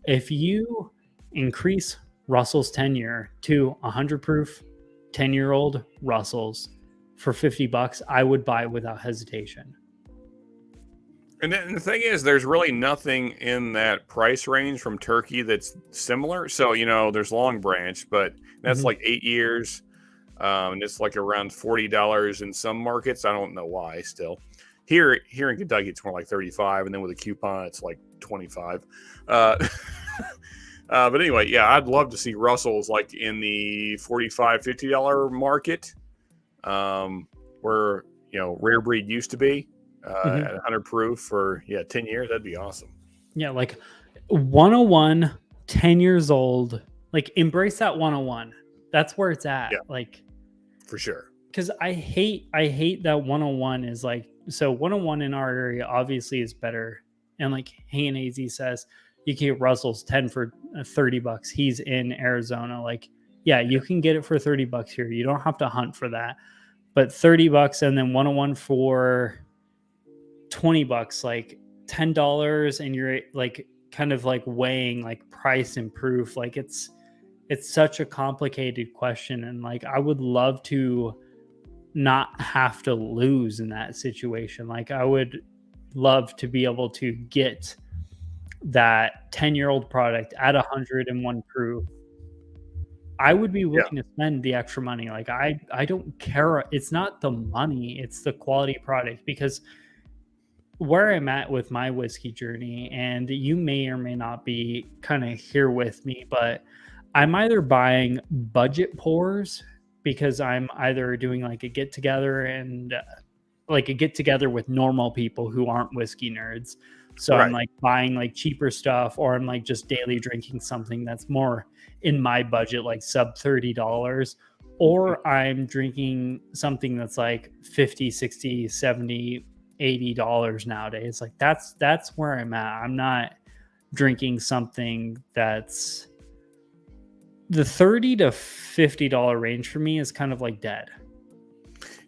if you increase Russell's 10-year to 100 proof 10-year-old Russells for $50, I would buy it without hesitation. And then the thing is, there's really nothing in that price range from Turkey that's similar. So, there's Long Branch, but that's like 8 years. And it's like around $40 in some markets. I don't know why still. Here in Kentucky, it's more like 35. And then with a coupon, it's like 25. But anyway, yeah, I'd love to see Russell's like in the $45, $50 market, where, Rare Breed used to be. At 100 proof for 10 years, that'd be awesome. Yeah, like 101, 10 years old, like embrace that 101. That's where it's at. Yeah, like for sure. Because I hate that 101 is like, so 101 in our area obviously is better. And like Hain AZ says, you can get Russell's 10 for $30. He's in Arizona. Like, yeah, you can get it for $30 here. You don't have to hunt for that. But $30 and then 101 for $20, like $10, and you're like kind of like weighing like price and proof. Like it's such a complicated question, and like I would love to not have to lose in that situation. Like I would love to be able to get that 10-year-old product at 101 proof. I would be willing to spend the extra money. Like I don't care. It's not the money, it's the quality product. Because where I'm at with my whiskey journey, and you may or may not be kind of here with me, but I'm either buying budget pours because I'm either doing like a get together and like a get together with normal people who aren't whiskey nerds. So I'm like buying like cheaper stuff, or I'm like just daily drinking something that's more in my budget, like sub $30, or I'm drinking something that's like 50, 60, 70, $80 nowadays. Like that's where I'm at. I'm not drinking something that's the $30 to $50 range for me is kind of like dead.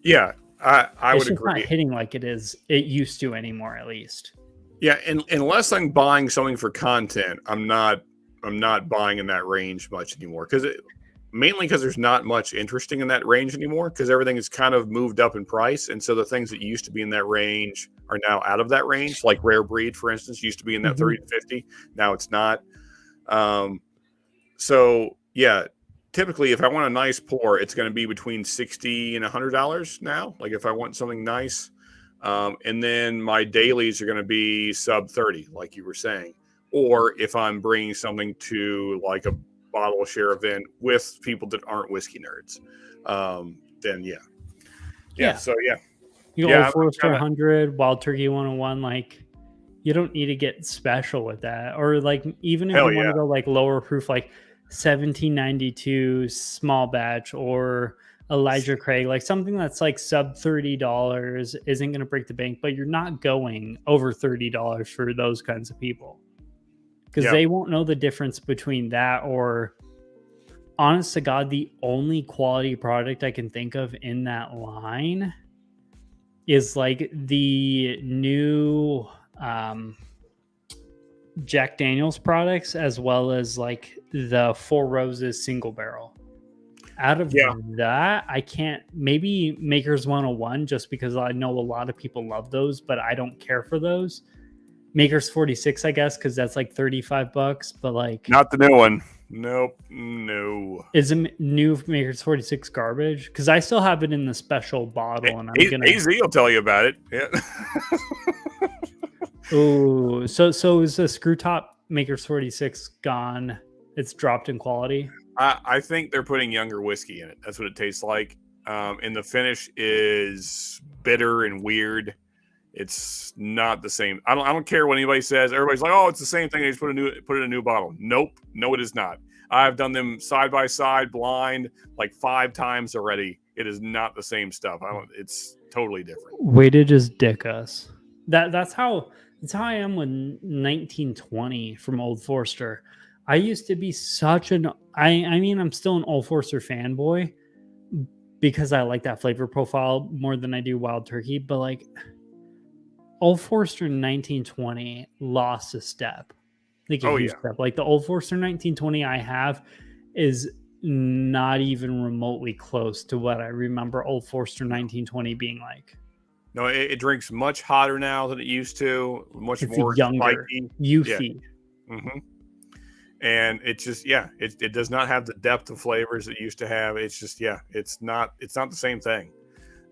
Yeah, I would agree. It's not hitting like it used to anymore, at least. Yeah, and unless I'm buying something for content, I'm not buying in that range much anymore, mainly because there's not much interesting in that range anymore, because everything is kind of moved up in price, and so the things that used to be in that range are now out of that range. Like Rare Breed, for instance, used to be in that 30 to 50. Now it's not. So yeah, typically if I want a nice pour, it's going to be between $60 and $100 now. Like if I want something nice. And then my dailies are going to be sub 30, like you were saying. Or if I'm bringing something to like a bottle share event with people that aren't whiskey nerds, then yeah. So yeah, Old Forester 100, Wild Turkey 101. Like you don't need to get special with that, or like even if you want to go like lower proof, like 1792 small batch or Elijah Craig, like something that's like sub $30 isn't going to break the bank, but you're not going over $30 for those kinds of people because they won't know the difference between that or, honest to God, the only quality product I can think of in that line is like the new Jack Daniels products, as well as like the Four Roses single barrel. Out of that, I can't, maybe Maker's 101, just because I know a lot of people love those, but I don't care for those. Maker's 46, I guess, because that's like $35, but like, not the new one. Nope, no. Is a new Maker's 46 garbage? Because I still have it in the special bottle, and I'm gonna. AZ will tell you about it. Yeah. Oh, so is the screw top Maker's 46 gone? It's dropped in quality. I think they're putting younger whiskey in it. That's what it tastes like. And the finish is bitter and weird. It's not the same. I don't care what anybody says. Everybody's like, "Oh, it's the same thing. They just put it in a new bottle." Nope, no, it is not. I've done them side by side, blind, like 5 times already. It is not the same stuff. It's totally different. Way to just dick us. That's how I am with 1920 from Old Forester. I used to be such an I mean I'm still an Old Forester fanboy because I like that flavor profile more than I do Wild Turkey, but like Old Forester 1920 lost a step. Like a huge step. Like the Old Forester 1920 I have is not even remotely close to what I remember Old Forester 1920 being like. No, it drinks much hotter now than it used to. It's more younger, spiky. Youthy. Yeah. Mm-hmm. And it's just, it does not have the depth of flavors it used to have. It's just, it's not the same thing.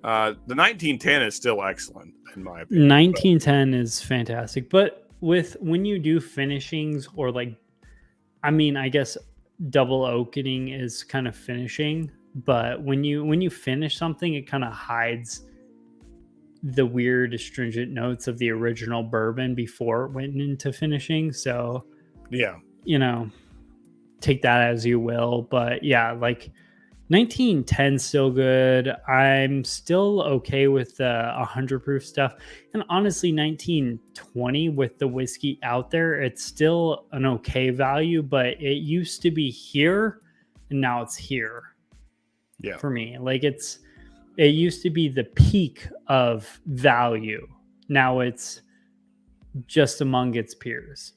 The 1910 is still excellent in my opinion. 1910 is fantastic, but when you do finishings or like, I mean, I guess double oakening is kind of finishing, but when you finish something, it kind of hides the weird astringent notes of the original bourbon before it went into finishing. So take that as you will, but like 1910 still good. I'm still okay with the 100 proof stuff, and honestly 1920 with the whiskey out there, it's still an okay value, but it used to be here and now it's here for me. Like it used to be the peak of value, now it's just among its peers.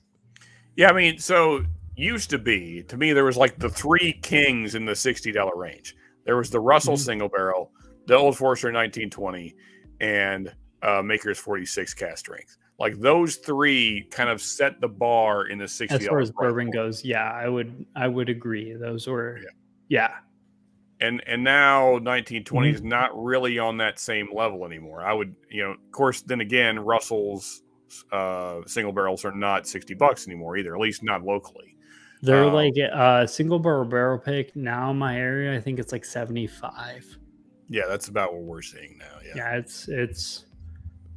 I mean, so used to be, to me, there was like the 3 kings in the $60 range. There was the Russell single barrel, the Old Forester 1920, and Maker's 46 cask strength. Like those 3 kind of set the bar in the $60. As far as bourbon goes, I would agree. Those were And now 1920 is not really on that same level anymore. I would, of course, then again, Russell's single barrels are not $60 anymore either, at least not locally. They're like single barrel pick now in my area. I think it's like 75. Yeah, that's about what we're seeing now. Yeah,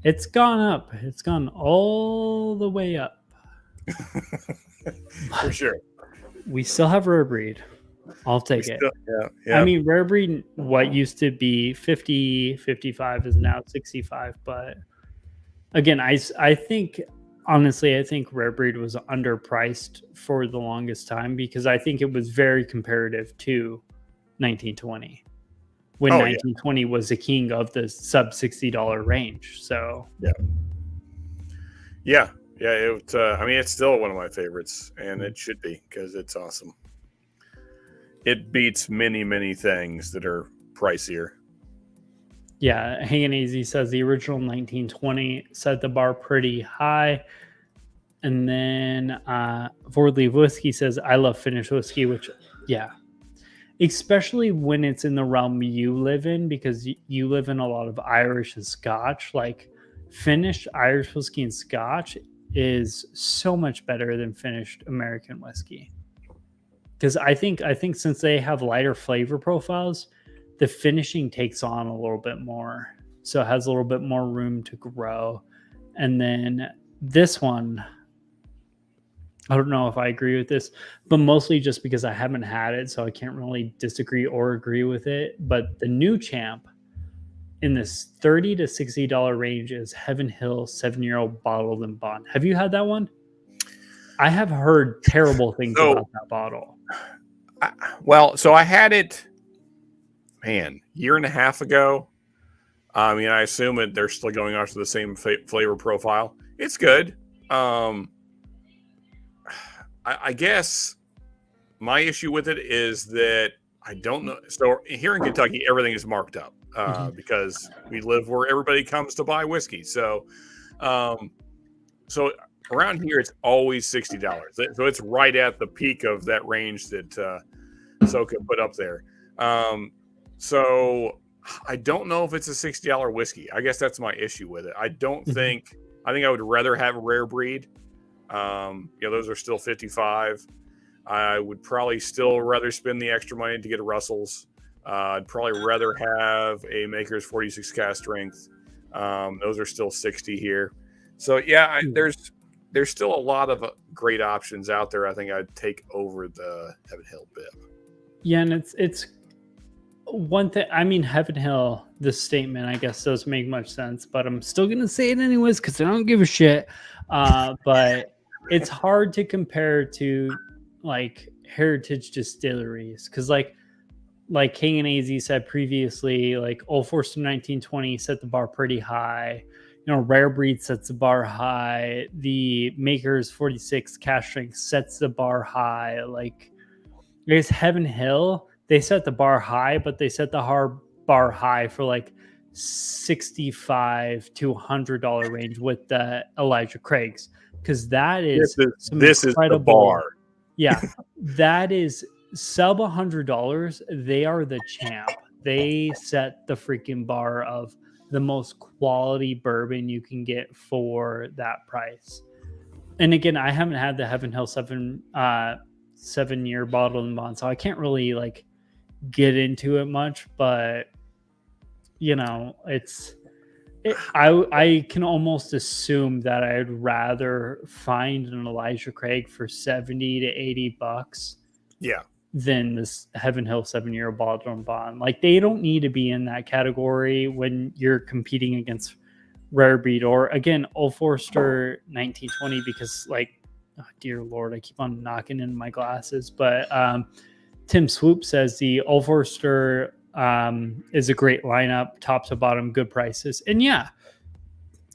it's gone up. It's gone all the way up. For sure. We still have rare breed. I'll take it. Yeah. I mean, rare breed, what used to be 50, 55 is now 65. But again, I think, honestly, I think rare breed was underpriced for the longest time because I think it was very comparative to 1920 when 1920 was the king of the sub $60 range. So yeah. I mean, it's still one of my favorites, and it should be because it's awesome. It beats many, many things that are pricier. Yeah, Hangin' AZ says the original 1920 set the bar pretty high. And then Ford Leaf Whiskey says, I love finished whiskey, which, especially when it's in the realm you live in, because you live in a lot of Irish and Scotch. Like finished Irish whiskey and Scotch is so much better than finished American whiskey. Because I think since they have lighter flavor profiles, the finishing takes on a little bit more. So it has a little bit more room to grow. And then this one, I don't know if I agree with this, but mostly just because I haven't had it, so I can't really disagree or agree with it. But the new champ in this $30 to $60 range is Heaven Hill 7-year-old bottled and bond. Have you had that one? I have heard terrible things So, about that bottle. so I had it, man, year and a half ago. I mean, I assume they're still going after the same flavor profile. It's good. I guess my issue with it is that I don't know. So here in Kentucky, everything is marked up because we live where everybody comes to buy whiskey. So, so around here, it's always $60. So it's right at the peak of that range that Soka put up there. So I don't know if it's a $60 whiskey. I guess that's my issue with it. I don't think. I think I would rather have a rare breed. Those are still 55. I would probably still rather spend the extra money to get a Russell's. I'd probably rather have a Maker's 46 cast strength. Those are still 60 here. So yeah, there's still a lot of great options out there. I think I'd take over the Heaven Hill bib. Yeah, and it's one thing. I mean, Heaven Hill, this statement, I guess, doesn't make much sense, but I'm still gonna say it anyways because I don't give a shit. But it's hard to compare to like heritage distilleries because like King and AZ said previously, like Old Forester 1920 set the bar pretty high. Rare Breed sets the bar high. The Maker's 46 cask strength sets the bar high. Like, I guess Heaven Hill, they set the bar high, but they set the bar high for like $65 to $100 range with the Elijah Craig's, because that is this is the bar. Yeah, that is sub $100. They are the champ. They set the freaking bar of the most quality bourbon you can get for that price. And again, I haven't had the Heaven Hill 7-year bottled and bond, so I can't really like get into it much, but I can almost assume that I'd rather find an Elijah Craig for $70 to $80 than this Heaven Hill 7-year bottled and bond. Like, they don't need to be in that category when you're competing against Rare Breed or again Old Forester 1920, because like, oh, dear Lord, I keep on knocking in my glasses. But Tim Swoop says the Old Forester is a great lineup, top to bottom, good prices. And yeah,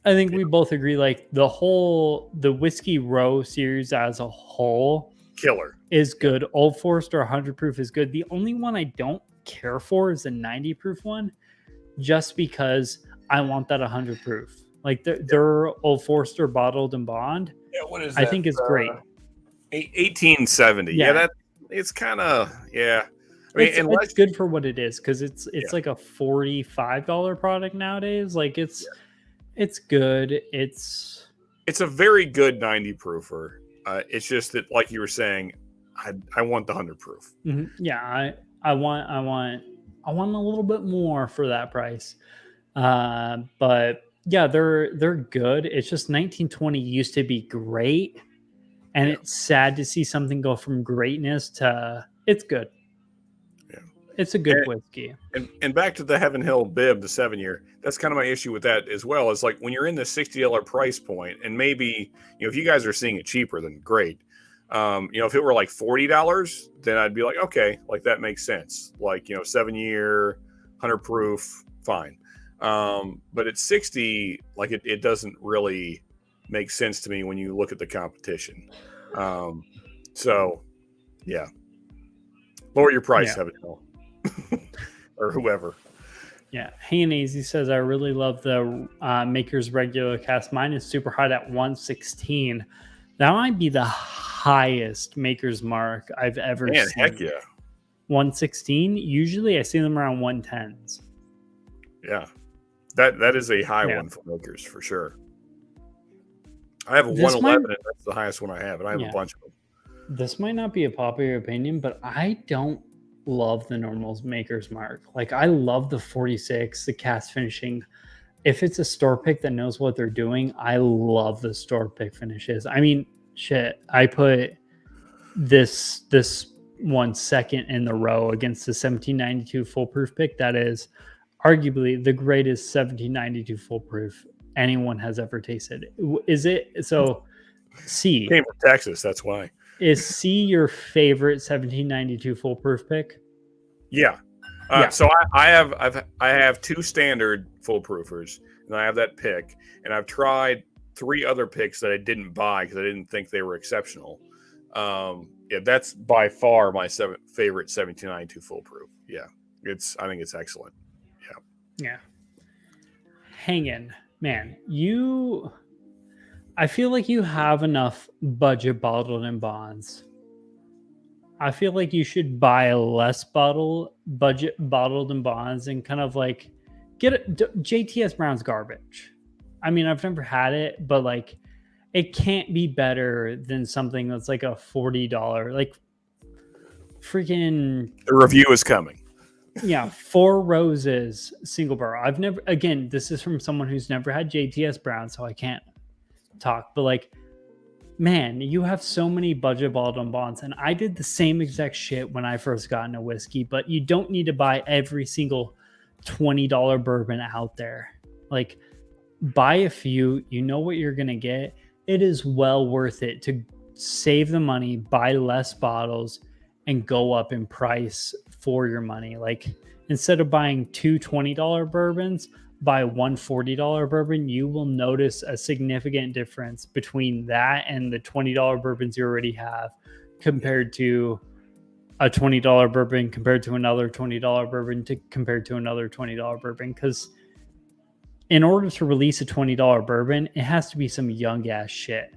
I think we both agree, like the Whiskey Row series as a whole killer is good. Old Forester 100 proof is good. The only one I don't care for is the 90 proof one, just because I want that 100 proof. Like their Old Forester bottled and bond. Yeah, what is that? I think it's great. 1870. Yeah, it's kind of, yeah. I mean, it's good for what it is, because it's like a $45 product nowadays. Like it's good. It's a very good 90 proofer. It's just that, like you were saying, I want the 100 proof. Mm-hmm. Yeah, I want a little bit more for that price. But yeah, they're good. It's just 1920 used to be great, and it's sad to see something go from greatness to it's good. It's a good whiskey. And back to the Heaven Hill bib, the 7-year, that's kind of my issue with that as well. Is like when you're in the $60 price point, and maybe, if you guys are seeing it cheaper, then great. If it were like $40, then I'd be like, okay, like that makes sense. Like, 7-year, 100 proof, fine. But at 60, like it doesn't really make sense to me when you look at the competition. So yeah, lower your price, Heaven Hill. Or whoever. Yeah, Haney says, I really love the Maker's regular cast. Mine is super hot at 116. That might be the highest Maker's mark I've ever seen. Heck yeah. 116. Usually I see them around 110s. Yeah, that is a high one for Maker's for sure. I have a 111, and that's the highest one I have, and I have a bunch of them. This might not be a popular opinion, but I don't love the normal Maker's mark. Like, I love the 46, the cast finishing. If it's a store pick that knows what they're doing, I love the store pick finishes. I mean, shit, I put this one second in the row against the 1792 foolproof pick. That is arguably the greatest 1792 foolproof anyone has ever tasted. Is it so? C, Came from Texas, that's why. is C your favorite 1792 foolproof pick? Yeah. Yeah. So I have two standard foolproofers, and I have that pick, and I've tried 3 other picks that I didn't buy because I didn't think they were exceptional. Yeah, that's by far my favorite 1792 foolproof. Yeah, I think it's excellent. Yeah. Hanging, man, I feel like you have enough budget bottled in bonds. I feel like you should buy a less budget bottled in bonds and kind of like get it. JTS Brown's garbage. I mean, I've never had it, but like it can't be better than something that's like a $40, like freaking. The review is coming. Yeah, Four Roses single barrel. I've never, again, this is from someone who's never had JTS Brown, so I can't talk, but like, man, you have so many budget bottled bonds, and I did the same exact shit when I first got into whiskey, but you don't need to buy every single $20 bourbon out there. Like, buy a few, you know what you're gonna get. It is well worth it to save the money, buy less bottles, and go up in price for your money. Like, instead of buying two $20 bourbons, buy one $40 bourbon. You will notice a significant difference between that and the $20 bourbons you already have compared to a $20 bourbon compared to another $20 bourbon compared to another $20 bourbon. Because in order to release a $20 bourbon, it has to be some young ass shit,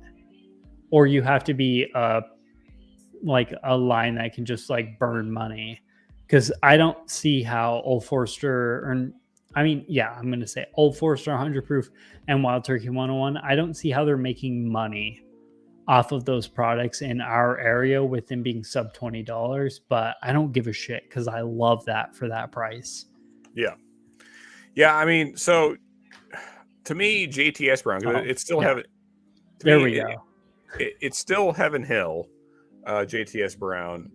or you have to be like a line that can just like burn money. Because I don't see how Old Forester, or I mean, yeah, I'm going to say Old Forester 100 proof and Wild Turkey 101. I don't see how they're making money off of those products in our area with them being sub $20, but I don't give a shit because I love that for that price. Yeah. Yeah. I mean, so to me, JTS Brown, it's still Heaven. There we go. It's still Heaven Hill, JTS Brown.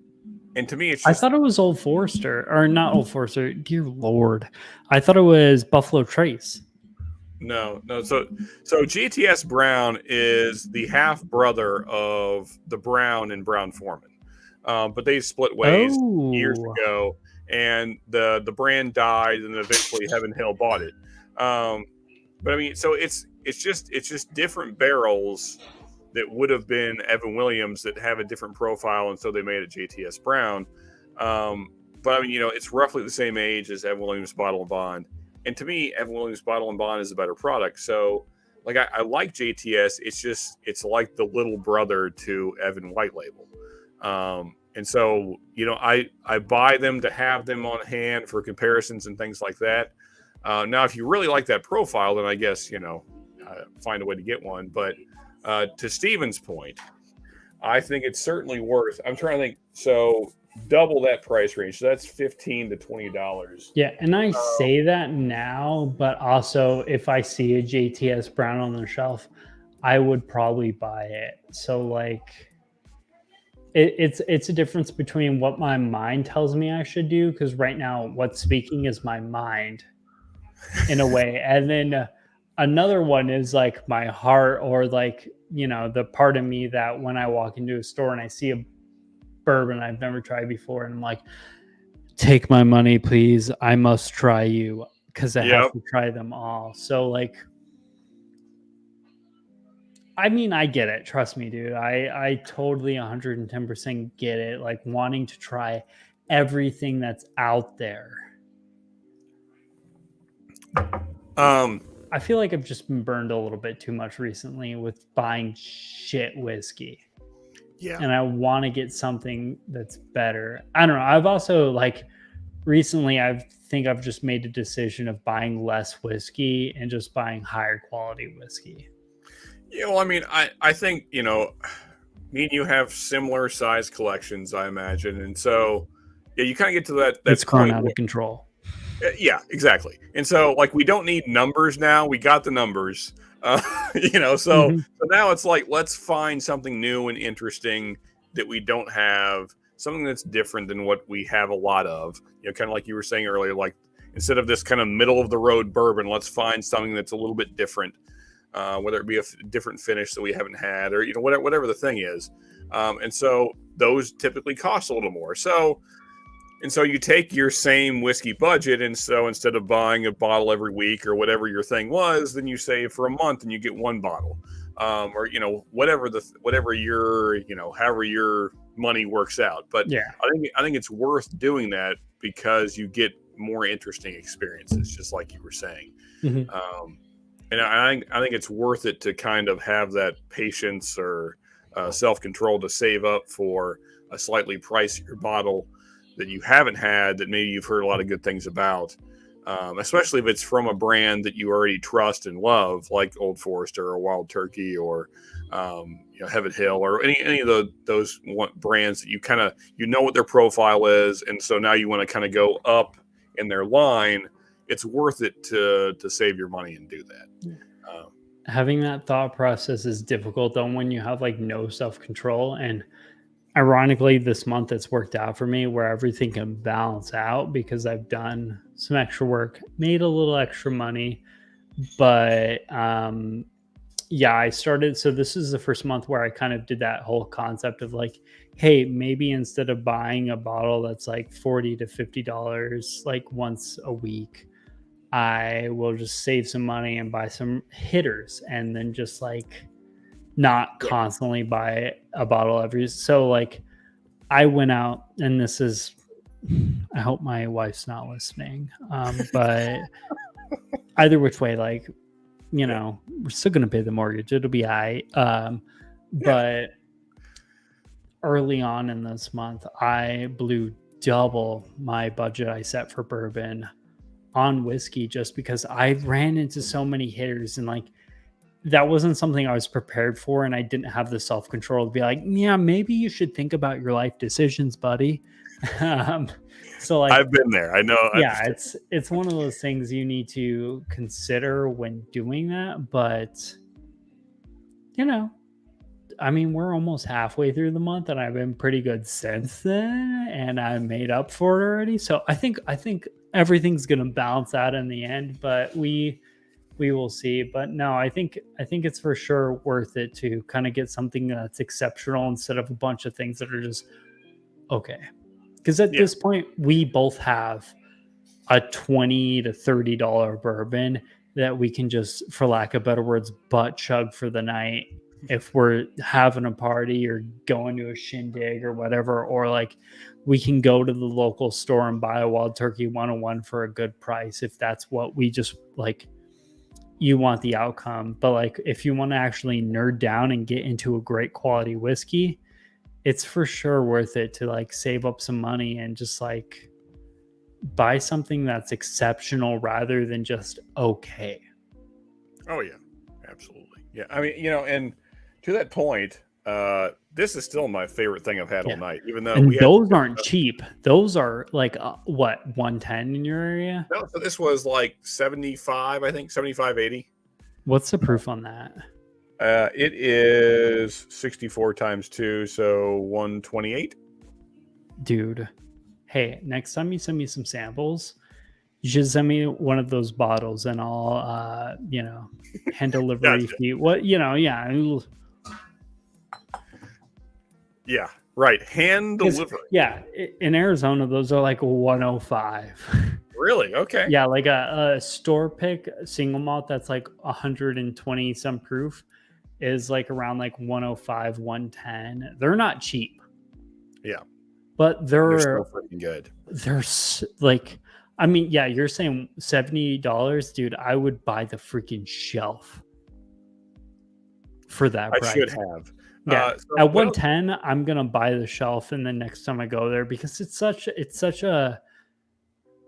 And to me, it's I thought it was Old Forester, or not Old Forester. Dear Lord, I thought it was Buffalo Trace. No. So JTS Brown is the half brother of the Brown and Brown Foreman, but they split ways years ago, and the brand died, and eventually Heaven Hill bought it. But I mean, so it's just different barrels that would have been Evan Williams that have a different profile, and so they made it JTS Brown. But I mean, it's roughly the same age as Evan Williams Bottle and Bond. And to me, Evan Williams Bottle and Bond is a better product. So, like, I like JTS. It's like the little brother to Evan White Label. And so, I buy them to have them on hand for comparisons and things like that. Now, if you really like that profile, then I guess, find a way to get one. But to Steven's point, I think it's certainly worth. I'm trying to think. So double that price range. So that's $15 to $20. Yeah, and I say that now, but also if I see a JTS Brown on the shelf, I would probably buy it. So like, it's a difference between what my mind tells me I should do, because right now what's speaking is my mind in a way, and then another one is like my heart, or like, the part of me that when I walk into a store and I see a bourbon I've never tried before, and I'm like, take my money, please. I must try you, because I have to try them all. So like, I mean, I get it. Trust me, dude. I totally 110% get it. Like, wanting to try everything that's out there. I feel like I've just been burned a little bit too much recently with buying shit whiskey. Yeah. And I want to get something that's better. I don't know. I've also, like, recently I think I've just made a decision of buying less whiskey and just buying higher quality whiskey. Yeah, well, I mean, I think, me and you have similar size collections, I imagine. And so, yeah, you kind of get to that it's growing out of control. Yeah, exactly. And so, like, we don't need numbers now. We got the numbers. So Mhm. now it's like, let's find something new and interesting that we don't have, something that's different than what we have a lot of. Kind of like you were saying earlier, like instead of this kind of middle of the road bourbon, let's find something that's a little bit different, whether it be a different finish that we haven't had, or whatever the thing is. And so those typically cost a little more. So you take your same whiskey budget, and so instead of buying a bottle every week or whatever your thing was, then you save for a month and you get one bottle, or whatever your however your money works out. But Yeah. I think it's worth doing that because you get more interesting experiences, just like you were saying. Mhm. Um, and I think it's worth it to kind of have that patience or self control to save up for a slightly pricier bottle that you haven't had that maybe you've heard a lot of good things about, especially if it's from a brand that you already trust and love, like Old Forester or Wild Turkey or Heaven Hill or any of those brands that you kind of what their profile is, and so now you want to kind of go up in their line. It's worth it to save your money and do that. Um, Having that thought process is difficult though when you have like no self-control. And ironically, this month it's worked out for me where everything can balance out because I've done some extra work, made a little extra money. But yeah, I started. So this is the first month where I kind of did that whole concept of like, hey, maybe instead of buying a bottle that's like $40 to $50 like once a week, I will just save some money and buy some hitters and then just like not yeah, constantly buy a bottle every. So like I went out, and this is, I hope my wife's not listening. But either which way, like, yeah, we're still gonna pay the mortgage. It'll be I. yeah. But early on in this month, I blew double my budget I set for bourbon on whiskey just because I ran into so many hitters, and like that wasn't something I was prepared for, and I didn't have the self control to be like, yeah, maybe you should think about your life decisions, buddy. um, so like, I've been there. I know. I yeah, understand. it's one of those things you need to consider when doing that. But you know, I mean, we're almost halfway through the month, and I've been pretty good since then, and I made up for it already. So I think everything's gonna balance out in the end, but we will see. But no, I think it's for sure worth it to kind of get something that's exceptional instead of a bunch of things that are just okay. Because at Yeah. this point, we both have a $20 to $30 bourbon that we can just, for lack of better words, butt chug for the night if we're having a party or going to a shindig or whatever. Or like we can go to the local store and buy a Wild Turkey 101 for a good price if that's what we just like, you want the outcome. But like if you want to actually nerd down and get into a great quality whiskey, it's for sure worth it to like save up some money and just like buy something that's exceptional rather than just okay. Oh yeah, absolutely. Yeah, I mean, and to that point, this is still my favorite thing I've had all Yeah. night. Even though we And had those aren't cheap. Those are like what, 110 in your area? no, so this was like 75, I think 75, 80. What's the proof on that? It is 64 times 2, so 128. Dude, hey, next time you send me some samples, you should send me one of those bottles and I'll hand delivery Gotcha. fee. What, yeah. Yeah, right. Hand Because delivery. yeah, in Arizona, those are like 105. Really? Okay. Yeah, like a store pick single malt that's like 120 some proof is like around like 105, 110. They're not cheap, Yeah, but they're so freaking good. like, I mean, yeah, you're saying $70, dude. I would buy the freaking shelf for that I should price. have. Yeah, So at 110, I'm gonna buy the shelf, and the next time I go there, because it's such a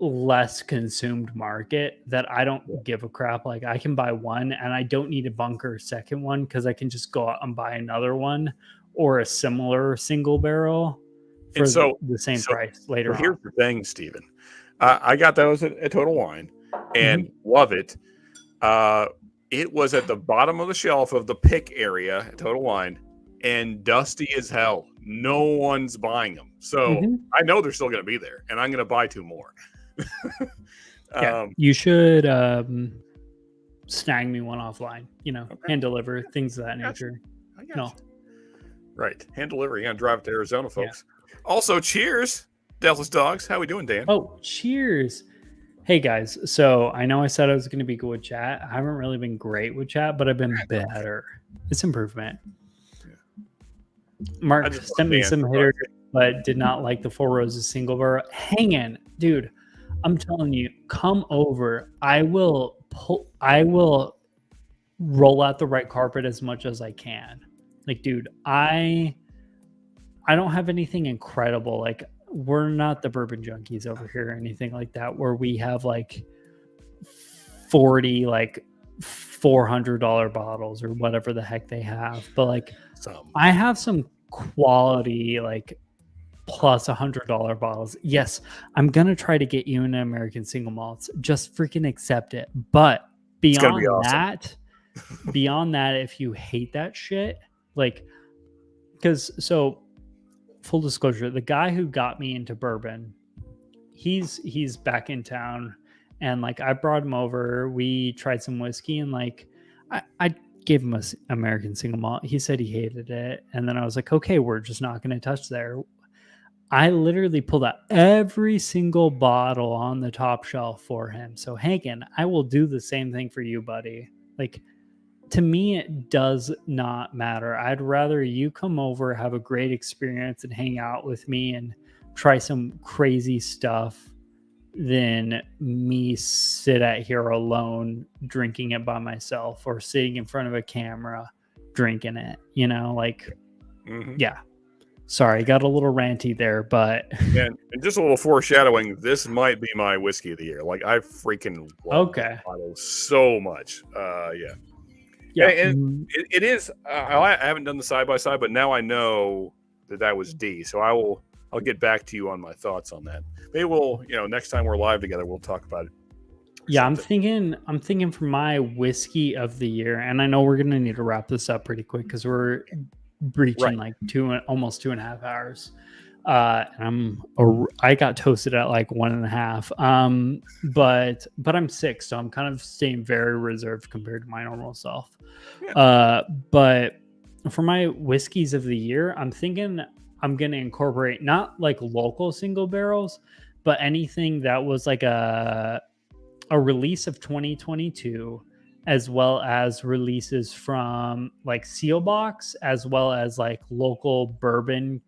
less consumed market that I don't give a crap. Like I can buy one, and I don't need to bunker a second one because I can just go out and buy another one or a similar single barrel and for so the same so price later here's on. the thing, Stephen. I got those at Total Wine and love it. It was at the bottom of the shelf of the pick area at Total Wine and dusty as hell. No one's buying them. So I know they're still going to be there, and I'm going to buy 2 more. Yeah, you should snag me one offline, hand deliver, things of that nature. I got you. Right. Hand delivery. You're going to drive to Arizona, folks. Yeah. Also, cheers, Deathless Dogs. How we doing, Dan? Oh, cheers. Hey, guys. So I know I said I was going to be good with chat. I haven't really been great with chat, but I've been better. It's improvement. Yeah. Mark sent me some hitters, but did not like the Four Roses single barrel. Hang in, dude. I'm telling you, come over. I will roll out the right carpet as much as I can. Like, dude, I don't have anything incredible. Like, we're not the bourbon junkies over here or anything like that, where we have like 40, like $400 bottles or whatever the heck they have. But like, I have some quality, like plus $100 bottles. Yes, I'm gonna try to get you an American single malts. Just freaking accept it. But beyond that, if you hate that shit, like, because full disclosure, the guy who got me into bourbon, he's back in town, and like I brought him over. We tried some whiskey, and like I gave him an American single malt. He said he hated it, and then I was like, okay, we're just not going to touch there. I literally pulled out every single bottle on the top shelf for him. So Hankin, I will do the same thing for you, buddy. Like, to me, it does not matter. I'd rather you come over, have a great experience, and hang out with me and try some crazy stuff than me sit at here alone drinking it by myself or sitting in front of a camera drinking it. Yeah. Sorry, got a little ranty there, but and just a little foreshadowing. This might be my whiskey of the year. Like, I freaking love this bottle so much. Yeah, and it is. I haven't done the side by side, but now I know that was D. So I'll get back to you on my thoughts on that. Maybe we'll, next time we're live together, we'll talk about it. Yeah, I'm thinking for my whiskey of the year, and I know we're gonna need to wrap this up pretty quick because we're breaching like almost 2.5 hours. I got toasted at like 1.5. But I'm sick, so I'm kind of staying very reserved compared to my normal self. Yeah. But for my whiskeys of the year, I'm thinking I'm gonna incorporate not like local single barrels, but anything that was like a release of 2022, as well as releases from like Seal Box, as well as like local bourbon,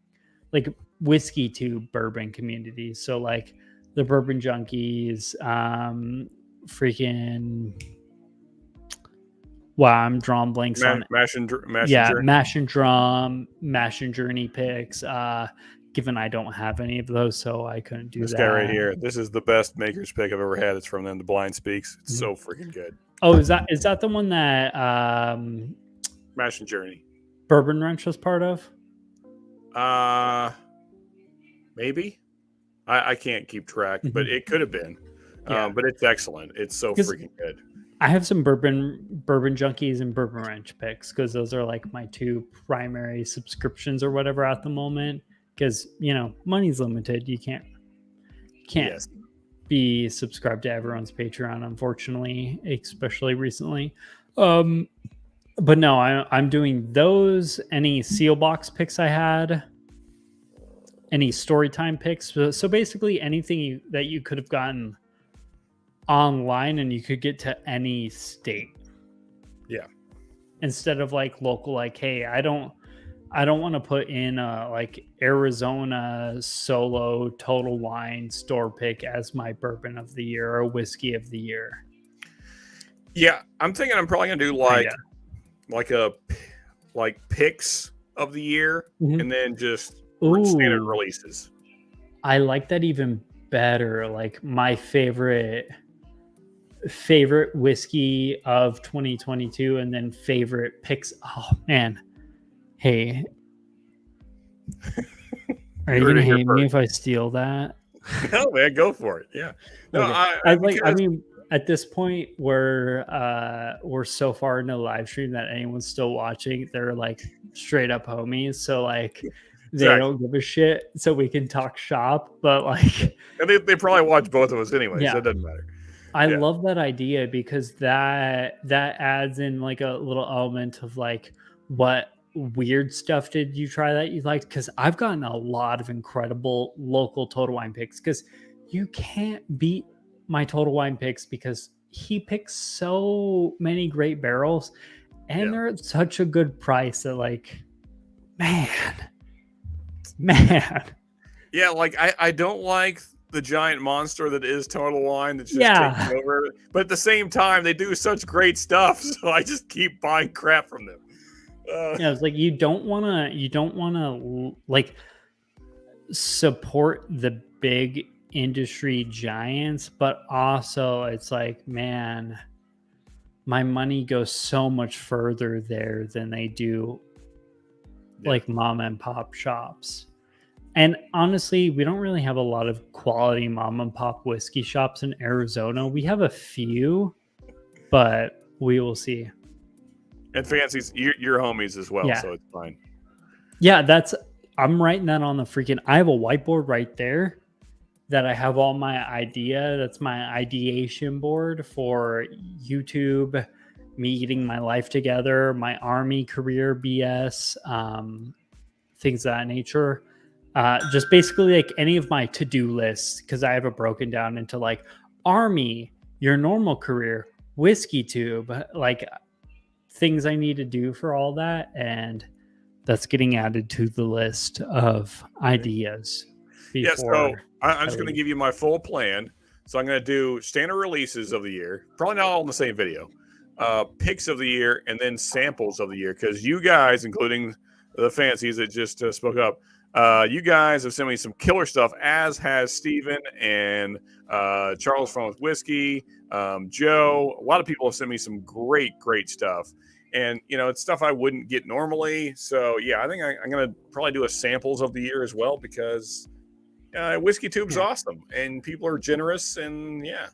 like whiskey to bourbon communities. So like the Bourbon Junkies, I'm drawing blanks on it. Mash and Journey. Mash and Drum, Mash and Journey picks. Given I don't have any of those, so I couldn't do this that. Guy right here. This is the best Maker's pick I've ever had. It's from them. The Blind Speaks. It's so freaking good. Oh, is that the one that Mash and Journey Bourbon Ranch was part of? Maybe. I can't keep track, but it could have been. Yeah. But it's excellent. It's so freaking good. I have some bourbon junkies and Bourbon Ranch picks because those are like my 2 primary subscriptions or whatever at the moment. Because money's limited. You can't be subscribed to everyone's Patreon, unfortunately, especially recently. But no, I'm doing those. Any Seal Box picks I had, any Storytime picks. So basically anything that you could have gotten online and you could get to any state. Yeah. Instead of like local, like, hey, I don't want to put in like Arizona solo Total Wine store pick as my bourbon of the year or whiskey of the year. Yeah, I'm thinking I'm probably gonna do like picks of the year, and then just standard releases. I like that even better. Like my favorite whiskey of 2022, and then favorite picks. Oh man. Hey, are you going to hate me if I steal that? No, man, go for it. Yeah. No, Okay. I because mean, at this point, we're so far into the live stream that anyone's still watching, they're like straight up homies. So like they exactly. don't give a shit. So we can talk shop. But like And they probably watch both of us anyway, so yeah. it doesn't matter. I Yeah. love that idea because that adds in like a little element of like what weird stuff did you try that you liked? Because I've gotten a lot of incredible local Total Wine picks because you can't beat my Total Wine picks because he picks so many great barrels and Yeah. they're at such a good price that like man, man. Yeah, like I don't like the giant monster that is Total Wine that's just taking Yeah. over. But at the same time, they do such great stuff, so I just keep buying crap from them. Yeah, it's like you don't wanna like support the big industry giants, but also it's like, man, my money goes so much further there than they do Yeah. like mom and pop shops. And honestly, we don't really have a lot of quality mom and pop whiskey shops in Arizona. We have a few, but we will see. And Fancy's your homies as well, Yeah. so it's fine. Yeah, I'm writing that on the freaking I have a whiteboard right there that I have all that's my ideation board for YouTube, me getting my life together, my army career BS, things of that nature. Just basically like any of my to-do lists, because I have it broken down into like army, your normal career, whiskey tube, like things I need to do for all that. And that's getting added to the list of ideas Yeah, so before I'm just going to give you my full plan. So I'm going to do standard releases of the year, probably not all in the same video, picks of the year, and then samples of the year. Because you guys, including the fancies that just spoke up, you guys have sent me some killer stuff, as has Steven and Charles from Whiskey, Joe. A lot of people have sent me some great stuff. And, it's stuff I wouldn't get normally. So, yeah, I think I'm going to probably do a samples of the year as well because Whiskey Tube's awesome. And people are generous. And, yeah.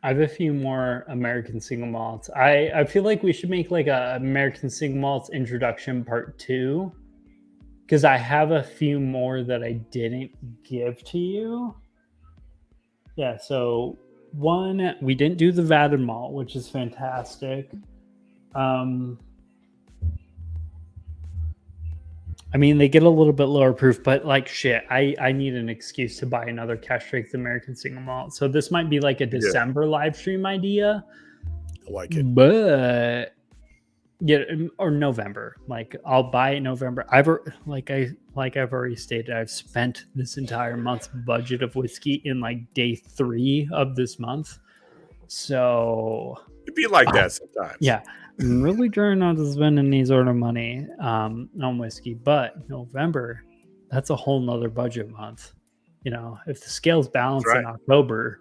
I have a few more American single malts. I feel like we should make like a American single malts introduction part 2. Because I have a few more that I didn't give to you. Yeah, so one, we didn't do the vatted malt, which is fantastic. I mean, they get a little bit lower proof, but like shit, I need an excuse to buy another cash strength American single malt. So this might be like a December live stream idea. I like it. But yeah, or November. Like I'll buy it in November. I've already stated, I've spent this entire month's budget of whiskey in like day 3 of this month. So It'd be like that sometimes. Yeah. I'm really trying not to spend any sort of money on whiskey, but November, that's a whole nother budget month. If the scales balance in October,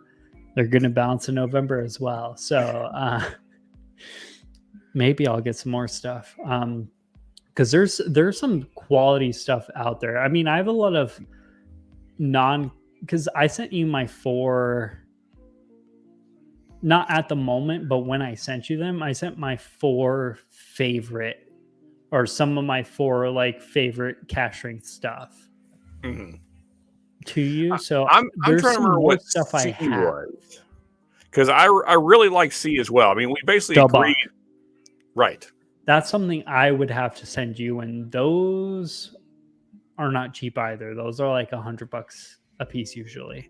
they're going to balance in November as well. So maybe I'll get some more stuff because there's some quality stuff out there. I mean, I have a lot of because I sent you my 4. Not at the moment, but when I sent you them, I sent my 4 favorite, or some of my 4 like favorite cash strength stuff to you. So I'm trying to remember what stuff C I have. was, because I really like C as well. I mean, we basically agreed, right? That's something I would have to send you, and those are not cheap either. Those are like $100 a piece usually.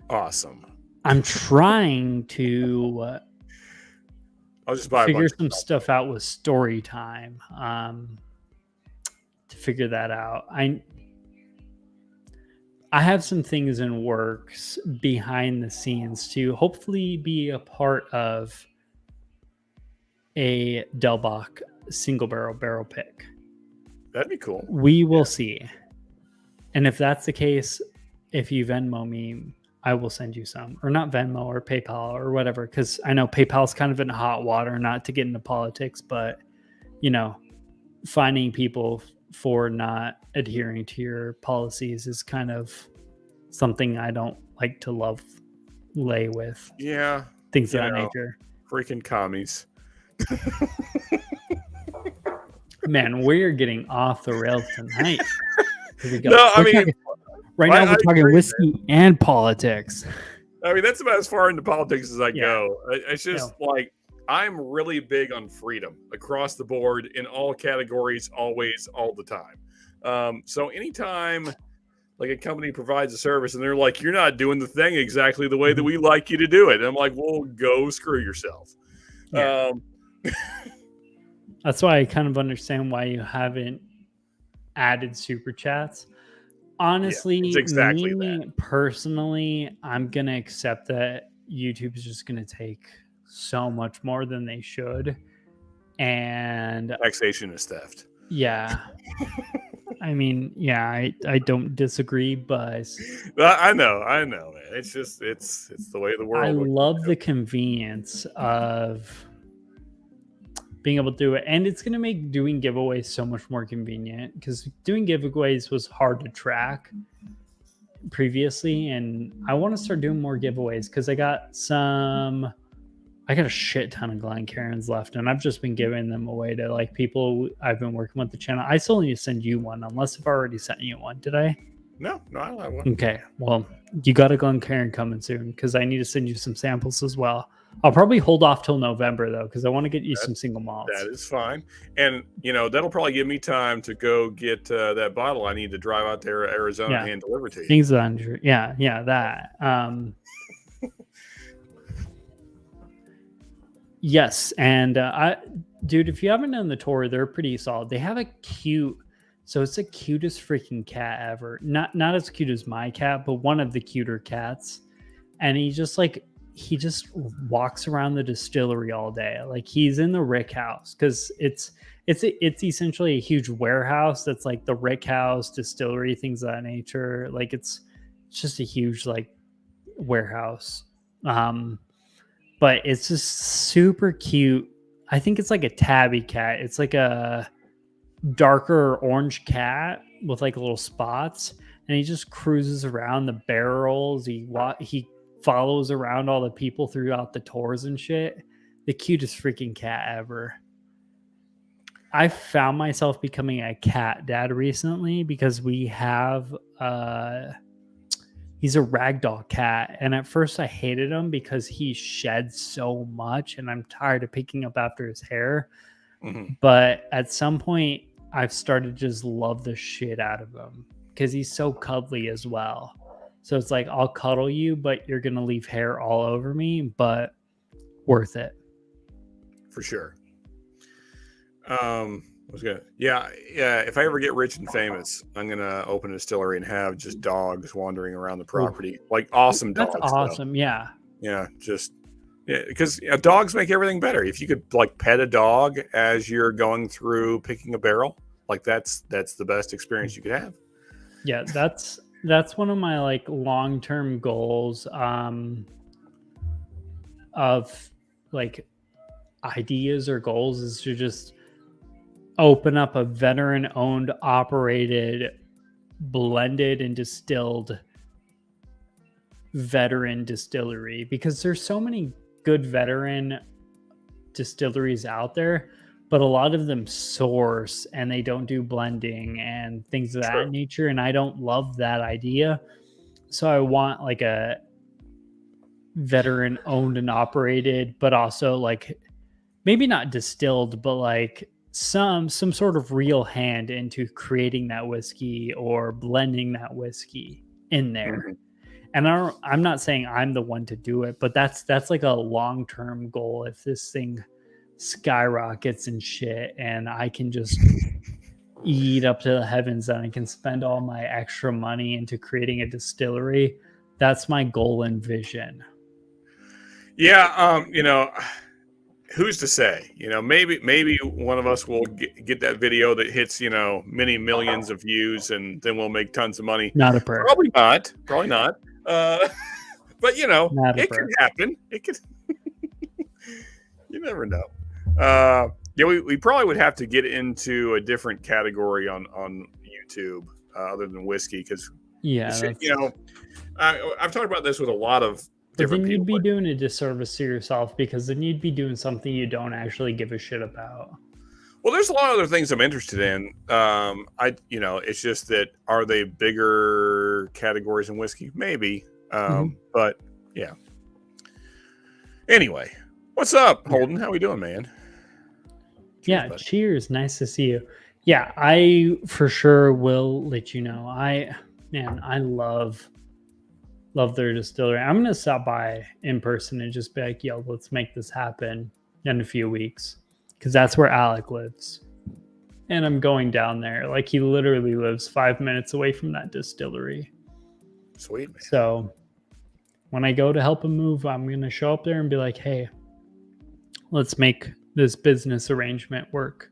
Awesome. I'm trying to I'll just buy figure some stuff out with story time to figure that out. I have some things in works behind the scenes to hopefully be a part of a Delbach single barrel pick. That'd be cool. We will see. And if that's the case, if you Venmo me, I will send you some, or not Venmo or PayPal or whatever, because I know PayPal's kind of in hot water, not to get into politics, but finding people for not adhering to your policies is kind of something I don't like to lay with, Yeah, things you of that know, nature. freaking commies. Man, we're getting off the rails tonight. Here we go. No, I We're mean, talking, right now, I we're talking agree, whiskey and politics. I mean, that's about as far into politics as I Yeah. go. It's just like I'm really big on freedom across the board in all categories, always, all the time. So anytime like a company provides a service and they're like, "You're not doing the thing exactly the way that we like you to do it," and I'm like, "Well, go screw yourself." Yeah. That's why I kind of understand why you haven't added super chats. Honestly, it's exactly me that. personally, I'm going to accept that YouTube is just going to take so much more than they should. And Taxation is theft. yeah, I mean, yeah, I don't disagree, but I know, man. It's just it's the way the I world. love the convenience of being able to do it. And it's going to make doing giveaways so much more convenient, because doing giveaways was hard to track previously. And I want to start doing more giveaways because I got a shit ton of Glencairns left, and I've just been giving them away to like people I've been working with the channel. I still need to send you one, unless I've already sent you one. Did I? No, I don't have one. Okay, well, you got a Glencairn coming soon, because I need to send you some samples as well. I'll probably hold off till November though, because I want to get you some single malts. That is fine, and that'll probably give me time to go get that bottle I need to drive out there to Arizona and deliver to you. Things that, yeah, that. Yes, and dude, if you haven't done the tour, they're pretty solid. They have a cute, so it's the cutest freaking cat ever. Not as cute as my cat, but one of the cuter cats. And he just walks around the distillery all day. Like he's in the rick house, because it's essentially a huge warehouse that's like the rick house, distillery, things of that nature. Like it's just a huge like warehouse. But it's just super cute. I think it's like a tabby cat. It's like a darker orange cat with like little spots, and he just cruises around the barrels. He follows around all the people throughout the tours and shit. The cutest freaking cat ever. I found myself becoming a cat dad recently because we have he's a ragdoll cat, and at first I hated him because he sheds so much, and I'm tired of picking up after his hair. Mm-hmm. But at some point, I've started to just love the shit out of him because he's so cuddly as well. So it's like, I'll cuddle you, but you're gonna leave hair all over me, but worth it. For sure. Yeah. If I ever get rich and famous, I'm gonna open a distillery and have just dogs wandering around the property, like awesome dogs. That's awesome. Though. Yeah. Yeah. Because dogs make everything better. If you could like pet a dog as you're going through picking a barrel, like that's the best experience you could have. Yeah, that's one of my like long-term goals of like ideas or goals, is to just open up a veteran owned, operated, blended and distilled veteran distillery, because there's so many good veteran distilleries out there, but a lot of them source and they don't do blending and things of that nature, and I don't love that idea. So I want like a veteran owned and operated, but also like maybe not distilled, but like some sort of real hand into creating that whiskey or blending that whiskey in there. Mm-hmm. And I'm not saying I'm the one to do it, but that's like a long-term goal. If this thing skyrockets and shit, and I can just eat up to the heavens, and I can spend all my extra money into creating a distillery, that's my goal and vision. Yeah. Who's to say? Maybe one of us will get that video that hits many millions of views, and then we'll make tons of money. Not a prayer. Probably not. But it could happen. It could. You never know. We probably would have to get into a different category on YouTube other than whiskey, because Yeah, You know, I've talked about this with a lot of but different then you'd people. be doing a disservice to yourself because then you'd be doing something you don't actually give a shit about. Well, there's a lot of other things I'm interested in. It's just that are they bigger categories in whiskey? Maybe. But yeah. Anyway, what's up, Holden? How we doing, man? Cheers, Yeah, bud. cheers. Nice to see you. Yeah, I for sure will let you know. I love their distillery. I'm gonna stop by in person and just be like, yo, let's make this happen in a few weeks. Because that's where Alec lives. And I'm going down there. Like he literally lives 5 minutes away from that distillery. Sweet, man. So when I go to help him move, I'm gonna show up there and be like, hey, let's make this business arrangement work.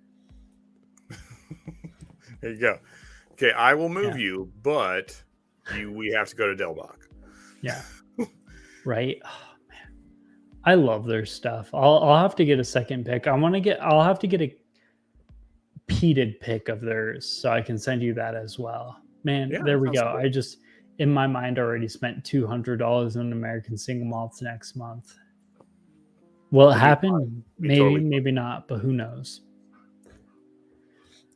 There you go. Okay, I will move you, but we have to go to Del Bach. Yeah. Right. Oh, man. I love their stuff. I'll have to get a second pick. I'll have to get a peated pick of theirs so I can send you that as well. Man, Yeah, there we go. cool. I just in my mind already spent $200 on American single malts next month. Will it happen? Maybe, totally maybe not, but who knows?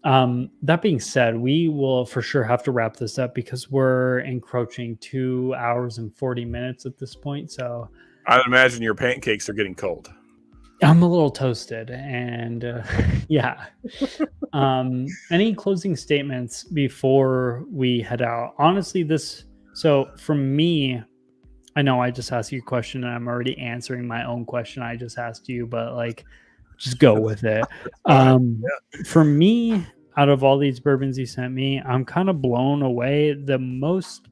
That being said, we will for sure have to wrap this up because we're encroaching 2 hours and 40 minutes at this point. So I'd imagine your pancakes are getting cold. I'm a little toasted, and yeah. Any closing statements before we head out? Honestly, so from me, I know I just asked you a question and I'm already answering my own question I just asked you, but like, just go with it. For me, out of all these bourbons you sent me, I'm kind of blown away. The most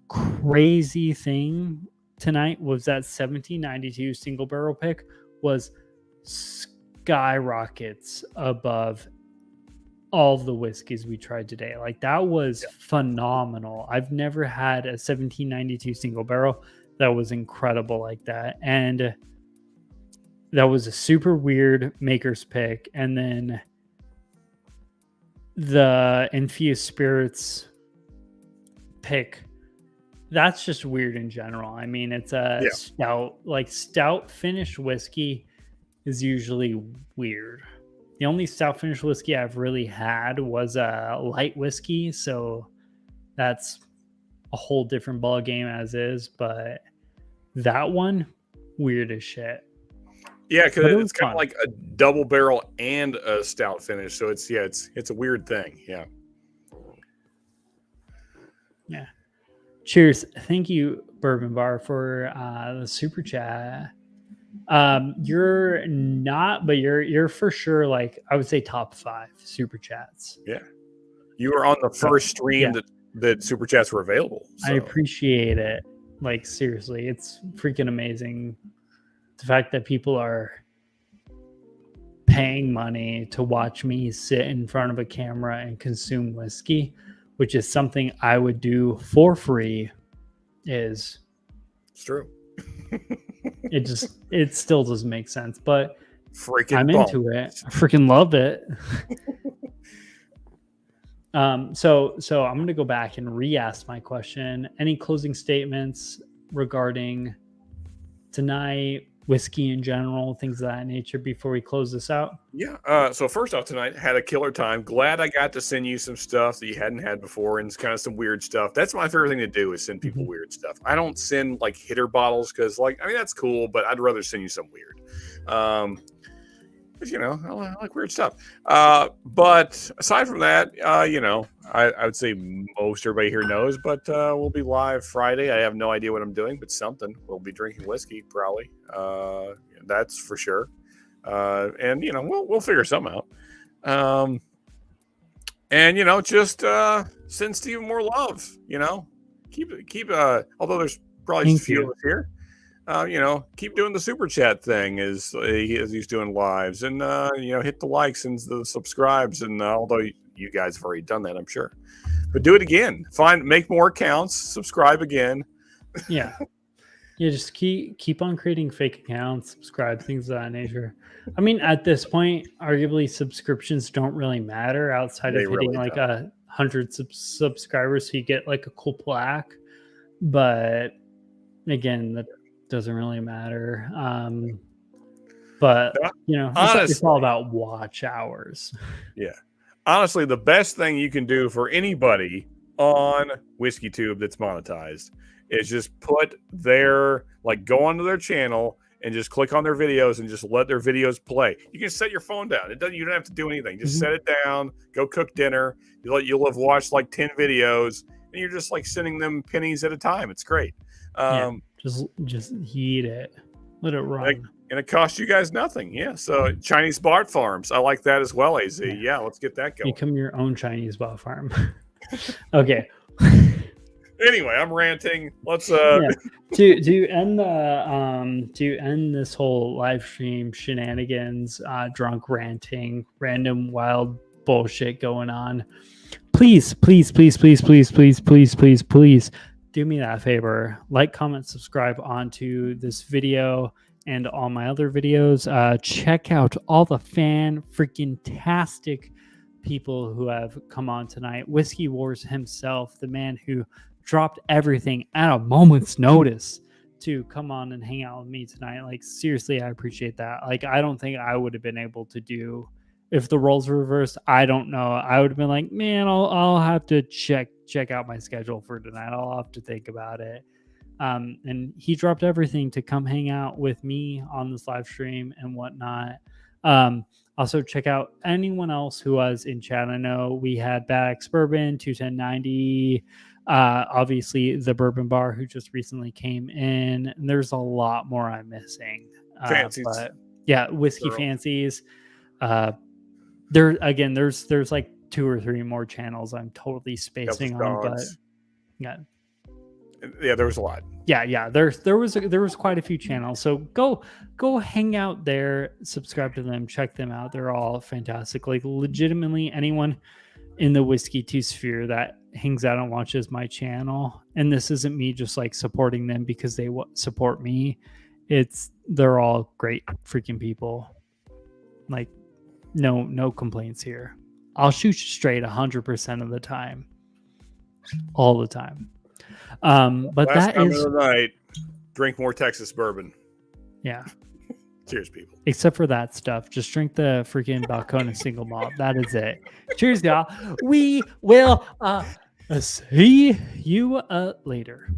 crazy thing tonight was that 1792 single barrel pick was skyrockets above all the whiskeys we tried today. Like that was phenomenal. I've never had a 1792 single barrel that was incredible like that. And that was a super weird maker's pick. And then the infused spirits pick, that's just weird in general. I mean, it's a stout finished whiskey is usually weird. The only stout finished whiskey I've really had was a light whiskey, so that's a whole different ball game as is. But that one, weird as shit. Yeah, because it's kind of like a double barrel and a stout finish, so it's a weird thing. Yeah. Yeah. Cheers. Thank you, Bourbon Bar, for the super chat. You're not, but you're for sure, like I would say top 5 super chats. Yeah. You were on the first stream that super chats were available. So. I appreciate it. Like seriously, it's freaking amazing. The fact that people are paying money to watch me sit in front of a camera and consume whiskey, which is something I would do for free, it's true. It still doesn't make sense, but freaking into it. I freaking love it. So I'm going to go back and re-ask my question. Any closing statements regarding tonight, whiskey in general, things of that nature before we close this out? Yeah. So first off, tonight had a killer time. Glad I got to send you some stuff that you hadn't had before, and it's kind of some weird stuff. That's my favorite thing to do is send people weird stuff. I don't send like hitter bottles because, that's cool, but I'd rather send you some weird. Because I like weird stuff. But aside from that, I would say most everybody here knows. But we'll be live Friday. I have no idea what I'm doing, but something. We'll be drinking whiskey probably. That's for sure. And we'll figure something out. Just send Steven more love. Keep. Although there's probably just a few of us here. Keep doing the super chat thing as he's doing lives, and hit the likes and the subscribes. And although you guys have already done that, I'm sure, but do it again. Make more accounts, subscribe again. Yeah. Just keep on creating fake accounts, subscribe, things of that nature. I mean, at this point, arguably subscriptions don't really matter outside of hitting like 100 100 subscribers, so you get like a cool plaque. But again, that doesn't really matter. But you know, it's all about watch hours. Yeah. Honestly, the best thing you can do for anybody on WhiskeyTube that's monetized is just put their, like, go onto their channel and just click on their videos and just let their videos play. You can set your phone down. You don't have to do anything. Just set it down, go cook dinner. You'll have watched like 10 videos and you're just like sending them pennies at a time. It's great. Just heat it. Let it run. And it costs you guys nothing. Yeah. So Chinese bot farms. I like that as well, AZ. Yeah, let's get that going. Become your own Chinese bot farm. Okay. Anyway, I'm ranting. Let's to end this whole live stream shenanigans, drunk ranting, random wild bullshit going on. Please do me that favor. Like, comment, subscribe onto this video and all my other videos. Check out all the freaking-tastic people who have come on tonight. Whiskey Wars himself, the man who dropped everything at a moment's notice to come on and hang out with me tonight. Like, seriously, I appreciate that. Like, I don't think I would have been able to do if the roles were reversed. I don't know. I would have been like, man, I'll have to check out my schedule for tonight. I'll have to think about it. And he dropped everything to come hang out with me on this live stream and whatnot. Also, check out anyone else who was in chat. I know we had Bax Bourbon, 21090, obviously the Bourbon Bar, who just recently came in. And there's a lot more I'm missing. Fancies. But yeah, Whiskey Fancies. There's like 2 or 3 more channels I'm totally spacing on, but yeah, there was a lot. Yeah, there was quite a few channels. So go hang out there, subscribe to them, check them out. They're all fantastic. Like, legitimately, anyone in the Whiskey 2 sphere that hangs out and watches my channel, and this isn't me just like supporting them because they support me. They're all great freaking people. Like, no complaints here. I'll shoot you straight 100% of the time, all the time. But last time of the night, drink more Texas bourbon. Yeah. Cheers, people. Except for that stuff, just drink the freaking Balcona single malt. That is it. Cheers, y'all. We will see you later.